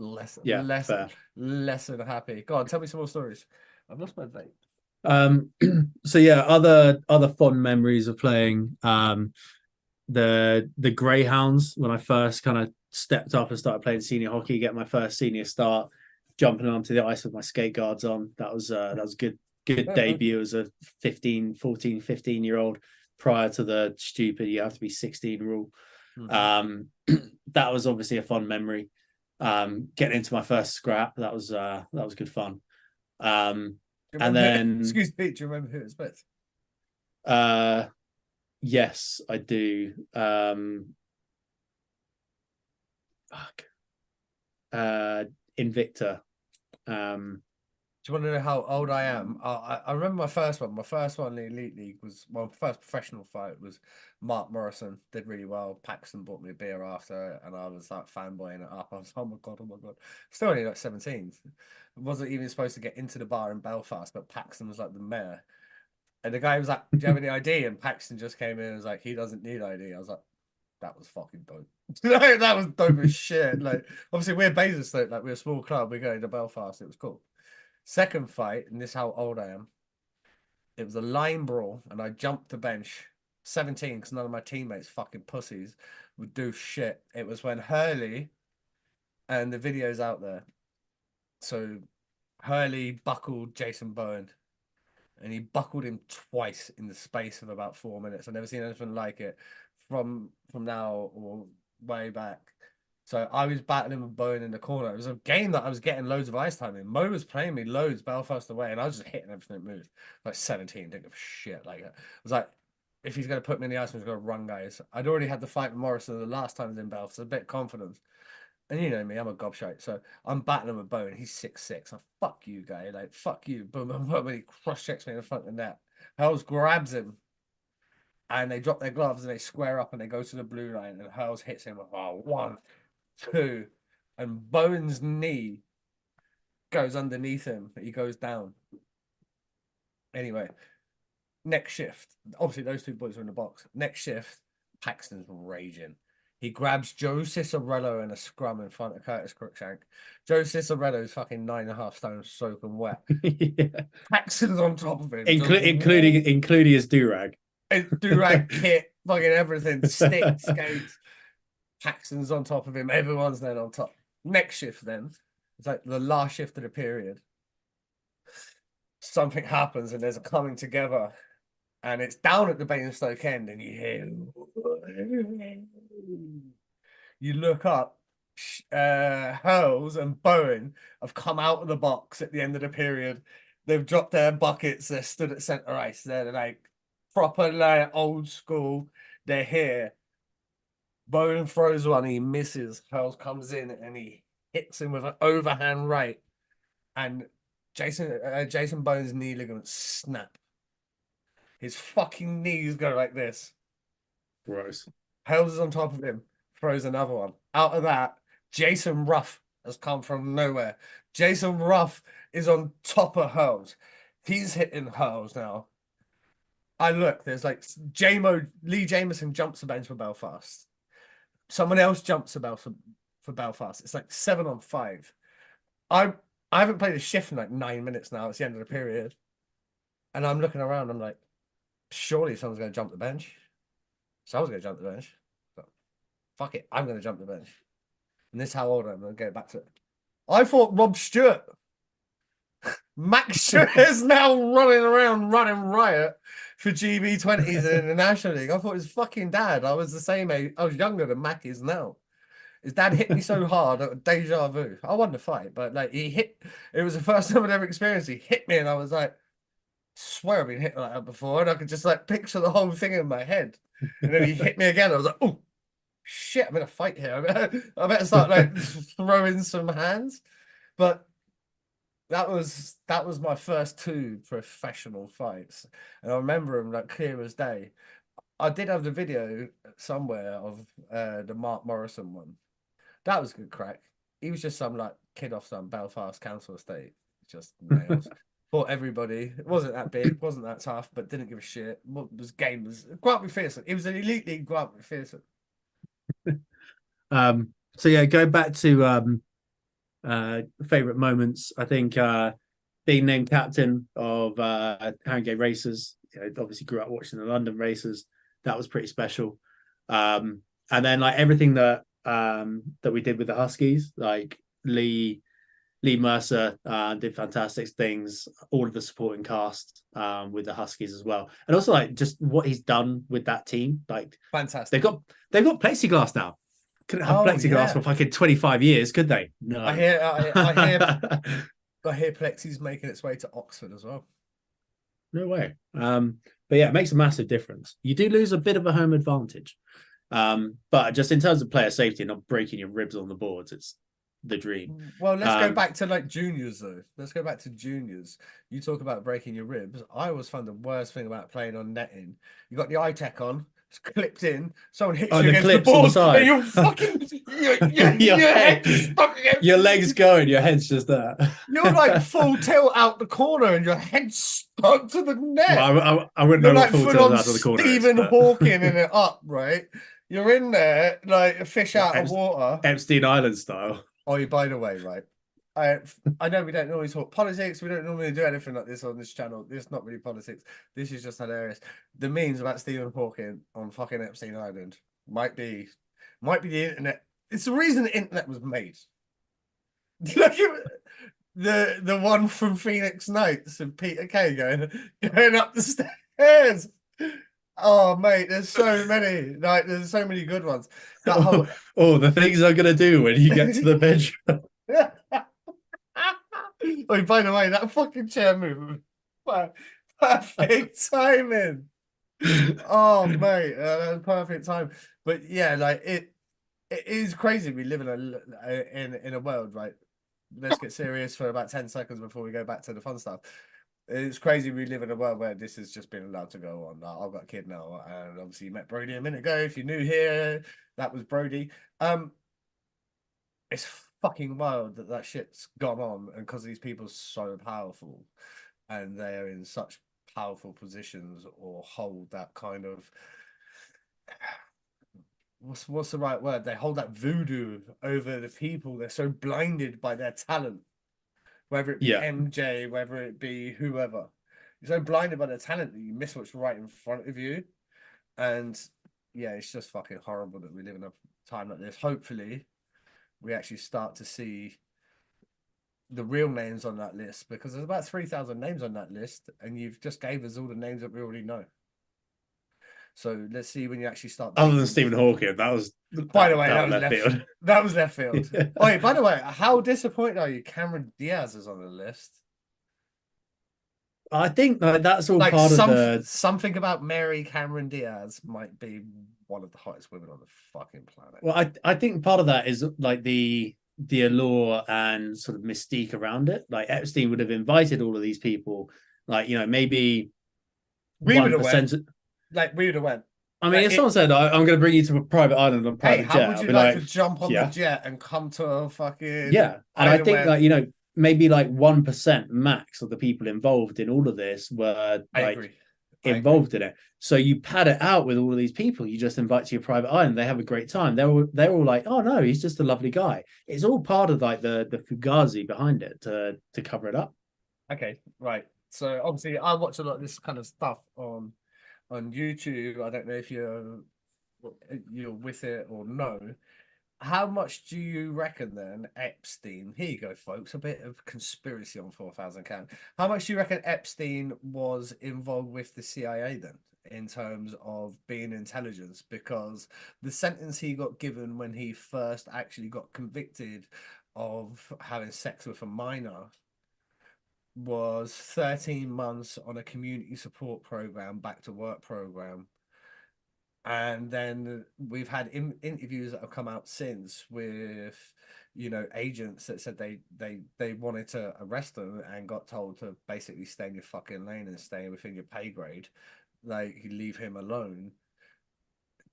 Less than happy. Go on, tell me some more stories. I've lost my vape. So yeah, other fond memories of playing the Greyhounds when I first kind of stepped up and started playing senior hockey, get my first senior start, jumping onto the ice with my skate guards on. That was good debut as a 15-year-old prior to the stupid you have to be 16 rule. That was obviously a fun memory. Getting into my first scrap, that was good fun. And then excuse me, do you remember who it was with? Yes, I do. Invicta. Do you want to know how old I am? I remember my first one. My first one in the Elite League was my first professional fight was Mark Morrison. Did really well. Paxton bought me a beer after, and I was like fanboying it up. I was, oh my god. Still only like 17. Wasn't even supposed to get into the bar in Belfast, but Paxton was like the mayor. And the guy was like, do you have any ID? And Paxton just came in and was like, he doesn't need ID. I was like, That was fucking dope. That was dope as shit. Like, obviously, we're Basingstoke, like, we're a small club. We're going to Belfast. It was cool. Second fight, and this is how old I am. It was a line brawl, and I jumped the bench. 17, because none of my teammates, fucking pussies, would do shit. It was when Hurley, and the video's out there. So Hurley buckled Jason Bowen, and he buckled him twice in the space of about 4 minutes. I've never seen anything like it from now or way back. So I was battling with Bowen in the corner. It was a game that I was getting loads of ice time in. Mo was playing me loads, Belfast away, and I was just hitting everything that moved. Like 17, didn't give a shit. Like, I was like, if he's going to put me in the ice, he's going to run, guys. I'd already had the fight with Morrison the last time I was in Belfast, so a bit of confidence. And you know me, I'm a gobshite. So I'm battling with Bowen. He's 6'6". I fuck you, guy. Like, fuck you. Boom, boom, boom. And he cross checks me in the front of the net. Hurls grabs him. And they drop their gloves and they square up and they go to the blue line. And Hurls hits him with 1, 2. And Bowen's knee goes underneath him. He goes down. Anyway, next shift. Obviously, those two boys are in the box. Next shift, Paxton's raging. He grabs Joe Cicerello in a scrum in front of Curtis Cruikshank. Joe Cicerello's fucking 9.5 stone soaking wet. Yeah. Paxton's on top of him. Including his do-rag. Do-rag kit, fucking everything, sticks, skates. Paxton's on top of him. Everyone's then on top. Next shift then, it's like the last shift of the period. Something happens and there's a coming together. And it's down at the Basingstoke end, and you hear, you look up, Hurls and Bowen have come out of the box at the end of the period. They've dropped their buckets. They're stood at centre ice. They're like proper, like, old school. They're here. Bowen throws one. He misses. Hurls comes in and he hits him with an overhand right, and Jason Bowen's knee ligaments snap. His fucking knees go like this. Gross. Hurls is on top of him, throws another one. Out of that, Jason Ruff has come from nowhere. Jason Ruff is on top of Hurls. He's hitting Hurls now. I look, there's like Lee Jameson jumps the bench for Belfast. Someone else jumps about for Belfast. It's like 7-on-5. I haven't played a shift in like 9 minutes now. It's the end of the period. And I'm looking around, I'm like, surely someone's going to jump the bench. Someone's going to jump the bench. But fuck it, I'm going to jump the bench. And this is how old I am. I'm going to get back to it. I thought Rob Stewart. Max Stewart is now running around, running riot for GB20s in the National League. I thought his fucking dad. I was the same age. I was younger than Mac is now. His dad hit me so hard, deja vu. I won the fight, but like it was the first time I'd ever experienced. He hit me, and I was like, swear I've been hit like that before, and I could just like picture the whole thing in my head. And then he hit me again. I was like, oh shit, I'm in a fight here. I better start like throwing some hands. But that was my first 2 professional fights, and I remember them like clear as day. I did have the video somewhere of the Mark Morrison one. That was good crack. He was just some like kid off some Belfast council estate. Just nails. Fought everybody. It wasn't that big, wasn't that tough, but didn't give a shit. What was game was Grant McPherson. It was an elite league Grant McPherson. So yeah, going back to favorite moments, I think being named captain of Harringay Racers, obviously grew up watching the London races. That was pretty special. And then like everything that we did with the Huskies, like Lee Mercer did fantastic things. All of the supporting cast with the Huskies as well, and also like just what he's done with that team. Like fantastic. They've got plexiglass now. Couldn't have plexiglass for fucking 25 years, could they? No. I hear Plexi's making its way to Oxford as well. No way. But yeah, it makes a massive difference. You do lose a bit of a home advantage. But just in terms of player safety and not breaking your ribs on the boards, it's the dream. Well, let's go back to like juniors though. Let's go back to juniors. You talk about breaking your ribs. I always found the worst thing about playing on netting. You got the iTech on, it's clipped in. Someone hits you against the board, and you're fucking your head stuck against. Your legs going, your head's just there. You're like full tilt out the corner, and your head's stuck to the net. Well, I wouldn't know like what full tilt out of the corner. Stephen Hawking in it up, right? you're in there like a fish What, out of water. Epstein Island style. Oh, by the way, right? I know we don't normally talk politics. We don't normally do anything like this on this channel. This is not really politics. This is just hilarious. The memes about Stephen Hawking on fucking Epstein Island might be the internet. It's the reason the internet was made. Look at the one from Phoenix Nights and Peter Kay going up the stairs. Oh mate, there's so many. Like there's so many good ones. That whole Oh, the things I'm gonna do when you get to the bedroom. Oh, by the way, that fucking chair movement, perfect timing. Oh mate, that was perfect time. But yeah, like it is crazy. We live in a world, right? Let's get serious for about 10 seconds before we go back to the fun stuff. It's crazy we live in a world where this has just been allowed to go on. I've got a kid now, and obviously you met Brody a minute ago. If you're new here, that was Brody. It's fucking wild that shit's gone on, and because these people are so powerful, and they're in such powerful positions or hold that kind of what's the right word? They hold that voodoo over the people. They're so blinded by their talent, whether it be MJ, whether it be whoever. You're so blinded by their talent that you miss what's right in front of you. And yeah, it's just fucking horrible that we live in a time like this. Hopefully, we actually start to see the real names on that list, because there's about 3,000 names on that list, and you've just gave us all the names that we already know. So let's see when you actually start. Other than Stephen Hawking, that was. By the way, that was left field. That was left field. Yeah. Oh, by the way, how disappointed are you? Cameron Diaz is on the list. I think that's all like part of the something about Mary Cameron Diaz might be one of the hottest women on the fucking planet. Well, I think part of that is like the allure and sort of mystique around it. Like Epstein would have invited all of these people, like, you know, maybe we would have went. Like we would have went. I mean, like, if someone said, "I'm going to bring you to a private island on a private jet," how would you like to jump on the jet and come to a fucking and I think like, you know, maybe like 1% max of the people involved in all of this were like involved in it. So you pad it out with all of these people you just invite to your private island. They have a great time. They're all like, "Oh no, he's just a lovely guy." It's all part of like the fugazi behind it to cover it up. Okay, right. So obviously I watch a lot of this kind of stuff on YouTube. I don't know if you're with it or no. How much do you reckon then Epstein? Here you go, folks. A bit of conspiracy on 4,000 Count. How much do you reckon Epstein was involved with the CIA then, in terms of being intelligence? Because the sentence he got given when he first actually got convicted of having sex with a minor was 13 months on a community support program, back to work program. And then we've had interviews that have come out since with, you know, agents that said they wanted to arrest them and got told to basically stay in your fucking lane and stay within your pay grade, like you leave him alone.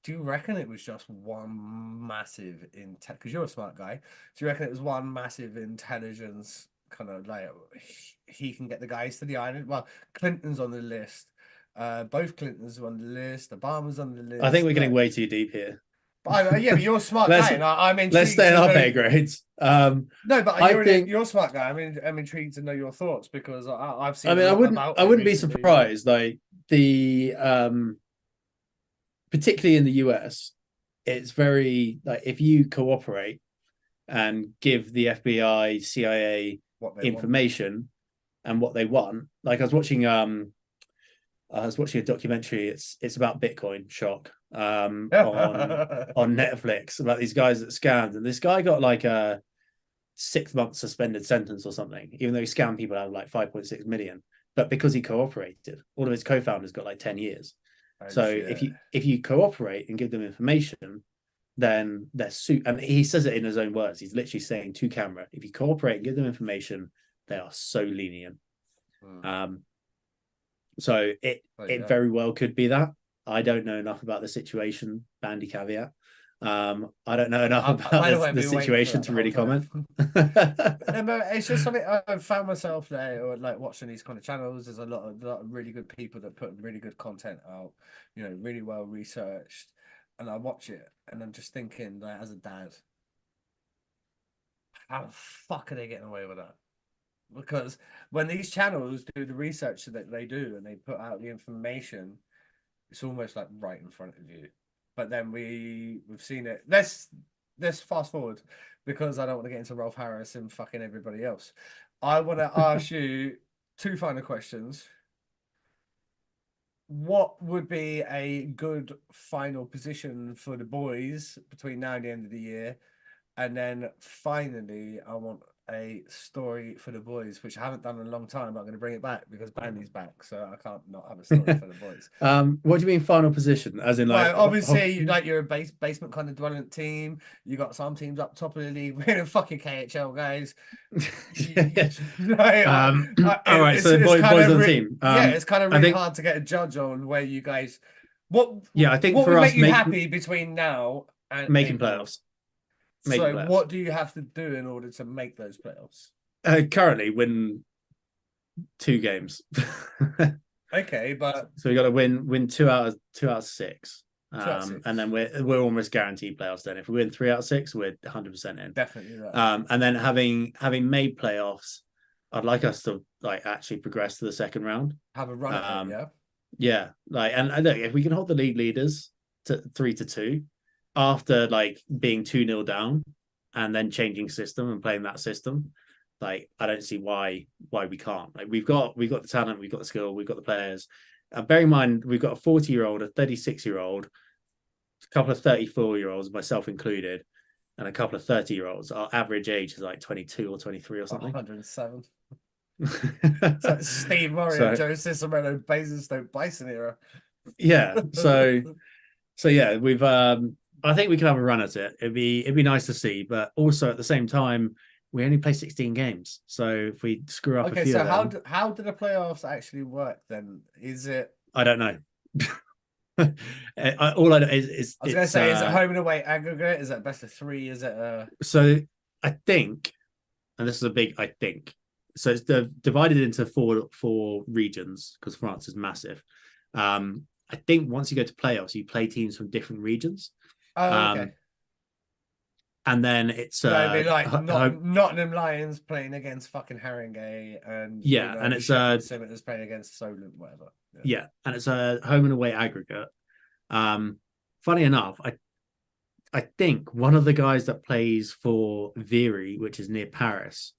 Do you reckon it was just one massive because you're a smart guy? Do you reckon it was one massive intelligence kind of like he can get the guys to the island? Well, Clinton's on the list. Both Clintons are on the list. Obama's on the list. I think we're getting way too deep here. But yeah, but you're a smart guy, and I'm intrigued. Let's stay in our pay grades. No, but you're a smart guy. I'm intrigued to know your thoughts, because I've seen. I mean, I wouldn't be surprised. Like the particularly in the US, it's very like if you cooperate and give the FBI, CIA information and what they want. Like I was watching a documentary. It's about Bitcoin, shock, on Netflix, about these guys that scammed, and this guy got like a 6-month suspended sentence or something, even though he scammed people out of like 5.6 million. But because he cooperated, all of his co-founders got like 10 years. So if you cooperate and give them information, then they're and he says it in his own words. He's literally saying to camera, if you cooperate and give them information, they are so lenient. So it very well could be that. I don't know enough about the situation. Bandy caveat. I don't know enough about the situation to really comment. It's just something I've found myself there, or like watching these kind of channels. There's a lot of really good people that put really good content out, you know, really well researched. and I watch it, and I'm just thinking, like, as a dad, how the fuck are they getting away with that? Because when these channels do the research that they do and they put out the information, it's almost like right in front of you. But then we've seen it. Let's fast forward, because I don't want to get into Rolf Harris and fucking everybody else. I want to ask you two final questions. What would be a good final position for the boys between now and the end of the year? And then finally, I want a story for the boys, which I haven't done in a long time, but I'm going to bring it back because Bandy's back, so I can't not have a story for the boys. What do you mean final position? As in, like, Well, obviously, like, you're a basement kind of dwelling team. You got some teams up top of the league. We're in fucking KHL, guys. All right, so boys on the team. Yeah, it's kind of I really think, hard to get a judge on where you guys. What? yeah, I think What for would us, make you happy between now and making April? playoffs. Making So, playoffs. what do you have to do in order to make those playoffs? Currently, win 2 games. Okay, but so we got to win 2 out of 6. 2 out of 6. And then we're almost guaranteed playoffs. Then if we win 3 out of 6, we're 100% in. Definitely that. And then having made playoffs, I'd like us to, like, actually progress to the second round. Have a run at it, yeah. Yeah, like, and look, if we can hold the league leaders to 3-2 after, like, being 2-0 down and then changing system and playing that system, like, I don't see why we can't. Like, we've got the talent, we've got the skill, we've got the players. Bear in mind, we've got a 40-year-old, a 36-year-old, a couple of 34-year-olds, myself included, and a couple of 30-year-olds. Our average age is like 22 or 23 or something. 107. It's like Steve Murray and Joe Cicerello, Basingstoke Bison era. Yeah. So yeah, we've I think we can have a run at it. It'd be nice to see, but also at the same time, we only play 16 games. So if we screw up a few so of them, how do the playoffs actually work then? Is it? I don't know. All I know is I was going to say, is it home and away aggregate? Is it best of 3? Is it So I think, and this is a big I think. So it's divided into four regions because France is massive. I think once you go to playoffs, you play teams from different regions. Oh, okay. And then it's like Nottingham Lions playing against fucking Haringey, and and it's Scimitars playing against Solent, whatever. Yeah, and it's a home and away aggregate. Funny enough, I think one of the guys that plays for Viry, which is near Paris,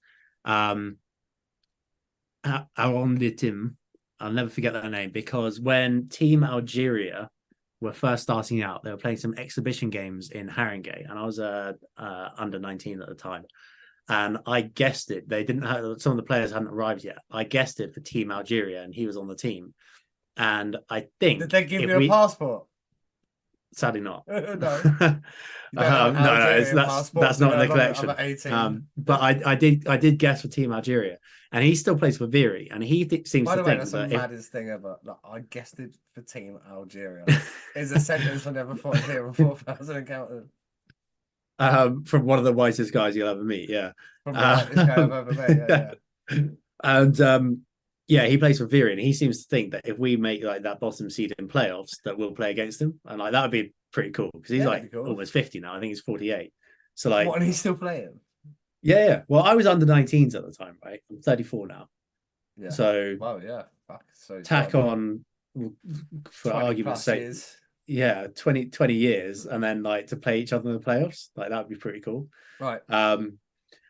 Aronditim, I'll never forget that name, because when Team Algeria were first starting out, they were playing some exhibition games in Haringey, and I was under 19 at the time. And I guessed it. They didn't have, some of the players hadn't arrived yet. I guessed it for Team Algeria, and he was on the team. And I think, did they give you a passport? Sadly not. No. That's not in the collection. But I did guess for Team Algeria, and he still plays for Viry, and he seems to think that's that the maddest thing ever. Like, I guessed it for Team Algeria. Is a sentence I never thought I'd hear on 4,000 Encountered. From one of the wisest guys you'll ever meet. Yeah. From the wisest guy I've ever met. Yeah. And yeah, he plays for Viry, and he seems to think that if we make, like, that bottom seed in playoffs, that we'll play against him, and, like, that would be pretty cool because he's almost 50 now. I think he's 48. So, like, what, and he's still playing? Yeah. Well, I was under 19s at the time, right? I'm 34 now. Yeah. So, well, yeah. Fuck. So tack on, for argument's sake, years. Yeah, 20 years, and then, like, to play each other in the playoffs, like, that would be pretty cool. Right.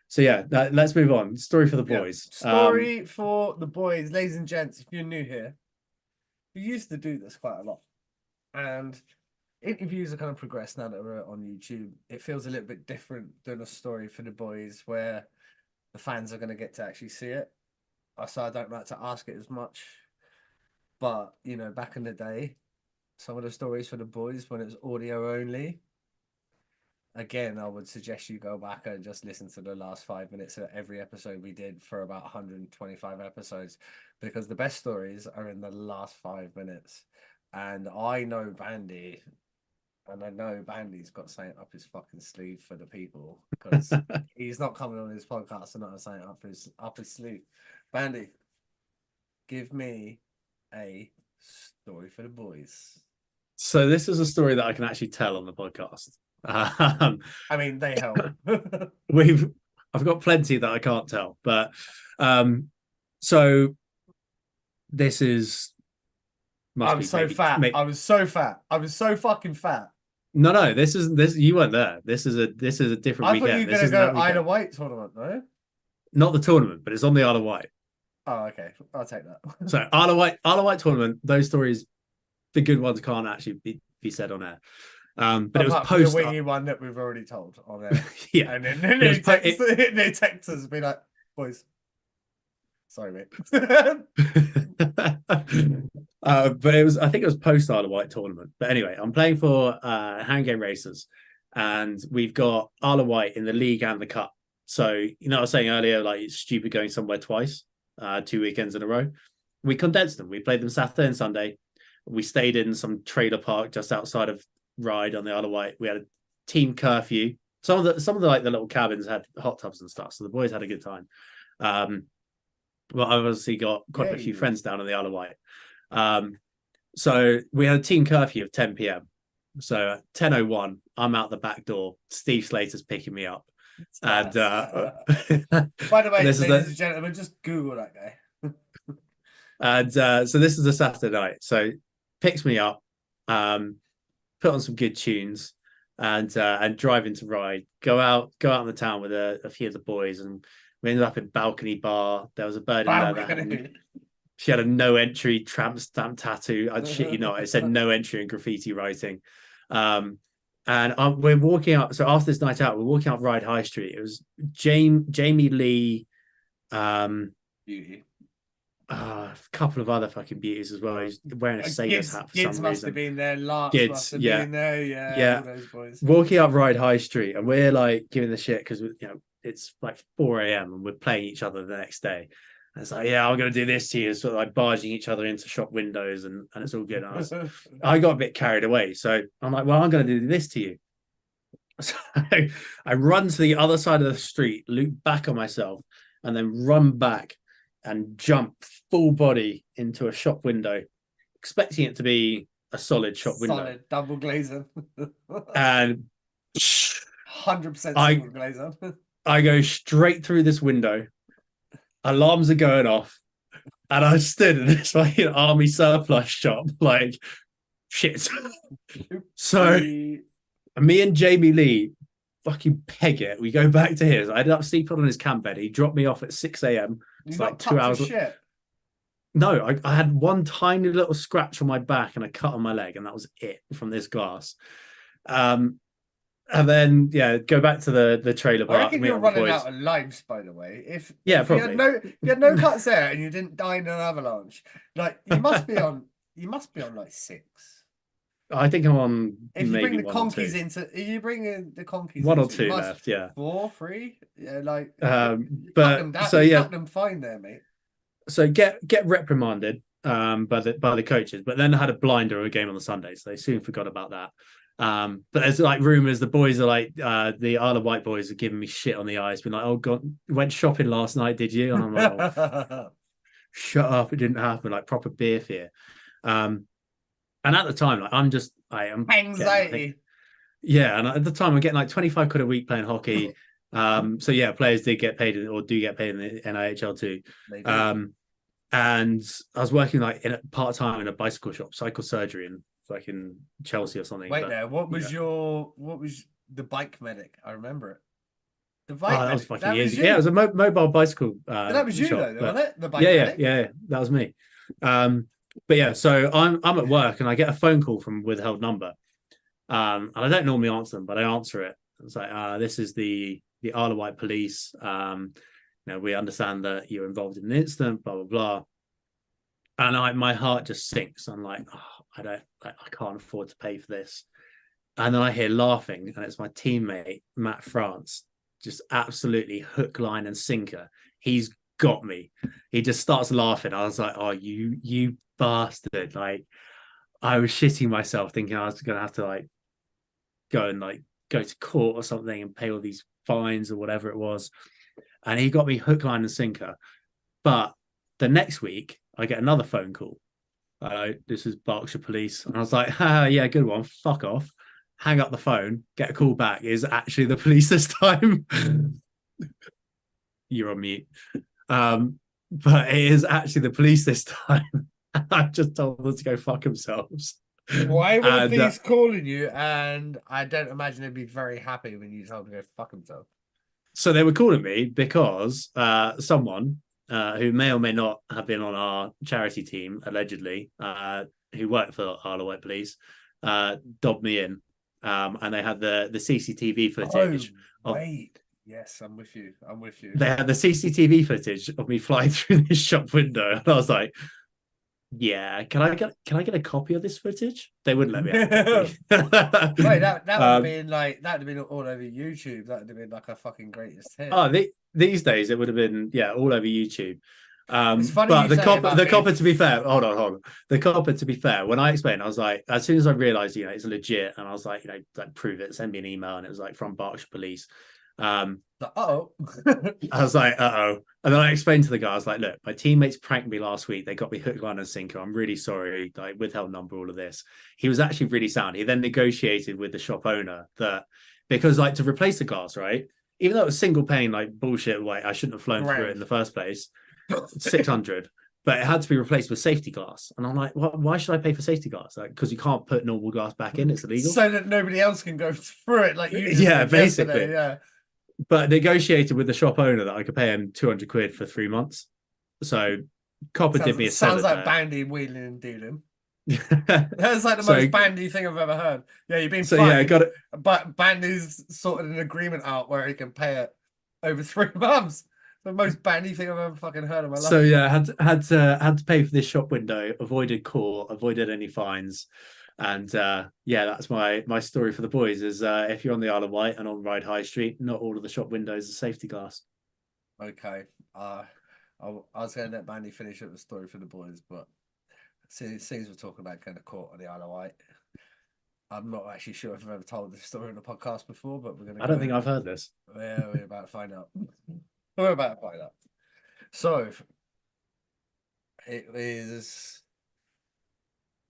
So yeah, let's move on. Story for the boys. Story for the boys, ladies and gents. If you're new here, we used to do this quite a lot, and interviews are kind of progressed now that we're on YouTube. It feels a little bit different doing a story for the boys where the fans are going to get to actually see it. So I don't like to ask it as much, but back in the day, some of the stories for the boys when it was audio only. Again, I would suggest you go back and just listen to the last 5 minutes of every episode we did for about 125 episodes, because the best stories are in the last 5 minutes. And I know Bandy, and I know Bandy's got something up his fucking sleeve for the people, because he's not coming on his podcast and not something up his sleeve. Bandy, give me a story for the boys. So this is a story that I can actually tell on the podcast. Um, I mean, they help. I've got plenty that I can't tell, but so this is must I'm be so maybe, fat. I was so fat. I was so fucking fat. no, this you weren't there. This is a different I thought you weekend. were This gonna isn't go that Isle of weekend. Wight tournament, no? Not the tournament, but it's on the Isle of Wight. Oh, okay. I'll take that. So Isle of Wight tournament. Those stories, the good ones, can't actually be said on air. But it was Apart from the post. wingy one that we've already told on there. Yeah, And then It was they text us be like, boys. Sorry, mate. But I think it was post Isle of Wight tournament. But anyway, I'm playing for Hand Game Racers, and we've got Isle of Wight in the league and the cup. So, I was saying earlier, like, it's stupid going somewhere twice, 2 weekends in a row. We condensed them. We played them Saturday and Sunday. We stayed in some trailer park just outside of Ryde on the Isle of Wight. We had a team curfew. Some of the like the little cabins had hot tubs and stuff, so the boys had a good time. Well, I've obviously got quite a few friends down on the Isle of Wight. So we had a team curfew of 10 p.m. So at 10:01, I'm out the back door. Steve Slater's picking me up. And by the way, ladies and gentlemen, just Google that guy. And so this is a Saturday night. So picks me up, put on some good tunes, and drive into Ryde. Go out in the town with a few of the boys, and we ended up in Balcony Bar. There was a bird in there that she had a no entry tramp stamp tattoo. I'd shit you not. It said no entry in graffiti writing. And we're walking out. So after this night out, we're walking up Ryde High Street. It was Jamie Lee, Beauty. A couple of other fucking beauties as well. He's wearing a sailor's hat for some reason. Must have been there. Larks must have been there. Yeah. All those boys. Walking up Ryde High Street, and we're like giving the shit because it's like 4 a.m. and we're playing each other the next day. And it's like, yeah, I'm gonna do this to you. Sort of like barging each other into shop windows, and it's all good. I got a bit carried away, so I'm like, well, I'm gonna do this to you. So I run to the other side of the street, loop back on myself, and then run back and jump full body into a shop window, expecting it to be a solid shop window. Solid double glazer. And 100% single glazer. I go straight through this window. Alarms are going off. And I stood in this fucking army surplus shop, like, shit. So me and Jamie Lee fucking peg it. We go back to his. I ended up sleeping on his camp bed. He dropped me off at 6 a.m. It's like 2 hours. Shit. No, I had one tiny little scratch on my back and a cut on my leg, and that was it from this glass. And then go back to the trailer park. I reckon you're running out of lives, by the way. If probably. You had no cuts there and you didn't die in an avalanche, like you must be on like 6. I think I'm on. If you maybe bring the conkeys into, you bring in the conkeys. 1 or 2 left, 4, 3, like. But so cut them fine there, mate. So get reprimanded by the coaches, but then I had a blinder of a game on the Sunday, so they soon forgot about that. But there's like rumors the boys are like the Isle of Wight boys are giving me shit on the eyes, being like, "Oh God, went shopping last night, did you?" And I'm like, oh, "Shut up, it didn't happen." Like proper beer fear. And at the time, like I am anxiety. And at the time I'm getting like 25 quid a week playing hockey. So players do get paid in the NIHL too. And I was working like in a part-time in a bicycle shop, cycle surgery in like in Chelsea or something. What was the bike medic? I remember it. The bike that was fucking years ago. Yeah, it was a mobile bicycle. That was you though, wasn't it? The bike medic? Yeah, that was me. So I'm at work and I get a phone call from withheld number. And I don't normally answer them, but I answer it. It's like, this is the Isle of Wight police. We understand that you're involved in an incident, blah, blah, blah. And my heart just sinks. I'm like, I can't afford to pay for this. And then I hear laughing, and it's my teammate, Matt France, just absolutely hook, line, and sinker. He's got me. He just starts laughing. I was like, oh, you bastard. Like, I was shitting myself thinking I was going to have to like go to court or something and pay all these fines or whatever it was. And he got me hook, line, and sinker. But the next week, I get another phone call. Hello, this is Berkshire Police. And I was like, yeah, good one. Fuck off. Hang up the phone, get a call back. Is actually the police this time. You're on mute. But it is actually the police this time. I just told them to go fuck themselves. Why were the And police calling you? And I don't imagine they'd be very happy when you told them to go fuck themselves. so they were calling me because someone who may or may not have been on our charity team, allegedly, who worked for Isle of Wight Police, dobbed me in. And they had the CCTV footage wait. Yes, I'm with you. I'm with you. They had the CCTV footage of me flying through this shop window, and I was like, "Yeah, can I get a copy of this footage?" They wouldn't let me have a copy. Wait, that would have been like that would have been all over YouTube. That would have been like a fucking greatest hit. Oh, these days it would have been all over YouTube. It's funny But you the say copper, about the being- copper, to be fair, hold on. The copper, to be fair, when I explained, I was like, as soon as I realized, it's legit, and I was like, like prove it, send me an email, and it was like from Berkshire Police. I was like, and then I explained to the guy, I was like, look, my teammates pranked me last week. They got me hook, line, and sinker. I'm really sorry. Like withheld number, all of this. He was actually really sound. He then negotiated with the shop owner that because like to replace the glass, right? Even though it was single pane, like bullshit, like I shouldn't have flown through it in the first place. 600, but it had to be replaced with safety glass. And I'm like, why should I pay for safety glass? Like, because you can't put normal glass back in, it's illegal. So that nobody else can go through it like you did basically. Yeah. But negotiated with the shop owner that I could pay him 200 quid for 3 months. So Copper did me a sounds like there. bandy wheeling and dealing. That's like the most bandy thing I've ever heard. Yeah, you've been fined, got it. But Bandy's sorted an agreement out where he can pay it over 3 months. The most bandy thing I've ever fucking heard in my life. So yeah, had to pay for this shop window, avoided court, avoided any fines. And that's my story for the boys is if you're on the Isle of Wight and on Ryde High Street, not all of the shop windows are safety glass. Okay. I was going to let Bandy finish up the story for the boys, but since we're talking about going to court on the Isle of Wight, I'm not actually sure if I've ever told this story on the podcast before, but we're going to. I don't think I've heard this. Yeah, we're about to find out. We're about to find out. So it is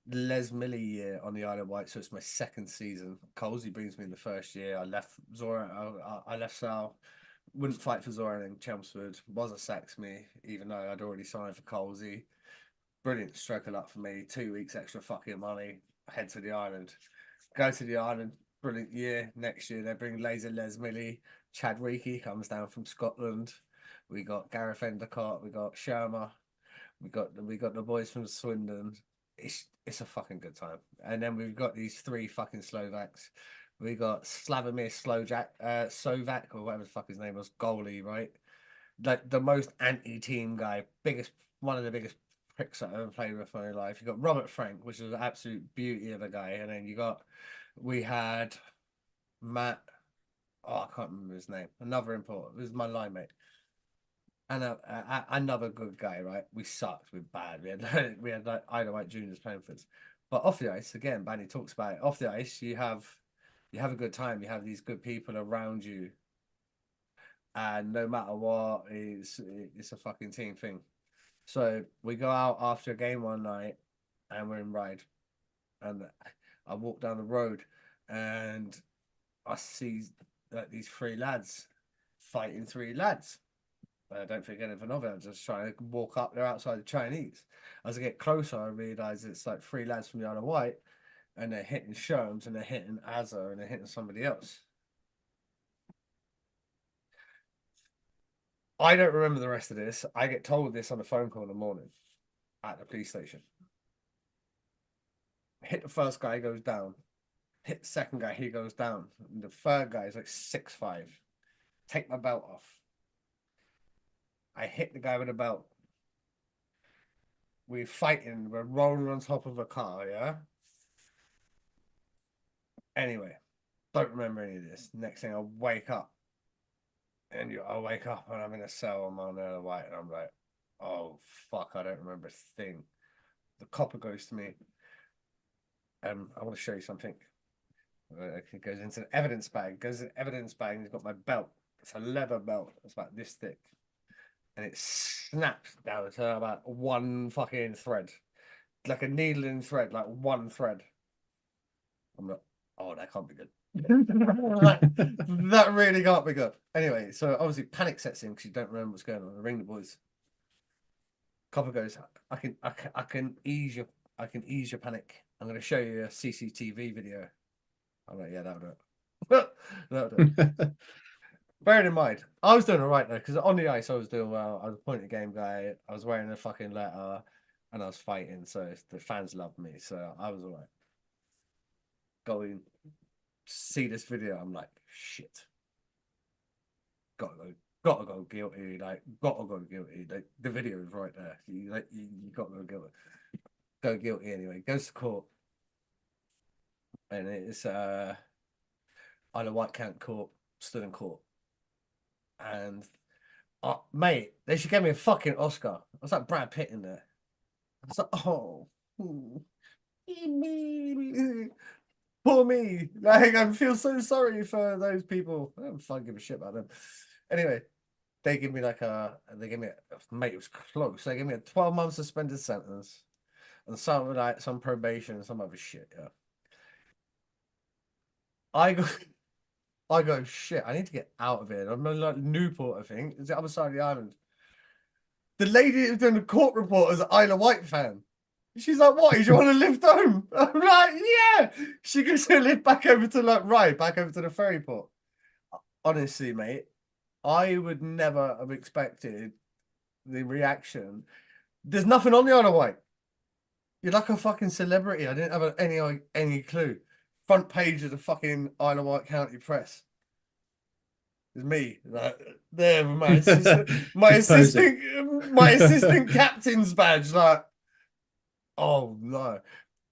Les Millie year on the Isle of Wight, so it's my second season. Colsey brings me in the first year. I left Zora. I left Sal. Wouldn't fight for Zoran in Chelmsford. Was a sax me, even though I'd already signed for Colsey. Brilliant stroke of luck for me. 2 weeks extra fucking money. Head to the island. Go to the island. Brilliant year. Next year they bring Laser Les Millie. Chad Reekie comes down from Scotland. We got Gareth Endicott. We got Sherma. We got the boys from Swindon. It's a fucking good time. And then we've got these 3 fucking Slovaks. We got Slavomir Sovak, or whatever the fuck his name was, goalie, right? Like the most anti-team guy, one of the biggest pricks I've ever played with in my life. You got Robert Frank, which was an absolute beauty of a guy, and then we had Matt. Oh, I can't remember his name. Another important. It was my line mate. And another good guy, right? We sucked. We're bad. We had like Isle of Wight juniors playing for us. But off the ice, again, Banny talks about it. Off the ice, you have a good time. You have these good people around you, and no matter what, it's a fucking team thing. So we go out after a game one night, and we're in Ryde, and I walk down the road, and I see like these 3 lads fighting 3 lads. I don't think anything of it. I'm just trying to walk up. They're outside the Chinese. As I get closer, I realise it's like 3 lads from the Isle of Wight, and they're hitting Sherms, and they're hitting Azza, and they're hitting somebody else. I don't remember the rest of this. I get told this on a phone call in the morning at the police station. Hit the first guy, he goes down. Hit the second guy, he goes down. And the third guy is like 6'5". Take my belt off. I hit the guy with a belt. We're fighting. We're rolling on top of a car, yeah? Anyway, don't remember any of this. Next thing, I wake up. And I wake up and I'm in a cell on my Isle of Wight. And I'm like, oh, fuck, I don't remember a thing. The copper goes to me. I want to show you something. It goes into the evidence bag. Goes in the evidence bag and he's got my belt. It's a leather belt. It's about this thick. And it snaps down to about 1 fucking thread. like a needle and thread, like one thread. I'm like, oh, that can't be good. That really can't be good. Anyway, so obviously panic sets in because you don't remember what's going on. I ring the boys. Copper goes, I can ease your panic. I'm going to show you a CCTV video. I'm like, yeah, that'll do it. That'll do it. Bearing in mind, I was doing all right though, because on the ice I was doing well. I was a point of game guy. I was wearing a fucking letter, and I was fighting, so the fans loved me. So I was all right. Going see this video, I'm like, shit. Gotta go guilty. Like, gotta go guilty. Like, the video is right there. You gotta go guilty. Go guilty anyway. Goes to court, and it's Isle of Wight County Court, stood in court. And mate, they should give me a fucking Oscar. I was like Brad Pitt in there. I was like, oh, poor me. Like, I feel so sorry for those people. I don't fucking give a shit about them. Anyway, they give me mate, it was close. They gave me a 12-month suspended sentence and some probation and some other shit. Yeah. I go, shit, I need to get out of here. I'm in like Newport, I think. It's the other side of the island. The lady who's doing the court report is an Isle of Wight fan. She's like, what? You want to lift home? I'm like, yeah. She goes to live back over to back over to the ferry port. Honestly, mate, I would never have expected the reaction. There's nothing on the Isle of Wight. You're like a fucking celebrity. I didn't have any clue. Front page of the fucking Isle of Wight County Press. It's me, like, there, my assistant captain's badge. Like, oh no!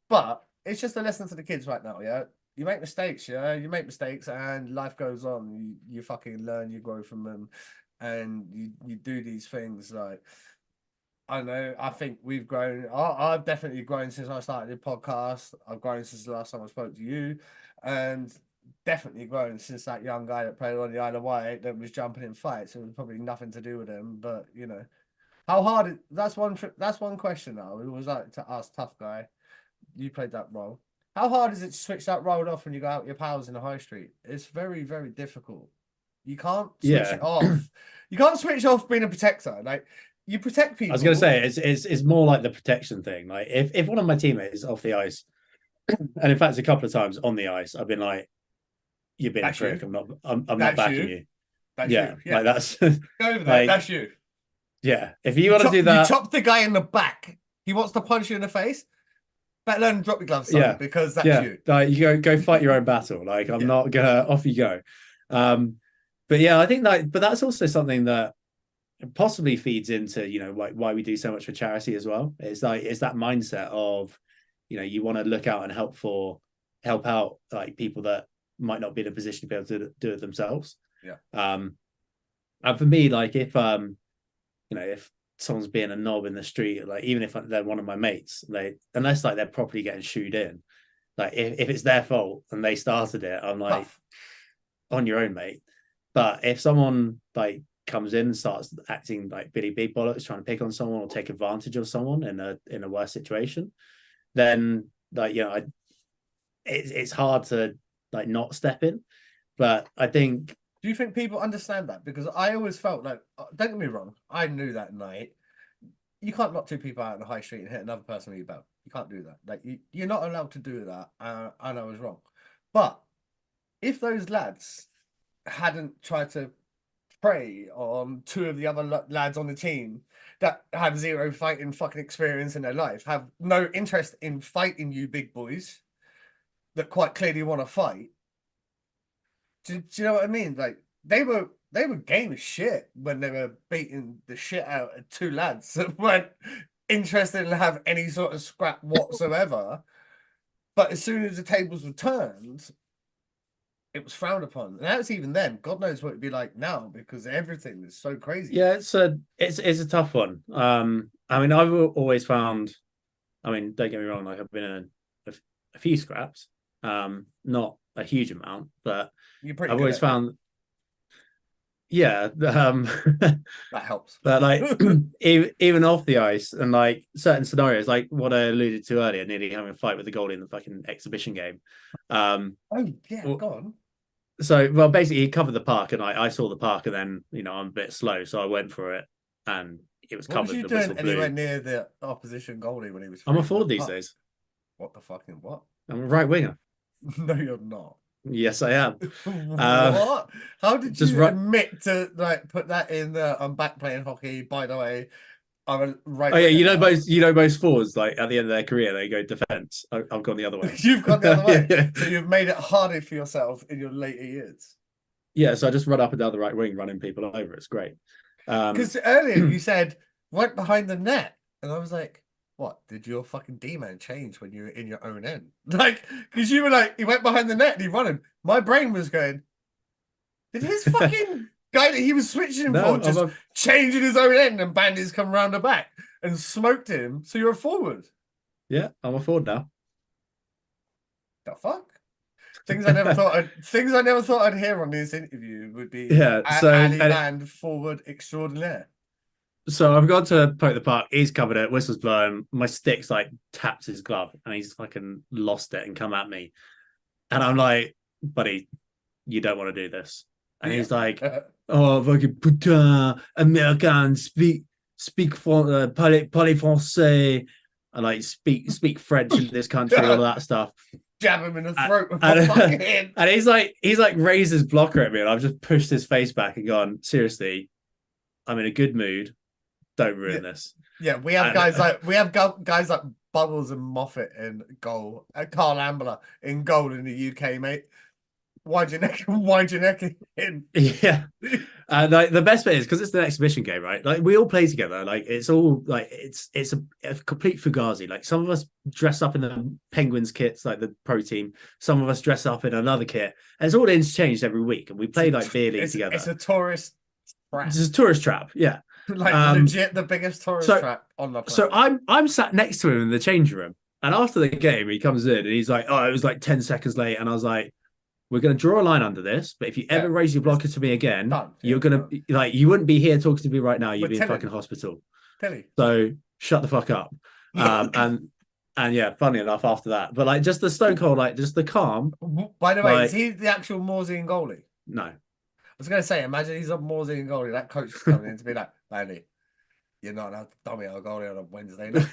But it's just a lesson to the kids right now. Yeah, you make mistakes. Yeah, you make mistakes, and life goes on. You fucking learn. You grow from them, and you do these things. Like, I know. I think we've grown. I've definitely grown since I started the podcast. I've grown since the last time I spoke to you, and definitely grown since that young guy that played on the Isle of Wight that was jumping in fights. It was probably nothing to do with him, but you know, how hard? That's one question now. It was like to ask tough guy. You played that role. How hard is it to switch that role off when you go out with your pals in the high street? It's very, very difficult. You can't switch it off. You can't switch off being a protector. Like, you protect people. I was going to say it's more like the protection thing. Like, if one of my teammates is off the ice, and in fact a couple of times on the ice, I've been like, "You've been a prick. I'm not backing you." That's you. Yeah, like that's go over there. Like, that's you. Yeah, if you want to do that, you chop the guy in the back. He wants to punch you in the face. Better learn drop your gloves, son, because that's you. Like, you go fight your own battle. Like, I'm not gonna, off you go. But yeah, I think but that's also something that possibly feeds into, you know, like why we do so much for charity as well. It's that mindset of, you know, you want to look out and help out like people that might not be in a position to be able to do it themselves. Yeah. And for me, like, if you know, if someone's being a knob in the street, like, even if they're one of my mates, unless like they're properly getting shooed in, like, if it's their fault and they started it, I'm like, on your own, mate. But if someone like comes in and starts acting like Billy Big Bollocks, trying to pick on someone or take advantage of someone in a worse situation, then, like, you know, it's hard to like not step in. But I think, do you think people understand that? Because I always felt like, don't get me wrong, I knew that night you can't knock two people out in the high street and hit another person with your belt. You can't do that. Like, you're not allowed to do that. And I was wrong. But if those lads hadn't tried to prey on two of the other lads on the team that have zero fighting fucking experience in their life, have no interest in fighting you big boys that quite clearly want to fight, do you know what I mean? Like, they were game as shit when they were beating the shit out of two lads that weren't interested in have any sort of scrap whatsoever. But as soon as the tables were turned, it was frowned upon. And that's even then. God knows what it'd be like now, because everything is so crazy. Yeah, it's a tough one. I mean, I've always found, I mean, don't get me wrong, like, I've been in a few scraps, not a huge amount, but I've always found, yeah, That helps. but like even off the ice and like certain scenarios, like what I alluded to earlier, nearly having a fight with the goalie in the fucking exhibition game. Oh yeah, go on. So well, basically he covered the park, and I saw the park, and then I'm a bit slow, so I went for it, and it was What was covered. you The doing whistle anywhere blew. near the opposition goalie when he was I'm a free for forward the these puck? days. What the fucking what? I'm a right winger. No, you're not. Yes, I am. What? How did Just you right. admit to like put that in the I'm back playing hockey, by the way, I'm a right Oh yeah, winger now. most forwards like at the end of their career they go defense. I've gone the other way. You've gone the other way. Yeah. So you've made it harder for yourself in your later years. Yeah, so I just run up and down the right wing, running people over. It's great. Because earlier you said went behind the net, and I was like, "What? Did your fucking D-man change when you were in your own end?" Like, because you were like, he went behind the net and he running. My brain was going, "Did his fucking guy that he was switching no, for just change in his own end and Bandy's come around the back and smoked him? So you're a forward? yeah, I'm a forward now. The fuck?" Things I never thought I'd hear on this interview would be Yeah, so Ali Band forward extraordinaire. So I've got to poke the puck. He's covered it. Whistle's blowing. My stick's like taps his glove, and he's fucking lost it and come at me. And I'm like, buddy, you don't want to do this. And he's like, oh, fucking putain, American, speak parler français, and like speak French in this country, all of that stuff. Jab him in the throat with a fucking head. And he's like raised his blocker at me, and I've just pushed his face back and gone, seriously, I'm in a good mood. Don't ruin this. Yeah, we have guys like Bubbles and Moffat in goal, and Carl Ambler in goal in the UK, mate. Wind your neck in. Yeah. And like the best bit is because it's an exhibition game, right? Like we all play together. Like it's all like it's a complete fugazi. Like some of us dress up in the Penguins kits, like the pro team. Some of us dress up in another kit, and it's all interchanged every week. And we play like beer league together. It's a tourist trap. It's a tourist trap, yeah. Like legit the biggest tourist trap on the planet. So I'm sat next to him in the changing room, and after the game he comes in and he's like, "Oh, it was like 10 seconds late," and I was like, "We're going to draw a line under this, but if you ever raise your blocker to me again, you're going to like you wouldn't be here talking to me right now. You'd be in fucking hospital. So shut the fuck up." And yeah, funny enough, after that, but like just the stone cold, like just the calm. By the way, is he the actual Morzine goalie? No. I was going to say, imagine he's a Morzine goalie. That coach is coming in to be like, Bandy, you're not allowed to dummy our goalie on a Wednesday night.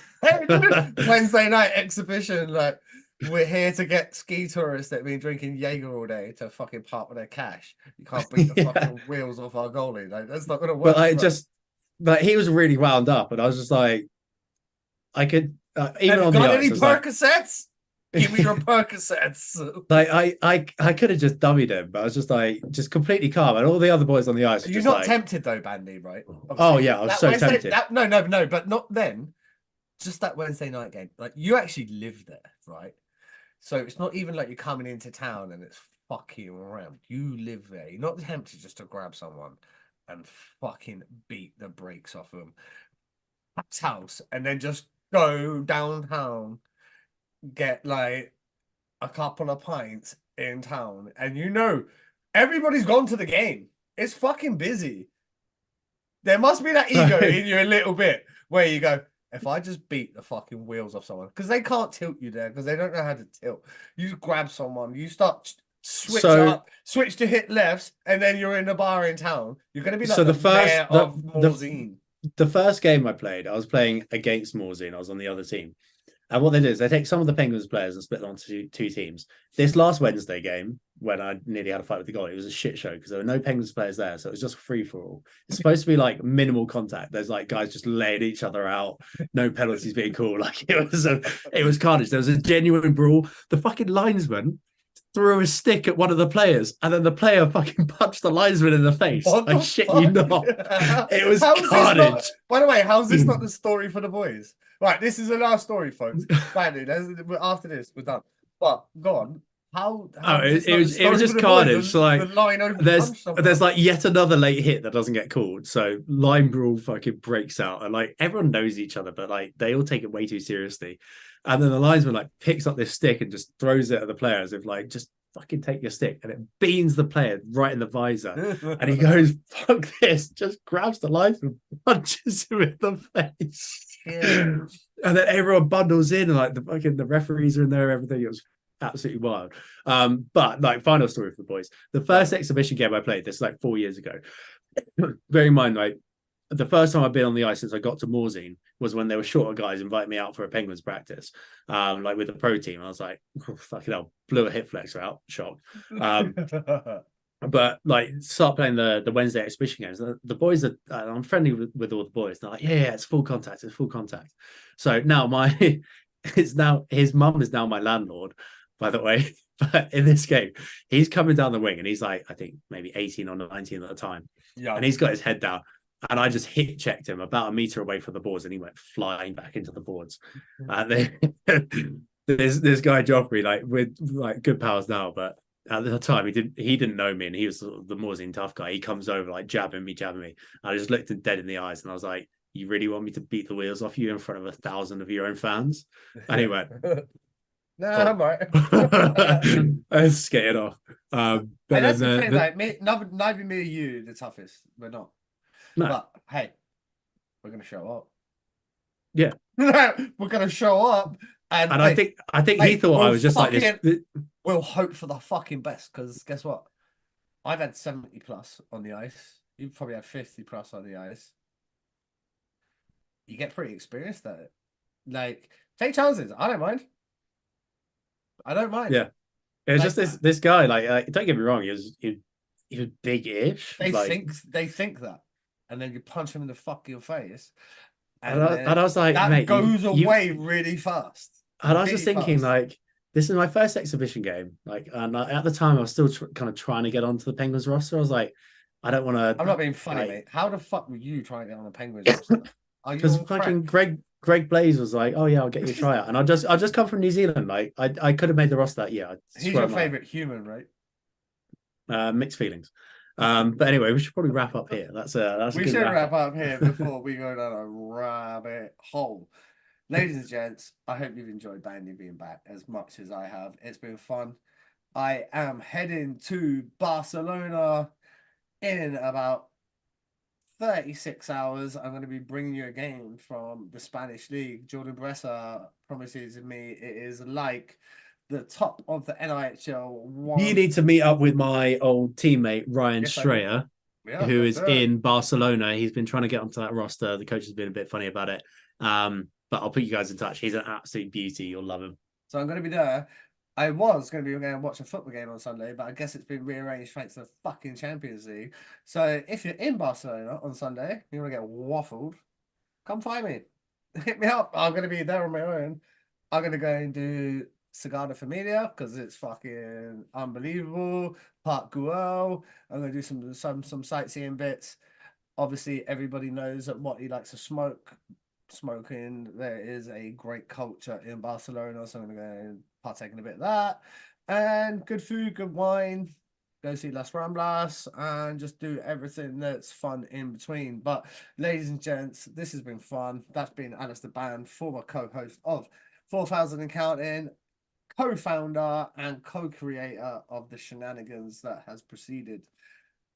Wednesday night exhibition. Like, we're here to get ski tourists that have been drinking Jaeger all day to fucking part with their cash. You can't beat the fucking wheels off our goalie. Like, that's not going to work. But like, just like he was really wound up, and I was just like, I could even on the ice. Any Percocets? Give me your Percocets. Like I could have just dummied him, but I was just like completely calm, and all the other boys on the ice. You're not tempted though, Bandy, right? Obviously, oh yeah, I was so tempted. No, but not then. Just that Wednesday night game. Like you actually live there, right? So it's not even like you're coming into town and it's fucking around. You live there. You're not tempted just to grab someone and fucking beat the brakes off them. That's house, and then just go downtown. Get like a couple of pints in town, and everybody's gone to the game. It's fucking busy. There must be that ego in you a little bit where you go, if I just beat the fucking wheels off someone, because they can't tilt you there because they don't know how to tilt. You grab someone, you start switch to hit lefts, and then you're in the bar in town. You're going to be like the first game I played, I was playing against Morzine. I was on the other team. And what they do is they take some of the Penguins players and split them onto two teams. This last Wednesday game, when I nearly had a fight with the goalie, it was a shit show because there were no Penguins players there. So it was just free for all. It's supposed to be like minimal contact. There's like guys just laying each other out, no penalties being called. Like it was carnage. There was a genuine brawl. The fucking linesman threw a stick at one of the players, and then the player fucking punched the linesman in the face. I shit you not. It was carnage. By the way, how's this not the story for the boys? Right, this is the last story, folks. After this, we're done. But go on. It was just carnage. Like there's like yet another late hit that doesn't get called. So line brawl fucking breaks out, and like everyone knows each other, but like they all take it way too seriously. And then the linesman like picks up this stick and just throws it at the player as if like just fucking take your stick. And it beans the player right in the visor. And he goes, fuck this, just grabs the license and punches him in the face. Yeah. And then everyone bundles in, and like the referees are in there, everything. It was absolutely wild. But like, final story for the boys. The first exhibition game I played, this like 4 years ago. Bear in mind, like, the first time I've been on the ice since I got to Morzine was when there were shorter guys inviting me out for a Penguins practice, like with the pro team. I was like, oh, fucking hell, blew a hip flexor out, shocked. But like, start playing the Wednesday exhibition games. The boys are, I'm friendly with all the boys. They're like, yeah, it's full contact, it's full contact. So now it's now his mum is now my landlord, by the way. But in this game, he's coming down the wing and he's like, I think maybe 18 or 19 at the time. Yeah. And he's got his head down. And I just hit checked him about a meter away from the boards, and he went flying back into the boards. And then this guy Joffrey, like, with like good powers now, but at the time he didn't know me, and he was sort of the Morzine tough guy. He comes over like jabbing me. I just looked him dead in the eyes, and I was like, "You really want me to beat the wheels off you in front of 1,000 of your own fans?" And he went, "No, I'm right." I was skated off. But that's the thing, like, neither me or you the toughest. We're not. No. But hey, we're gonna show up. Yeah, we're gonna show up, and I think he thought I was just like this. We'll hope for the fucking best, because guess what? I've had 70 plus on the ice. You've probably had 50 plus on the ice. You get pretty experienced at it. Like, take chances. I don't mind. Yeah, it's like, just this guy. Like, don't get me wrong. He was big-ish. They think that. And then you punch him in the fucking face, and I was like, that mate, goes away really fast. And I was just thinking, like, this is my first exhibition game. Like, and at the time, I was still kind of trying to get onto the Penguins roster. I was like, I don't want to. I'm not being funny, mate. How the fuck were you trying to get on the Penguins roster? Because fucking Greg Blaze was like, oh yeah, I'll get you a tryout, and I just come from New Zealand. Like, I could have made the roster that year. He's your favorite human, right? Mixed feelings. But anyway, we should probably wrap up here. We should wrap up here before we go down a rabbit hole. Ladies and gents, I hope you've enjoyed Bandy being back as much as I have. It's been fun. I am heading to Barcelona in about 36 hours. I'm going to be bringing you a game from the Spanish league. Jordan Bressa promises me it is like the top of the NIHL. You need to meet up with my old teammate Ryan Strayer, who is in Barcelona. He's been trying to get onto that roster. The coach has been a bit funny about it, but I'll put you guys in touch. He's an absolute beauty. You'll love him. So I'm going to be there. I was going to be going and watch a football game on Sunday, but I guess it's been rearranged thanks to the fucking Champions League. So if you're in Barcelona on Sunday, you want to get waffled, come find me. Hit me up. I'm going to be there on my own. I'm going to go and do Sagrada Familia because it's fucking unbelievable. Park Güell. I'm going to do some sightseeing bits. Obviously, everybody knows that what he likes to smoking. There is a great culture in Barcelona, so I'm going to go and partake in a bit of that. And good food, good wine. Go see Las Ramblas and just do everything that's fun in between. But ladies and gents, this has been fun. That's been Alistair Band, former co-host of 4,000 and Counting, co-founder and co-creator of the shenanigans that has preceded.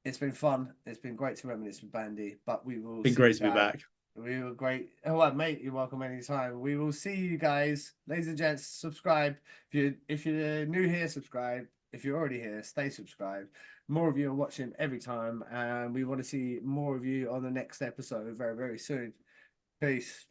It's been fun. It's been great to reminisce with Bandy, but we will. It's been great to be back. We were great. Oh, well, mate, you're welcome anytime. We will see you guys, ladies and gents. Subscribe if you're new here. Subscribe. If you're already here, stay subscribed. More of you are watching every time, and we want to see more of you on the next episode very, very soon. Peace.